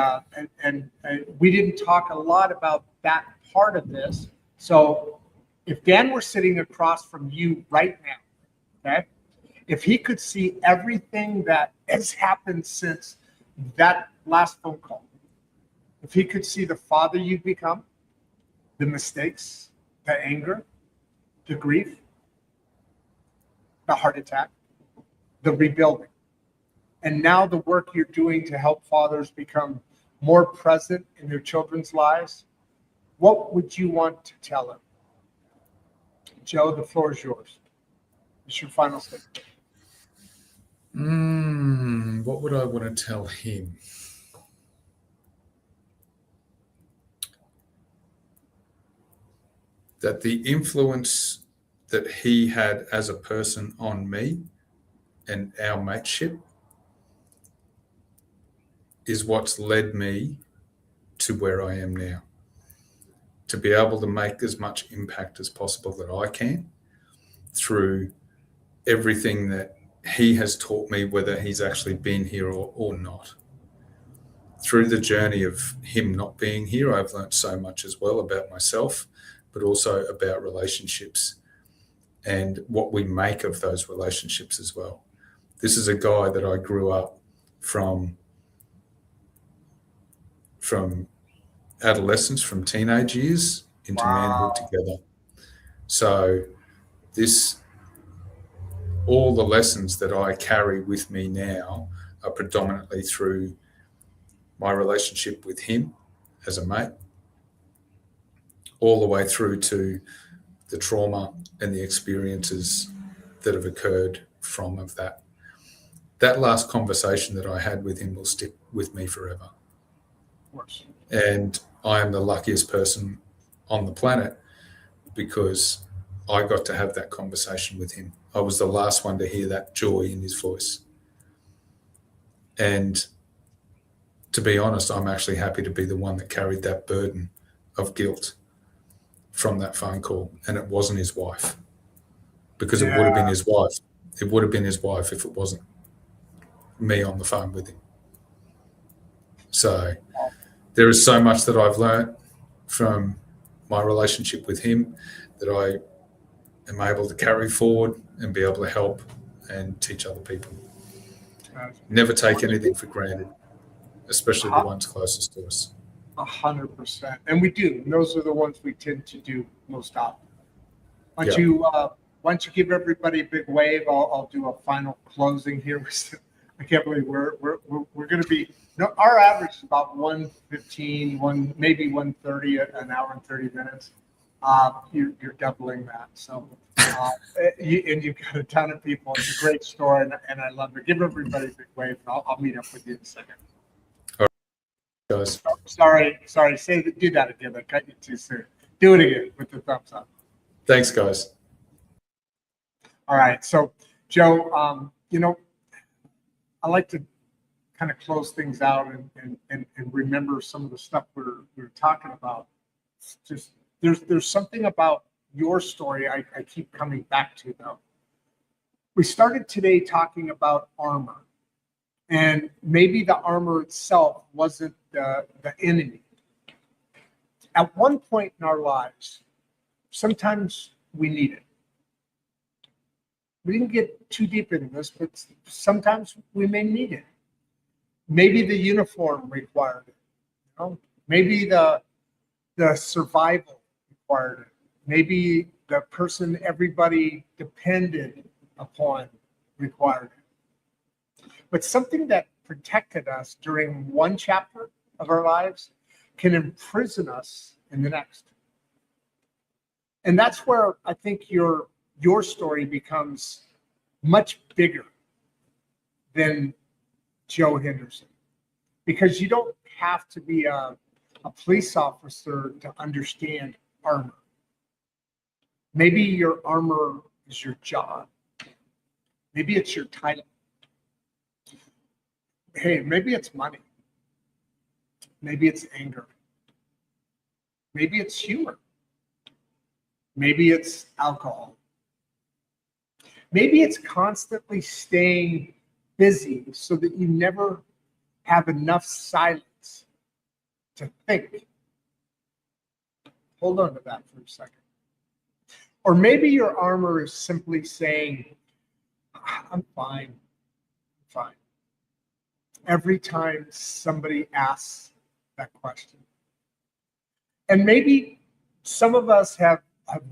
we didn't talk a lot about that part of this. So if Dan were sitting across from you right now, okay, if he could see everything that has happened since that last phone call, if he could see the father you've become, the mistakes, the anger, the grief, the heart attack, the rebuilding, and now the work you're doing to help fathers become more present in their children's lives, what would you want to tell them? Joe, the floor is yours. It's your final statement. What would I want to tell him? That the influence that he had as a person on me and our mateship is what's led me to where I am now. To be able to make as much impact as possible that I can through everything that he has taught me, whether he's actually been here or not. Through the journey of him not being here, I've learned so much as well about myself, but also about relationships and what we make of those relationships as well. This is a guy that I grew up from adolescence, from teenage years into manhood together. So all the lessons that I carry with me now are predominantly through my relationship with him as a mate, all the way through to the trauma and the experiences that have occurred from of that. That last conversation that I had with him will stick with me forever. Of course. And I am the luckiest person on the planet because I got to have that conversation with him. I was the last one to hear that joy in his voice. And to be honest, I'm actually happy to be the one that carried that burden of guilt from that phone call. And it wasn't his wife, because it would have been his wife. It would have been his wife if it wasn't me on the phone with him. So there is so much that I've learned from my relationship with him that I am able to carry forward and be able to help and teach other people. Never take anything for granted, especially the ones closest to us. 100%. And we do. And those are the ones we tend to do most often. Why don't you give everybody a big wave? I'll do a final closing here. I can't believe we're going to be. No, our average is about 1:15, maybe 1:30, an hour and 30 minutes. You're doubling that. So, and you've got a ton of people. It's a great story, and I love it. Give everybody a big wave. I'll meet up with you in a second. All right, guys. Sorry. Do that again. I cut you too soon. Do it again with the thumbs up. Thanks, guys. All right. So, Joe, I like to kind of close things out and remember some of the stuff we're talking about. Just there's something about your story I keep coming back to, though. We started today talking about armor, and maybe the armor itself wasn't the enemy. At one point in our lives, sometimes we need it. We didn't get too deep into this, but sometimes we may need it. Maybe the uniform required it. You know? Maybe the survival required it. Maybe the person everybody depended upon required it. But something that protected us during one chapter of our lives can imprison us in the next. And that's where I think your story becomes much bigger than Joe Henderson, because you don't have to be a police officer to understand armor. Maybe your armor is your job. Maybe it's your title. Hey, maybe it's money. Maybe it's anger. Maybe it's humor. Maybe it's alcohol. Maybe it's constantly staying busy so that you never have enough silence to think. Hold on to that for a second. Or maybe your armor is simply saying, I'm fine. I'm fine. Every time somebody asks that question. And maybe some of us have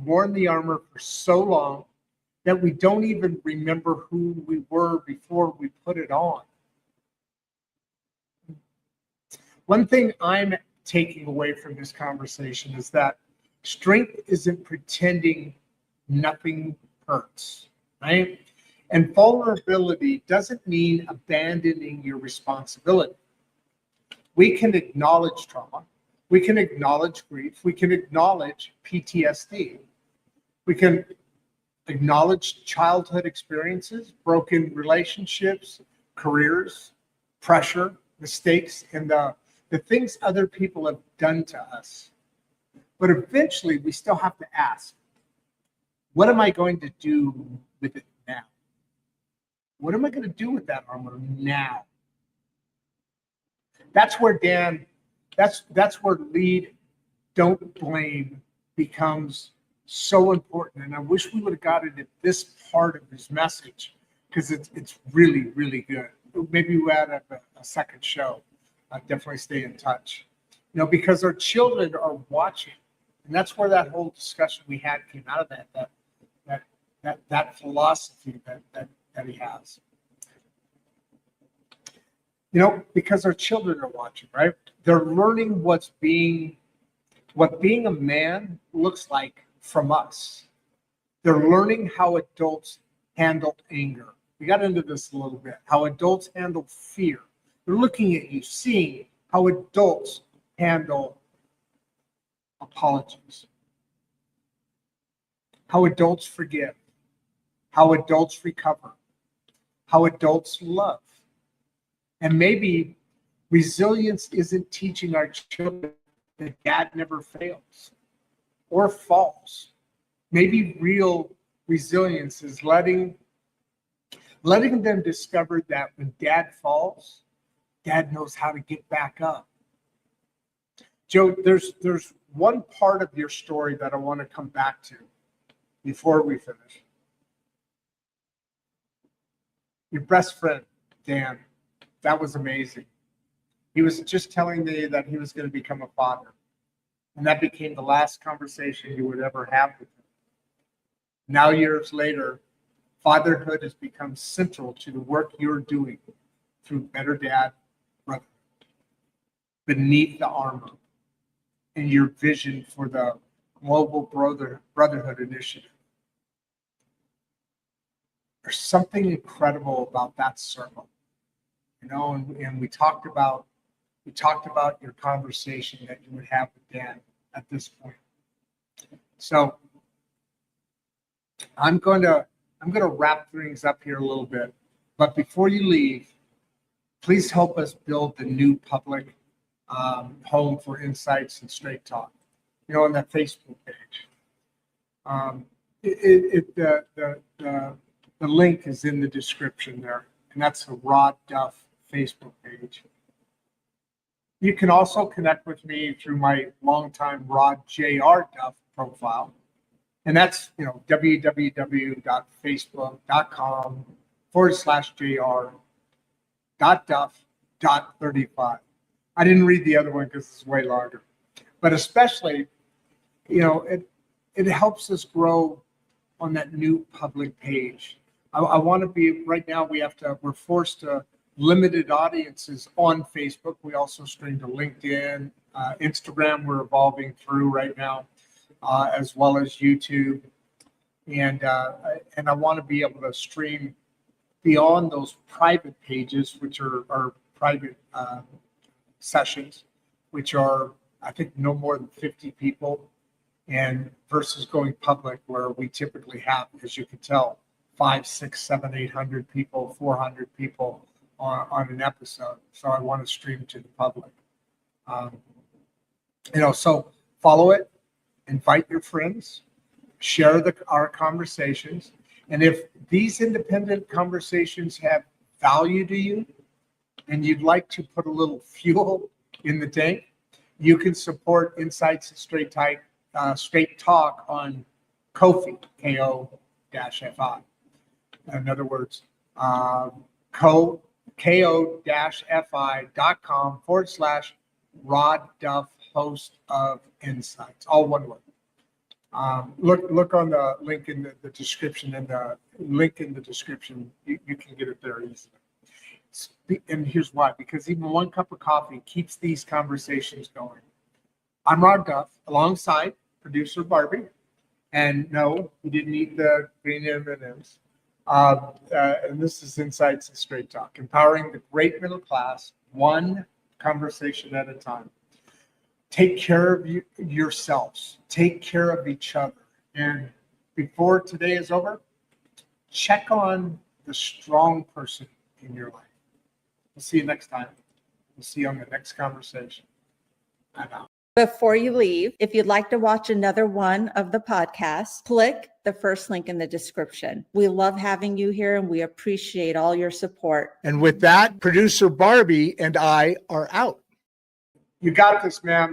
worn the armor for so long that we don't even remember who we were before we put it on. One thing I'm taking away from this conversation is that strength isn't pretending nothing hurts, right? And vulnerability doesn't mean abandoning your responsibility. We can acknowledge trauma. We can acknowledge grief. We can acknowledge PTSD. We can acknowledge childhood experiences, broken relationships, careers, pressure, mistakes, and the things other people have done to us. But eventually, we still have to ask, what am I going to do with it now? What am I going to do with that armor now? That's where Dan, that's where lead, don't blame becomes so important. And I wish we would have got it at this part of his message, because it's really, really good. Maybe we add a second show. Definitely stay in touch. You know, because our children are watching. And that's where that whole discussion we had came out of that philosophy that he has. You know, because our children are watching, right? They're learning what being a man looks like from us. They're learning how adults handle anger. We got into this a little bit, how adults handle fear. They're looking at you, seeing how adults handle apologies, how adults forgive, how adults recover, how adults love. And maybe resilience isn't teaching our children that dad never fails or falls. Maybe real resilience is letting them discover that when dad falls, dad knows how to get back up. Joe, there's one part of your story that I want to come back to before we finish. Your best friend, Dan, that was amazing. He was just telling me that he was going to become a father. And that became the last conversation you would ever have with him. Now, years later, fatherhood has become central to the work you're doing through Better Dad, Brotherhood, Beneath the Armor, and your vision for the Global Brotherhood Initiative. There's something incredible about that circle, you know, and we talked about your conversation that you would have with Dan at this point. So I'm going to wrap things up here a little bit, but before you leave, please help us build the new public home for insights and straight talk, you know, on that Facebook page. The link is in the description there, and that's the Rodd Duff Facebook page. You can also connect with me through my longtime Rodd J.R. Duff profile. And that's, www.facebook.com/jr.duff.35. I didn't read the other one because it's way longer. But especially, it helps us grow on that new public page. I want to be, right now we're forced to limited audiences on Facebook. We also stream to LinkedIn, Instagram we're evolving through right now, as well as YouTube. And I want to be able to stream beyond those private pages, which are private sessions, which are, I think, no more than 50 people, and versus going public where we typically have, as you can tell, 5, 6, 7, 800 people, 400 people on an episode. So I want to stream to the public. So follow it, invite your friends, share our conversations. And if these independent conversations have value to you and you'd like to put a little fuel in the tank, you can support Insights and Straight Talk on Ko-fi, Ko-fi. In other words, ko-fi.com/Rodd Duff, host of Insights, all one word. Look on the link in the description, and the link in the description, you can get it there easily. And here's why, because even one cup of coffee keeps these conversations going. I'm Rodd Duff, alongside producer Barbie, and no, he didn't eat the green M&Ms. And this is Insights and Straight Talk, empowering the great middle class, one conversation at a time. Take care of yourselves. Take care of each other. And before today is over, check on the strong person in your life. We'll see you next time. We'll see you on the next conversation. I'm out. Before you leave, if you'd like to watch another one of the podcasts, click the first link in the description. We love having you here and we appreciate all your support. And with that, producer Barbie and I are out. You got this, man.